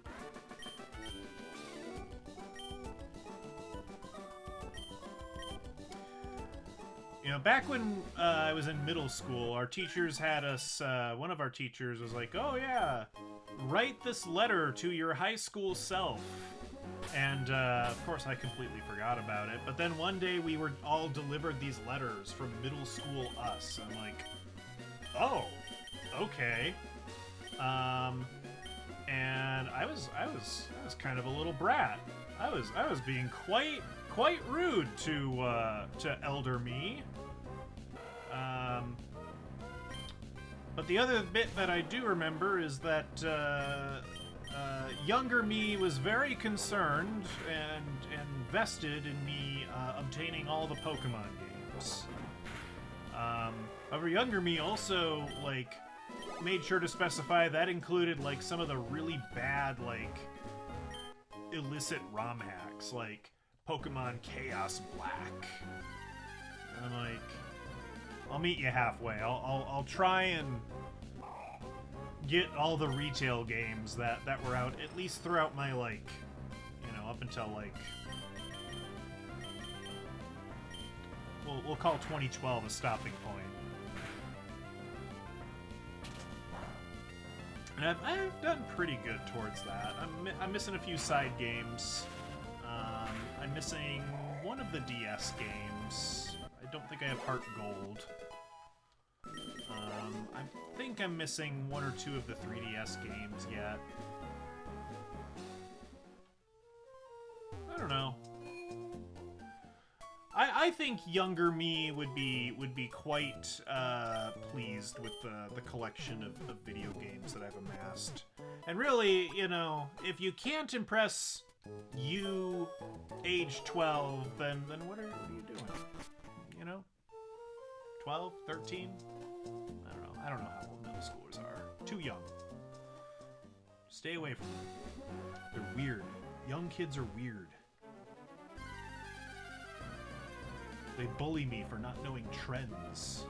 You know, back when I was in middle school, our teachers had us, one of our teachers was like, oh yeah, write this letter to your high school self. And, of course, I completely forgot about it. But then one day we were all delivered these letters from middle school us. I'm like, oh, okay. And I was kind of a little brat. I was being quite rude to elder me. But the other bit that I do remember is that younger me was very concerned and invested in me obtaining all the Pokemon games. However, younger me also, like, made sure to specify that included, like, some of the really bad, like, illicit ROM hacks, like Pokemon Chaos Black. And I'm like, I'll meet you halfway. I'll try and get all the retail games that were out, at least throughout my, like, you know, up until, like, we'll call 2012 a stopping point. And I've done pretty good towards that. I'm missing a few side games. I'm missing one of the DS games. I don't think I have Heart Gold. I think I'm missing one or two of the 3DS games yet. I don't know. I think younger me would be quite pleased with the collection of video games that I've amassed. And really, you know, if you can't impress you, age 12, then what are you doing? You know? 12? 13? I don't know how old middle schoolers are. Too young. Stay away from them. They're weird. Young kids are weird. They bully me for not knowing trends.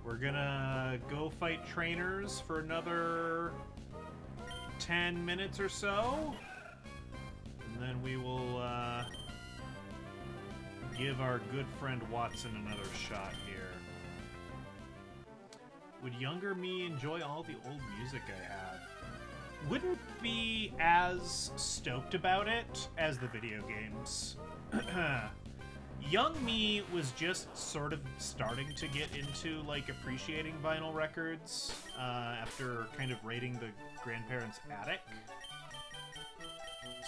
We're gonna go fight trainers for another 10 minutes or so. And then we will give our good friend Watson another shot here. Would younger me enjoy all the old music I have? Wouldn't be as stoked about it as the video games. Young me was just sort of starting to get into, like, appreciating vinyl records after kind of raiding the grandparents' attic.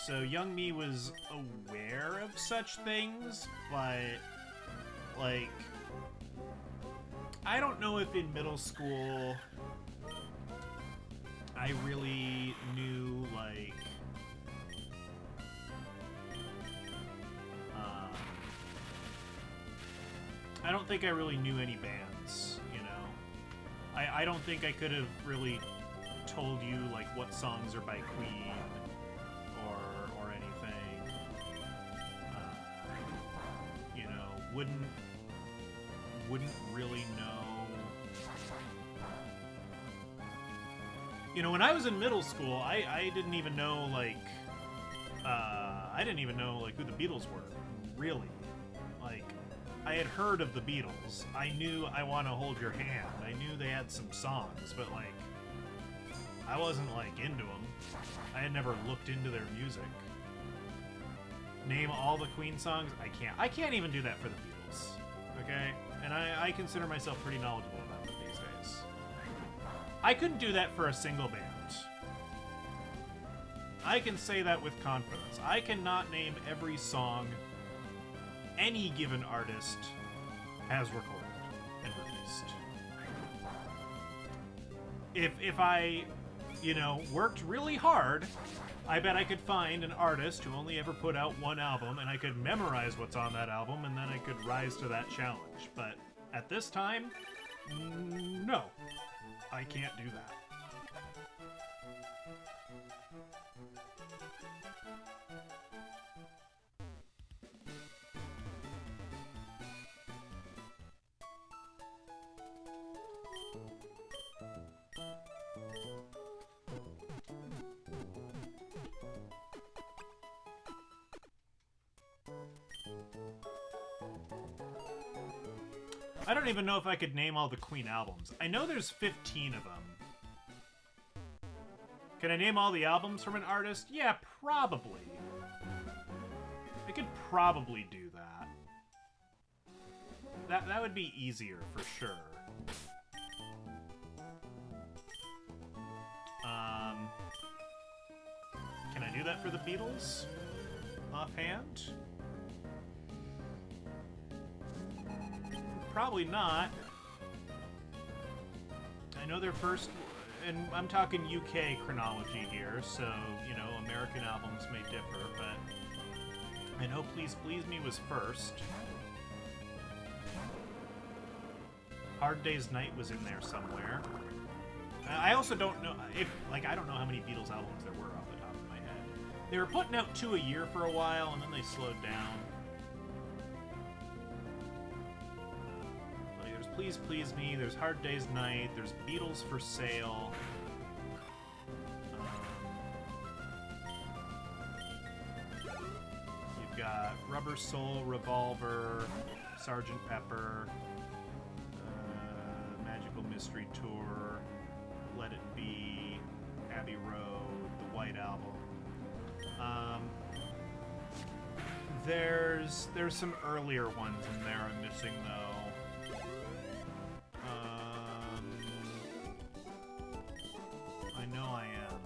So young me was aware of such things, but, like, I don't know if in middle school I really knew, like, I don't think I really knew any bands, you know. I don't think I could have really told you, like, what songs are by Queen or anything. You know, wouldn't wouldn't really know. You know, when I was in middle school, I didn't even know, like, who the Beatles were, really. Like, I had heard of the Beatles. I knew I Want to Hold Your Hand. I knew they had some songs, but, like, I wasn't, like, into them. I had never looked into their music. Name all the Queen songs? I can't. I can't even do that for the Beatles, okay? And I consider myself pretty knowledgeable about them these days. I couldn't do that for a single band. I can say that with confidence. I cannot name every song any given artist has recorded and released. If I, you know, worked really hard, I bet I could find an artist who only ever put out one album, and I could memorize what's on that album, and then I could rise to that challenge. But at this time, no, I can't do that. I don't even know if I could name all the Queen albums. I know there's 15 of them. Can I name all the albums from an artist? Yeah, probably. I could probably do that. That would be easier, for sure. Can I do that for the Beatles? Offhand? Probably not. I know their first, and I'm talking UK chronology here, so, you know, American albums may differ, but I know Please Please Me was first. Hard Day's Night was in there somewhere. I also don't know if, like, I don't know how many Beatles albums there were off the top of my head. They were putting out 2 a year for a while, and then they slowed down. Like, there's Please Please Me, there's Hard Day's Night, there's Beatles for Sale. You've got Rubber Soul, Revolver, Sgt. Pepper, Magical Mystery Tour, Let It Be, Abbey Road, The White Album. There's some earlier ones in there I'm missing though. I know I am.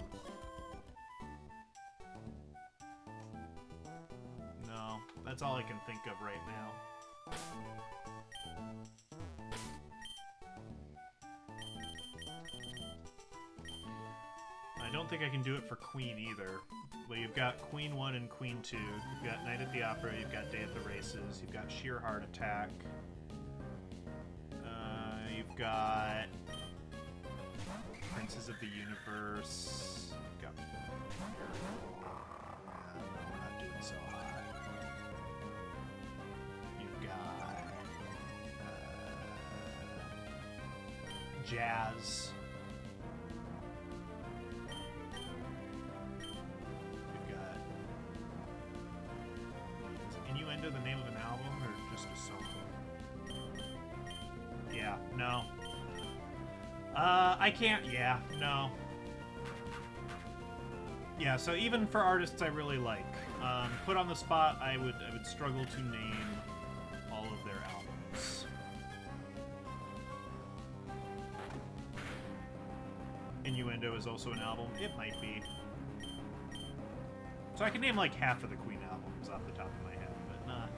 No, that's all I can think of right now. I don't think I can do it for Queen either. Well, you've got Queen 1 and Queen 2. You've got Night at the Opera, you've got Day at the Races, you've got Sheer Heart Attack. You've got Princes of the Universe. You've got... no, we're not doing so hot. You've got... Jazz. The name of an album or just a song? Yeah, no. I can't, yeah, no. Yeah, so even for artists I really like, put on the spot, I would struggle to name all of their albums. Innuendo is also an album. It might be. So I can name like half of the Queen albums off the top of my head.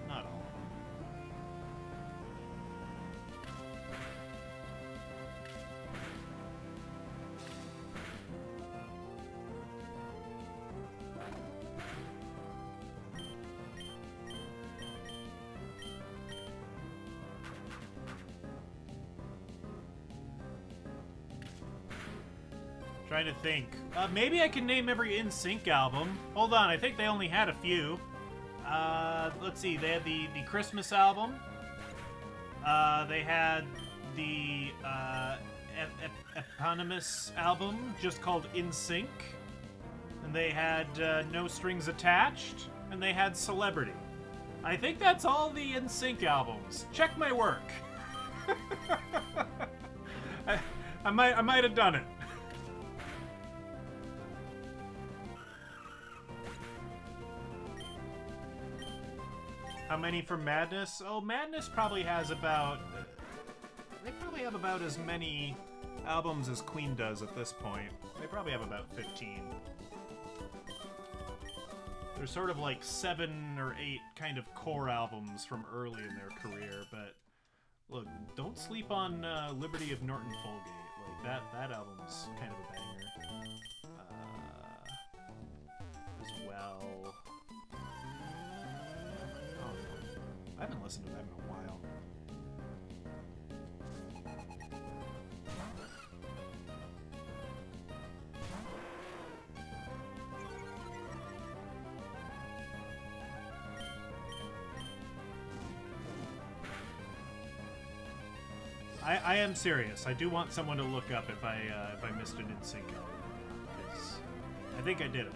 Not all. Trying to think. Maybe I can name every NSYNC album. Hold on, I think they only had a few. Let's see, they had the Christmas album. They had the eponymous album just called In Sync, and they had No Strings Attached, and they had Celebrity. I think that's all the In Sync albums. Check my work. I might have done it. How many for Madness? Oh, Madness probably has about... they probably have about as many albums as Queen does at this point. They probably have about 15. There's sort of like 7 or 8 kind of core albums from early in their career, but look, don't sleep on Liberty of Norton Folgate. Like, that album's kind of a banger. As well... I haven't listened to that in a while. I am serious. I do want someone to look up if I missed an In Sync album, because I think I did it.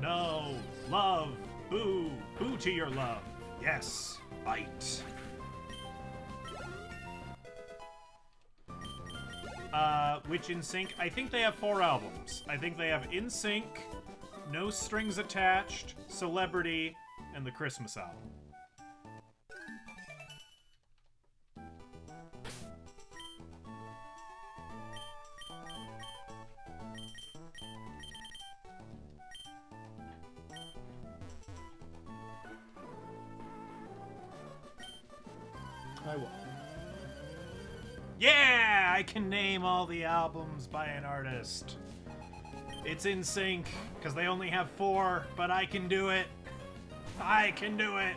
No! Love! Boo! Boo to your love! Yes! Bite! Which In Sync? I think they have 4 albums. I think they have In Sync, No Strings Attached, Celebrity, and the Christmas album. I will. Yeah! I can name all the albums by an artist. It's In Sync, because they only have 4, but I can do it. I can do it!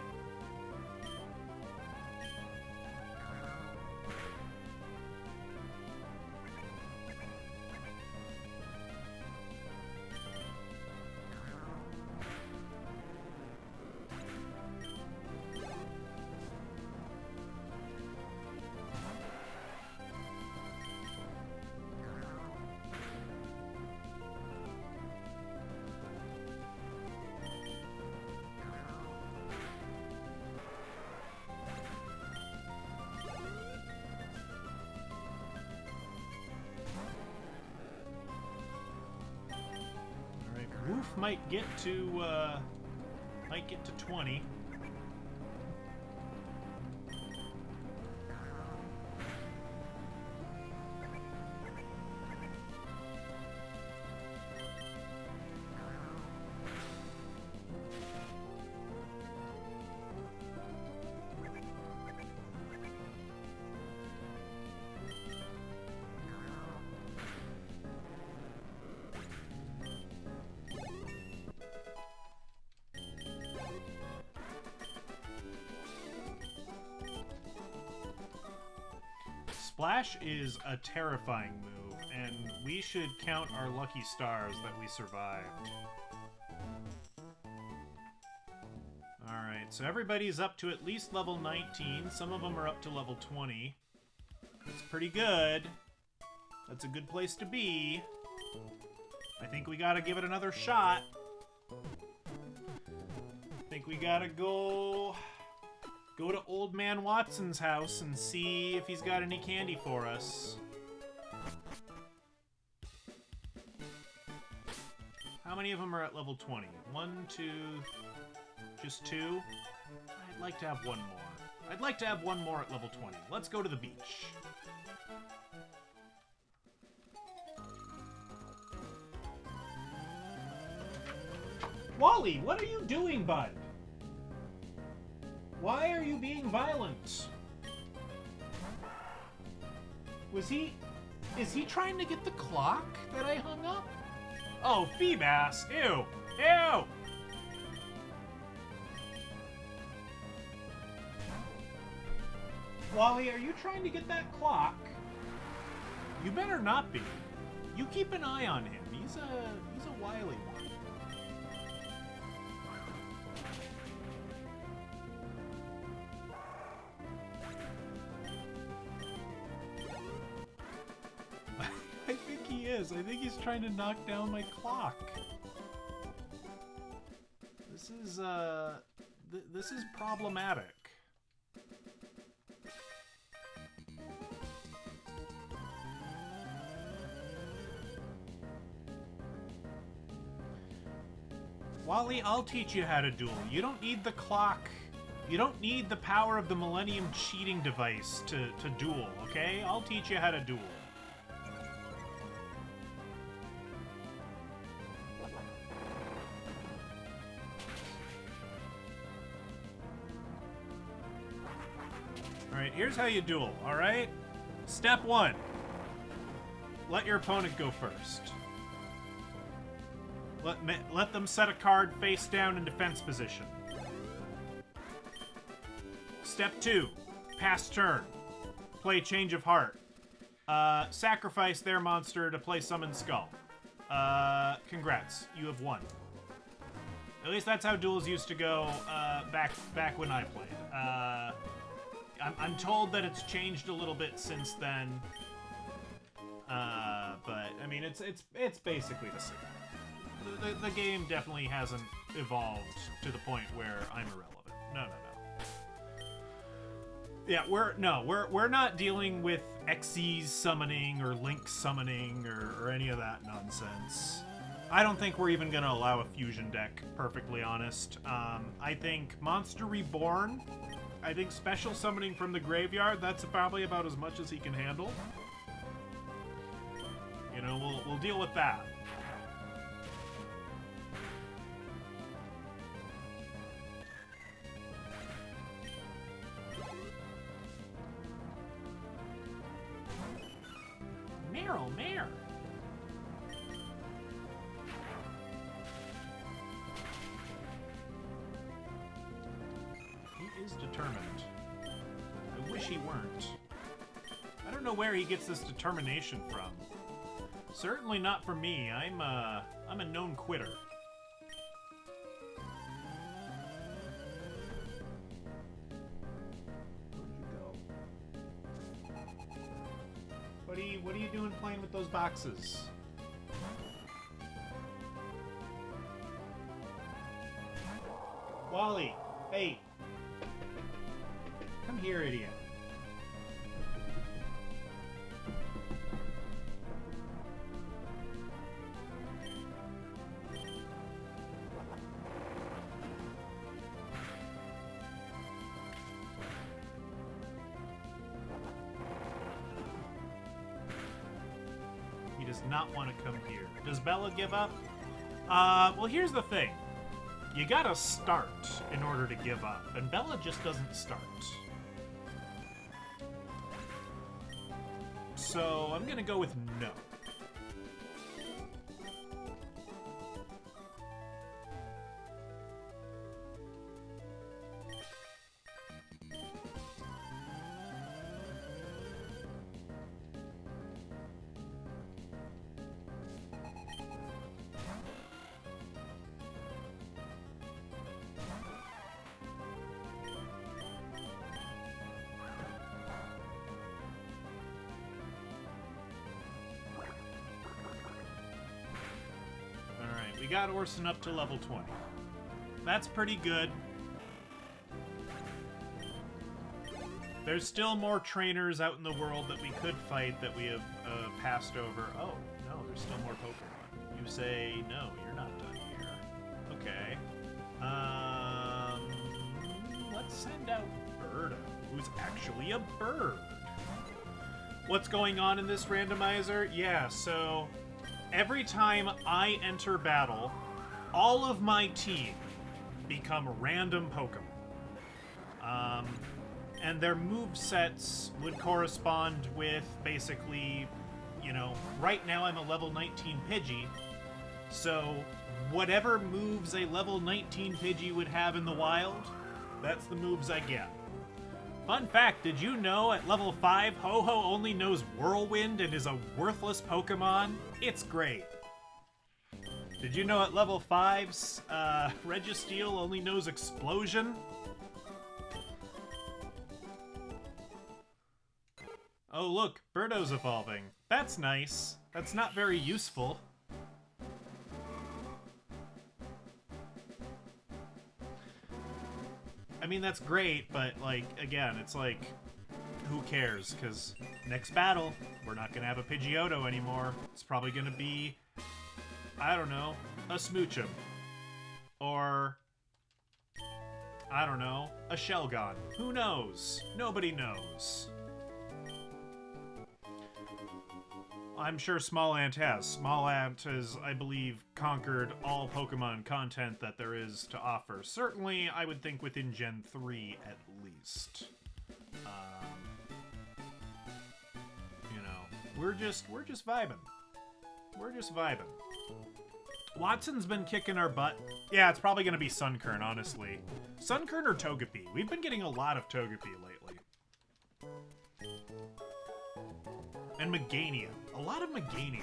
Woof might get to 20. Splash is a terrifying move, and we should count our lucky stars that we survived. Alright, so everybody's up to at least level 19. Some of them are up to level 20. That's pretty good. That's a good place to be. I think we gotta give it another shot. I think we gotta go to Old Man Watson's house and see if he's got any candy for us. How many of them are at level 20? 1, 2, just 2? I'd like to have one more. I'd like to have one more at level 20. Let's go to the beach. Wally, what are you doing, bud? Why are you being violent? Is he trying to get the clock that I hung up? Oh, Feebass. Ew. Ew. Wally, are you trying to get that clock? You better not be. You keep an eye on him. He's a wily one. I think he is. I think he's trying to knock down my clock. This is problematic. Wally, I'll teach you how to duel. You don't need the clock. You don't need the power of the Millennium cheating device to duel, okay? I'll teach you how to duel. Alright, here's how you duel, alright? Step 1. Let your opponent go first. Let them set a card face down in defense position. Step 2. Pass turn. Play Change of Heart. Sacrifice their monster to play Summon Skull. Congrats. You have won. At least that's how duels used to go back when I played. I'm told that it's changed a little bit since then. But, I mean, it's basically the same. The game definitely hasn't evolved to the point where I'm irrelevant. No. Yeah, we're not dealing with Xyz summoning or Link summoning or any of that nonsense. I don't think we're even gonna allow a fusion deck, perfectly honest. I think Monster Reborn, I think special summoning from the graveyard, that's probably about as much as he can handle. You know, we'll deal with that. Mare. He is determined. I wish he weren't. I don't know where he gets this determination from. Certainly not from me. I'm a known quitter. What are you doing playing with those boxes? Wally, hey. Come here, idiot. Does not want to come here. Does Bella give up? Well, here's the thing. You gotta start in order to give up, and Bella just doesn't start. So, I'm gonna go with no. We got Orson up to level 20. That's pretty good. There's still more trainers out in the world that we could fight that we have passed over. Oh, no, there's still more Pokemon. You say, no, you're not done here. Okay. Let's send out Birdo, who's actually a bird. What's going on in this randomizer? Yeah, so every time I enter battle, all of my team become random Pokemon. And their movesets would correspond with basically, you know, right now I'm a level 19 Pidgey, so whatever moves a level 19 Pidgey would have in the wild, that's the moves I get. Fun fact, did you know at level 5, Ho-Ho only knows Whirlwind and is a worthless Pokemon? It's great. Did you know at level 5's Registeel only knows Explosion? Oh look, Birdo's evolving. That's nice. That's not very useful. I mean, that's great, but, like, again, it's like, who cares? Because next battle, we're not going to have a Pidgeotto anymore. It's probably going to be, I don't know, a Smoochum. Or, I don't know, a Shelgon. Who knows? Nobody knows. I'm sure Smallant has. Smallant has, I believe, conquered all Pokemon content that there is to offer. Certainly, I would think within Gen 3 at least. You know, we're just vibing. We're just vibing. Watson's been kicking our butt. Yeah, it's probably going to be Sunkern, honestly. Sunkern or Togepi. We've been getting a lot of Togepi lately. And Meganium. A lot of Meganium.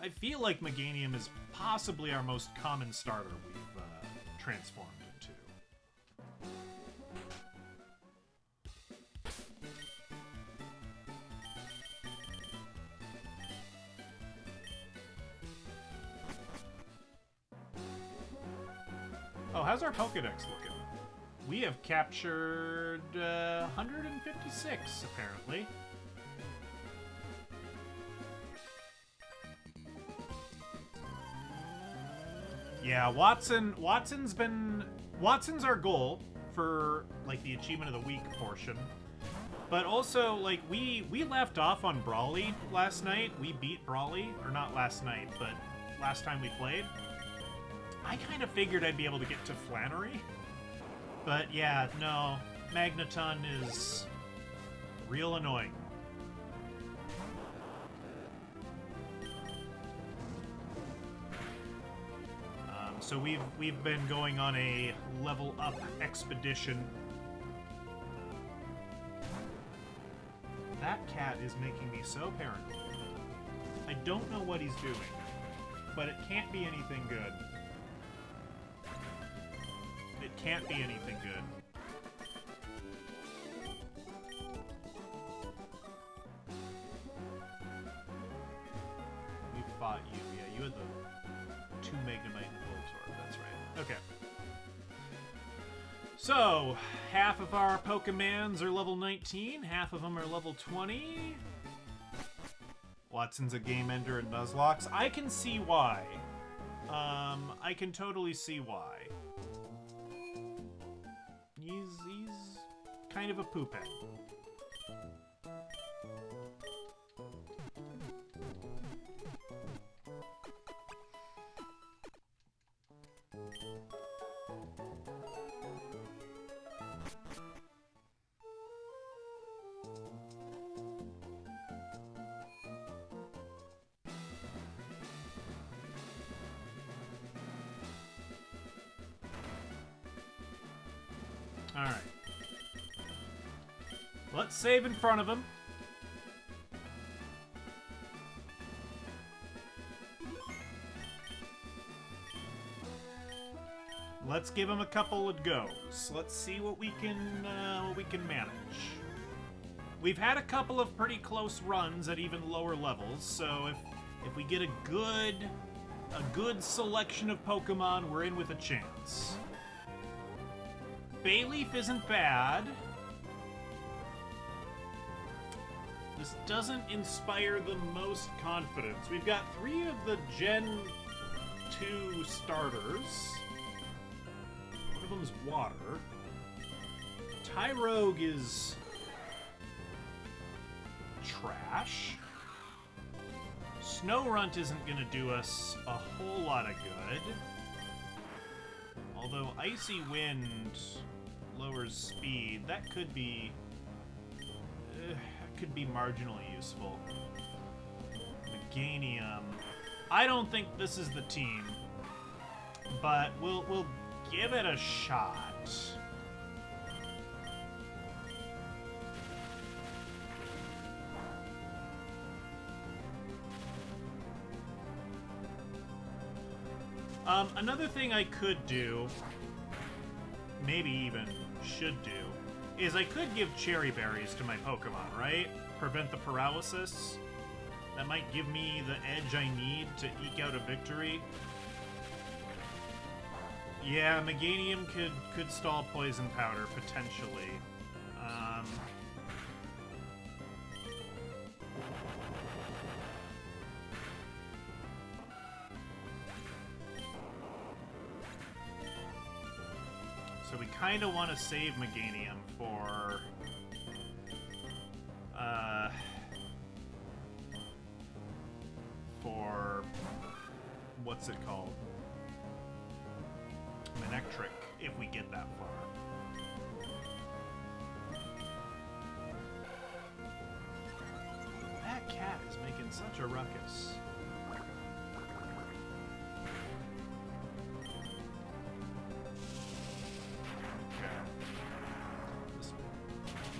I feel like Meganium is possibly our most common starter we've transformed into. Oh, how's our Pokedex looking? We have captured 156, apparently. Yeah, Watson's our goal for, like, the Achievement of the Week portion. But also, like, we left off on Brawly last night. We beat Brawly, or not last night, but last time we played. I kind of figured I'd be able to get to Flannery. But yeah, no, Magneton is real annoying. So we've been going on a level up expedition. That cat is making me so paranoid. I don't know what he's doing, but it can't be anything good. It can't be anything good. We fought you. Yeah, you had the 2 Magnemite and Voltorb. That's right. Okay. So, half of our Pokemons are level 19, half of them are level 20. Watson's a game ender and Nuzlocke. I can see why. I can totally see why. He's kind of a poop head. Alright. Let's save in front of him. Let's give him a couple of goes. Let's see what we can manage. We've had a couple of pretty close runs at even lower levels, so if we get a good selection of Pokemon, we're in with a chance. Bayleaf isn't bad. This doesn't inspire the most confidence. We've got 3 of the Gen 2 starters. One of them's water. Tyrogue is trash. Snorunt isn't gonna do us a whole lot of good. Although Icy Wind lowers speed, that could be marginally useful. Meganium. I don't think this is the team, but we'll give it a shot. Another thing I could do, maybe even should do, is I could give cherry berries to my Pokemon, right? Prevent the paralysis. That might give me the edge I need to eke out a victory. Yeah, Meganium could stall Poison Powder, potentially. So we kind of want to save Meganium for... what's it called? Manectric, if we get that far. That cat is making such a ruckus. Okay.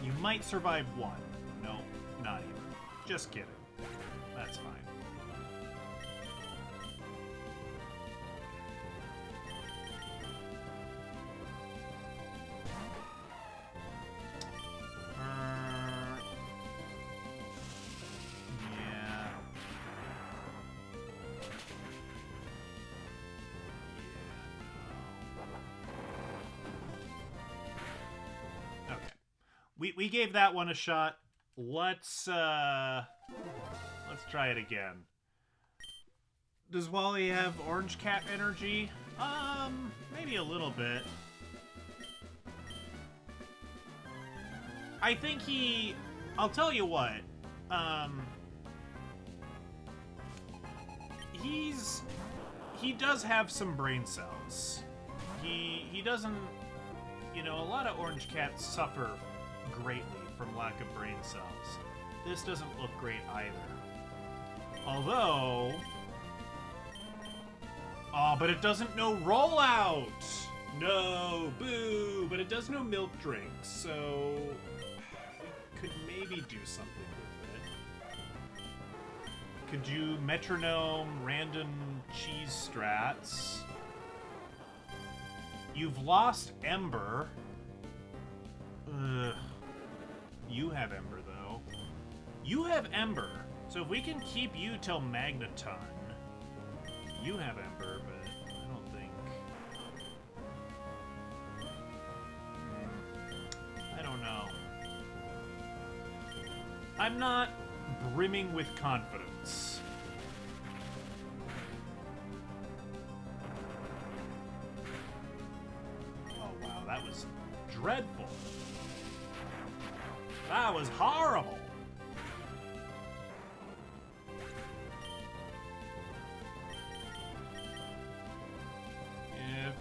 You might survive one. No, not even. Just kidding. That's fine. We gave that one a shot. Let's try it again. Does Wally have Orange Cat energy? Maybe a little bit. I think I'll tell you what. He does have some brain cells. He doesn't, you know, a lot of Orange Cats suffer greatly from lack of brain cells. This doesn't look great either. Although... Oh, but it doesn't know rollout! No, boo! But it does know milk drinks, so... we could maybe do something with it. Could you metronome random cheese strats? You've lost Ember. Ugh. You have Ember, though. You have Ember. So if we can keep you till Magneton, you have Ember, but I don't think... I don't know. I'm not brimming with confidence. Oh, wow, that was dreadful. That was horrible.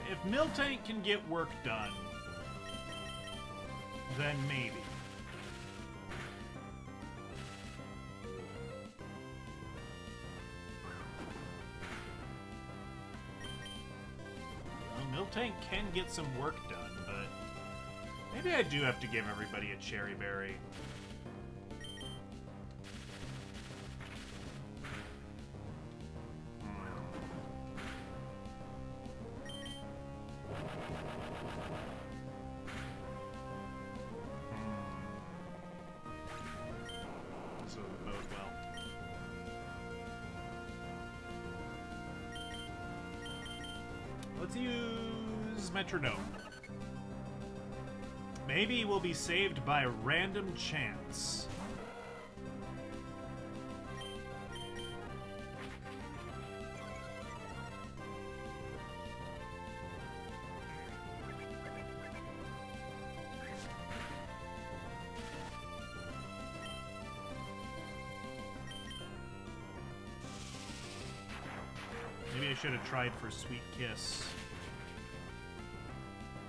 If Miltank can get work done, then maybe. Well, Miltank can get some work done, but maybe I do have to give everybody a cherry berry. This doesn't bode well. Let's use Metronome. Maybe we'll be saved by random chance. Maybe I should have tried for Sweet Kiss.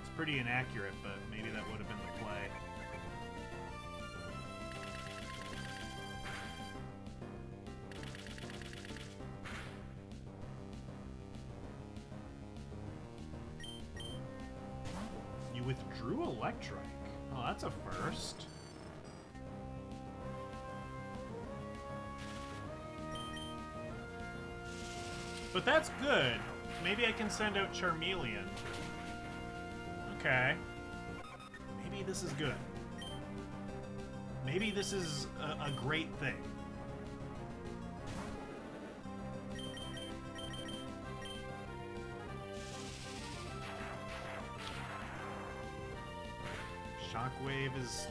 It's pretty inaccurate, but maybe that would have been the play. You withdrew Electrike. Oh, that's a first. But that's good, maybe I can send out Charmeleon. Okay. Maybe this is good. Maybe this is a great thing. Shockwave is...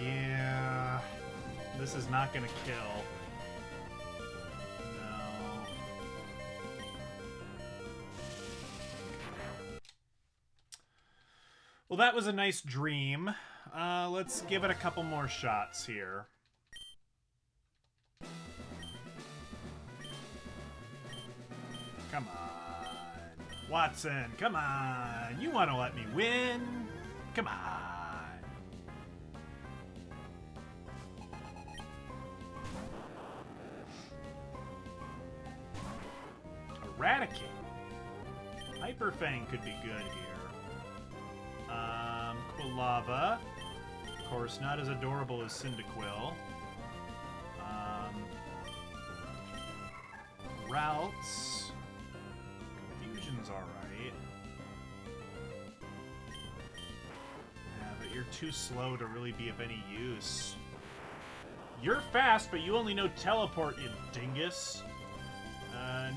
yeah... This is not gonna kill. No. Well, that was a nice dream. Let's give it a couple more shots here. Come on. Watson, come on. You want to let me win? Come on. Eradicate. Hyperfang could be good here. Quilava. Of course, not as adorable as Cyndaquil. Routes. Confusion's alright. Yeah, but you're too slow to really be of any use. You're fast, but you only know Teleport, you dingus.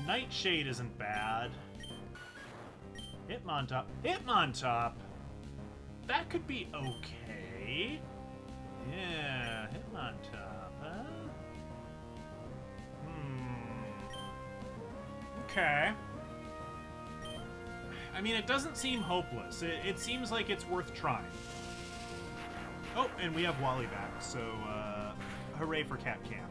Nightshade isn't bad. Hitmontop. Hitmontop! That could be okay. Yeah, Hitmontop, huh? Okay. I mean, it doesn't seem hopeless. It seems like it's worth trying. Oh, and we have Wally back, so hooray for Cat Camp.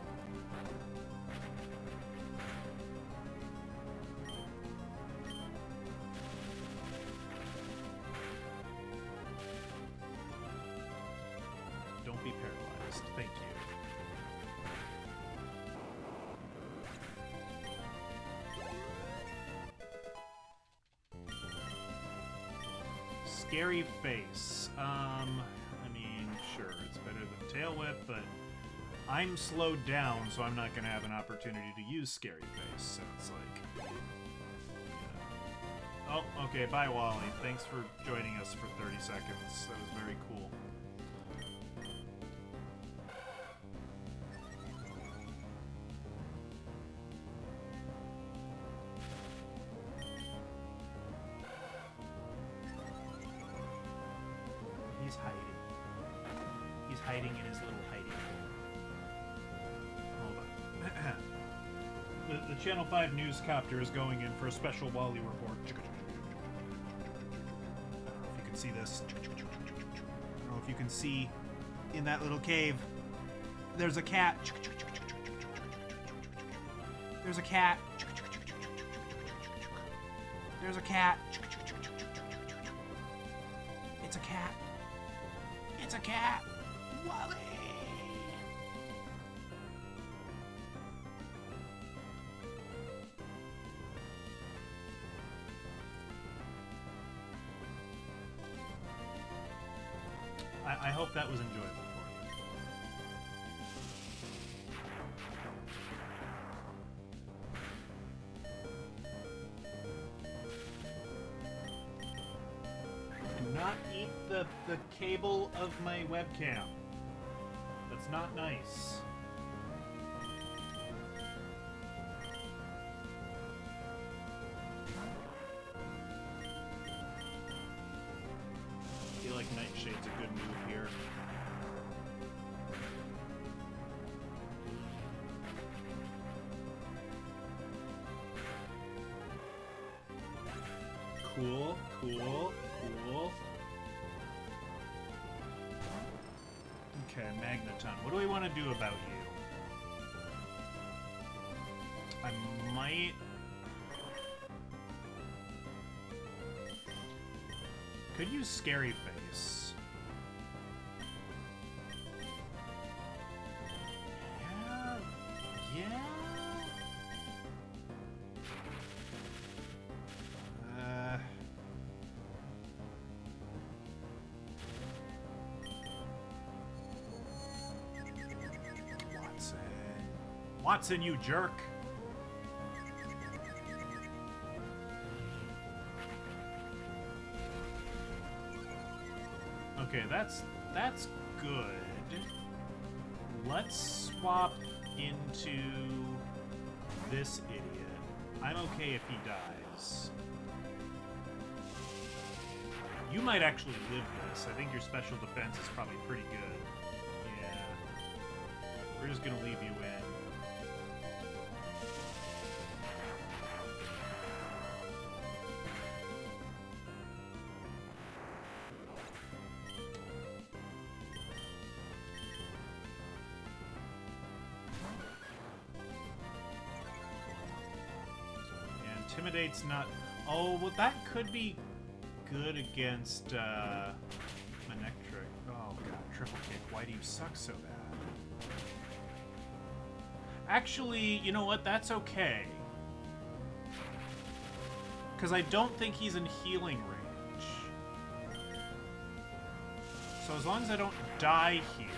Don't be paralyzed. Thank you. Scary Face. I mean, sure, it's better than Tail Whip, but I'm slowed down, so I'm not going to have an opportunity to use Scary Face. So it's like, you know. Oh, okay, bye, Wally. Thanks for joining us for 30 seconds. That was very cool. He's hiding. He's hiding in his little hiding hole. Hold on. The Channel 5 newscopter is going in for a special Wally report. I don't know if you can see this. I don't know if you can see in that little cave. There's a cat. There's a cat. There's a cat. It's a cat. It's a cat! Wally! I hope that was enjoyable for you. Do not eat the cable of my webcam. That's not nice. I feel like Nightshade's a good move here. Cool, cool, cool. Okay, Magneton. What do we want to do about you? I might... could use Scary Face. Yeah? Watson, you jerk! Okay, that's good. Let's swap into this idiot. I'm okay if he dies. You might actually live this. I think your special defense is probably pretty good. Yeah. We're just gonna leave you in. Intimidate's not... Oh, well, that could be good against, Manectric. Oh, God, triple kick. Why do you suck so bad? Actually, you know what? That's okay. Because I don't think he's in healing range. So as long as I don't die here...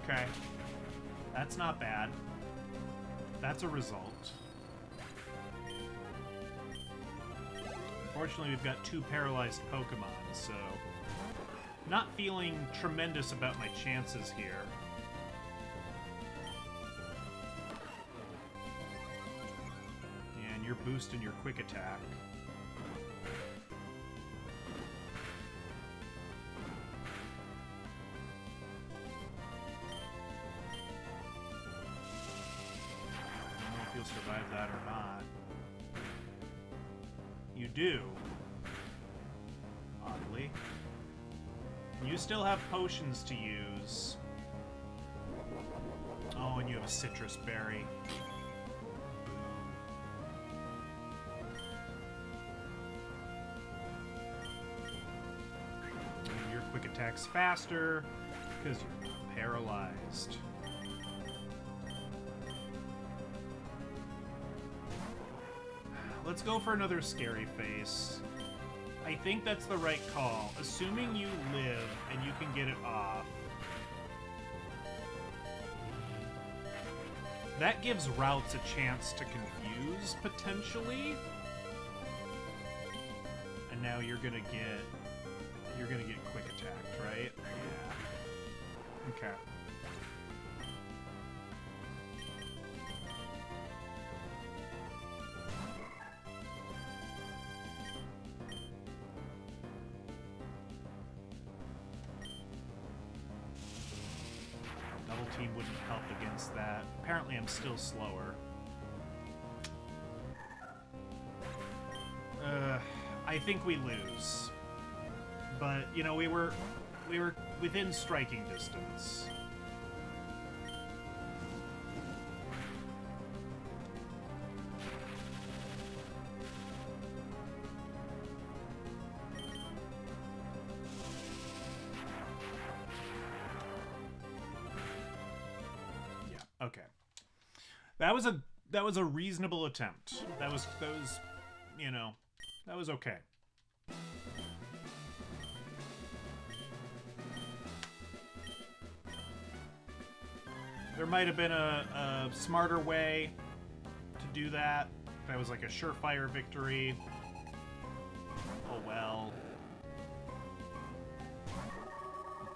Okay. That's not bad. That's a result. Unfortunately, we've got 2 paralyzed Pokemon, so... Not feeling tremendous about my chances here. And you're boosting your quick attack. Survive that or not. You do. Oddly. You still have potions to use. Oh, and you have a citrus berry. And your quick attack's faster because you're not paralyzed. Let's go for another scary face. I think that's the right call. Assuming you live and you can get it off. That gives routes a chance to confuse, potentially. And now you're gonna get quick attacked, right? Yeah. Okay. Team wouldn't help against that. Apparently I'm still slower. I think we lose. But, you know, we were within striking distance. Okay. That was a reasonable attempt. That was you know, that was okay. There might have been a smarter way to do that. That was like a surefire victory. Oh well.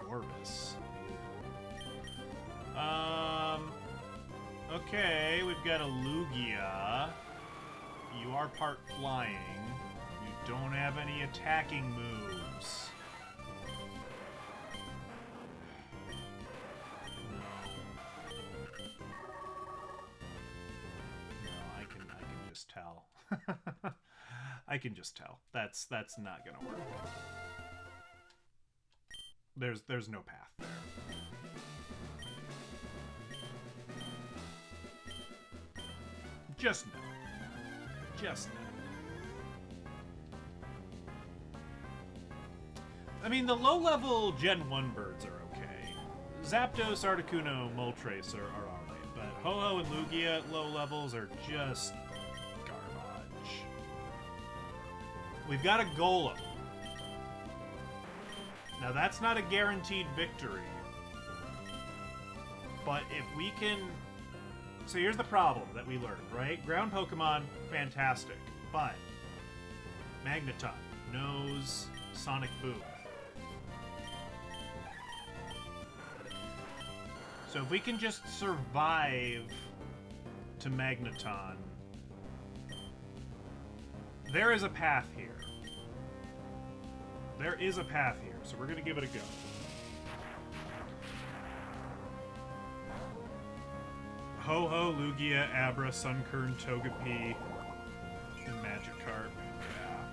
Gorbis. Okay, we've got a Lugia. You are part flying. You don't have any attacking moves. No, I can just tell. I can just tell. That's not gonna work. There's no path there. Just no. Just no. I mean, the low-level Gen 1 birds are okay. Zapdos, Articuno, Moltres are alright, but Ho-Oh and Lugia at low levels are just garbage. We've got a Golem. Now, that's not a guaranteed victory. But if we can So here's the problem that we learned, right? Ground Pokemon, fantastic. But Magneton knows Sonic Boom. So if we can just survive to Magneton, there is a path here. There is a path here, so we're gonna give it a go. Ho-Ho, Lugia, Abra, Sunkern, Togepi, and Magikarp. Yeah.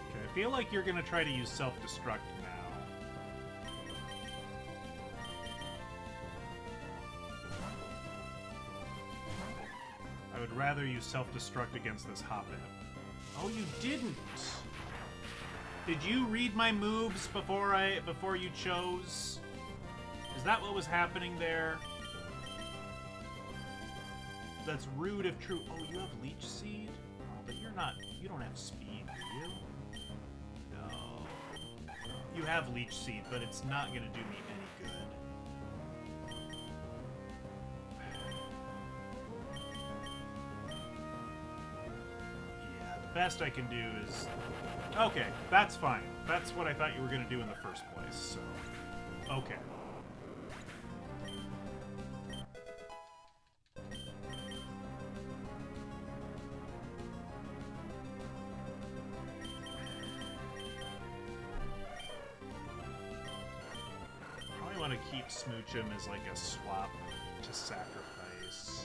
Okay, I feel like you're gonna try to use self-destruct now. I would rather you self-destruct against this Hoppip. Oh, you didn't! Did you read my moves before you chose? Is that what was happening there? That's rude if true. Oh, you have Leech Seed? Oh, but you don't have speed, do you? No. You have Leech Seed, but it's not gonna do me any good. Best I can do is... Okay, that's fine. That's what I thought you were going to do in the first place, so... Okay. Probably want to keep Smoochum as like a swap to sacrifice.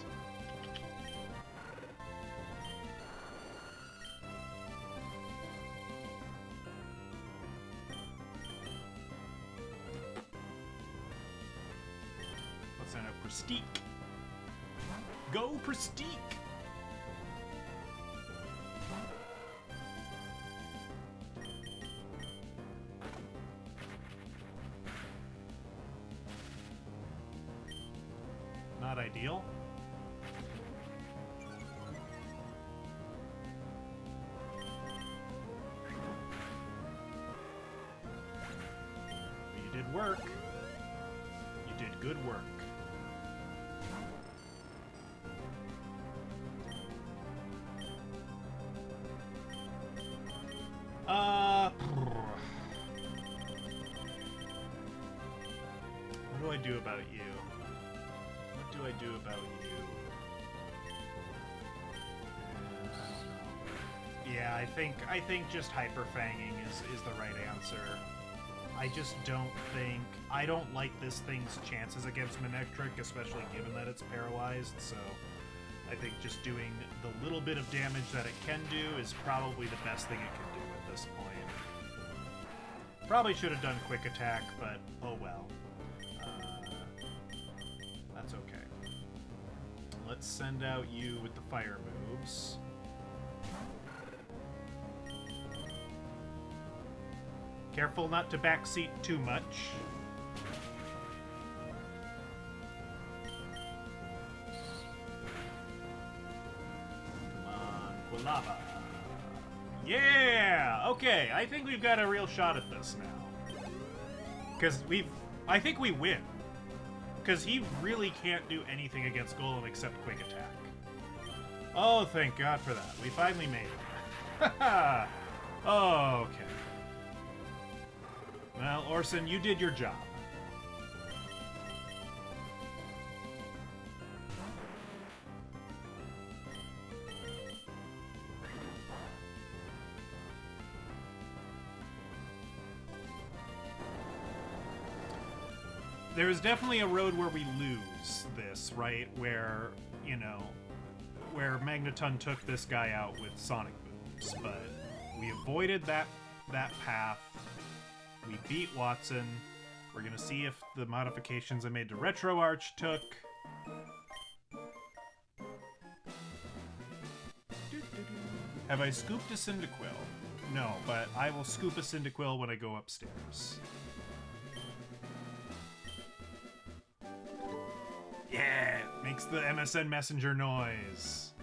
And a Prestique. Go Prestique! Not ideal. You did work. You did good work. What do I do about you? What do I do about you? Yeah, I think just Hyper Fanging is the right answer. I just don't think... I don't like this thing's chances against Manectric, especially given that it's paralyzed, so... I think just doing the little bit of damage that it can do is probably the best thing it can do at this point. Probably should have done Quick Attack, but oh well. That's okay. Let's send out you with the fire moves. Careful not to backseat too much. Lava. Yeah! Okay, I think we've got a real shot at this now. Because I think we win. Because he really can't do anything against Golem except Quick Attack. Oh, thank God for that. We finally made it. Oh, okay. Well, Orson, you did your job. There is definitely a road where we lose this, right? Where, you know, where Magneton took this guy out with Sonic Booms, but we avoided that path. We beat Watson. We're gonna see if the modifications I made to RetroArch took. Have I scooped a Cyndaquil? No, but I will scoop a Cyndaquil when I go upstairs. Yeah! Makes the MSN Messenger noise.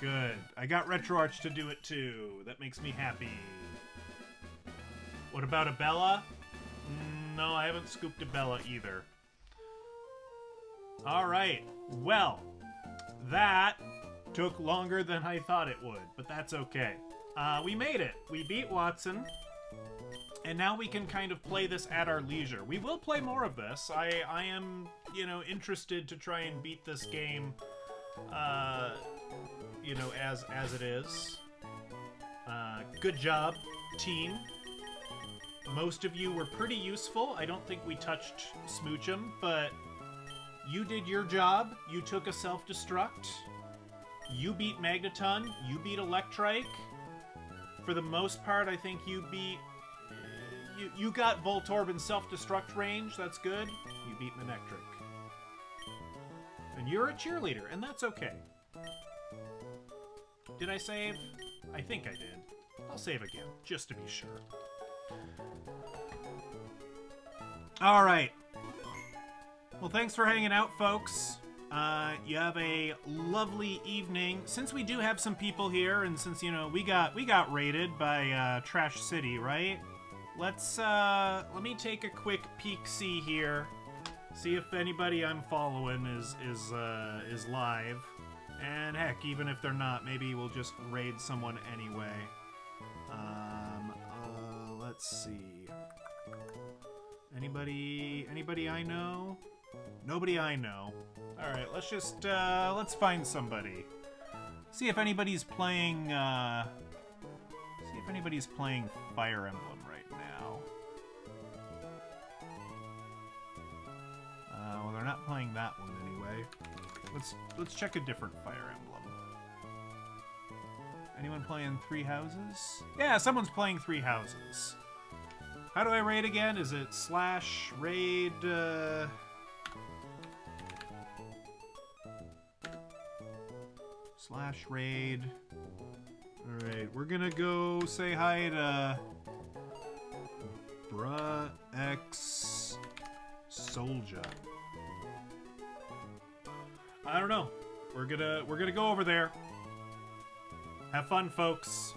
Good. I got RetroArch to do it too. That makes me happy. What about a Bella? No, I haven't scooped a Bella either. Alright. Well, that took longer than I thought it would, but that's okay. We made it. We beat Watson. And now we can kind of play this at our leisure. We will play more of this. I am, you know, interested to try and beat this game, you know, as it is. Good job, team. Most of you were pretty useful. I don't think we touched Smoochum, but you did your job. You took a self-destruct. You beat Magneton. You beat Electrike. For the most part, I think you beat... You got Voltorb in self-destruct range. That's good. You beat Manectric. And you're a cheerleader, and that's okay. Did I save? I think I did. I'll save again, just to be sure. Alright. Well, thanks for hanging out, folks. You have a lovely evening. Since we do have some people here, and since, you know, we got raided by Trash City, right? Let's let me take a quick peek-see here. See if anybody I'm following is live. And heck, even if they're not, maybe we'll just raid someone anyway. Let's see. Anybody I know? Nobody I know. All right, let's just let's find somebody. See if anybody's playing Fire Emblem right now. Well, they're not playing that one anyway. Let's check a different Fire Emblem. Anyone playing Three Houses? Yeah, someone's playing Three Houses. How do I raid again? Is it /raid? /raid. Alright, we're gonna go say hi to Bruh X Soldier. I don't know. We're gonna go over there. Have fun, folks.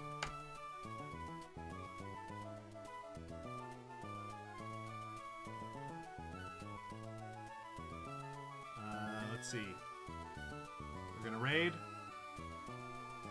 Let's see. We're gonna raid.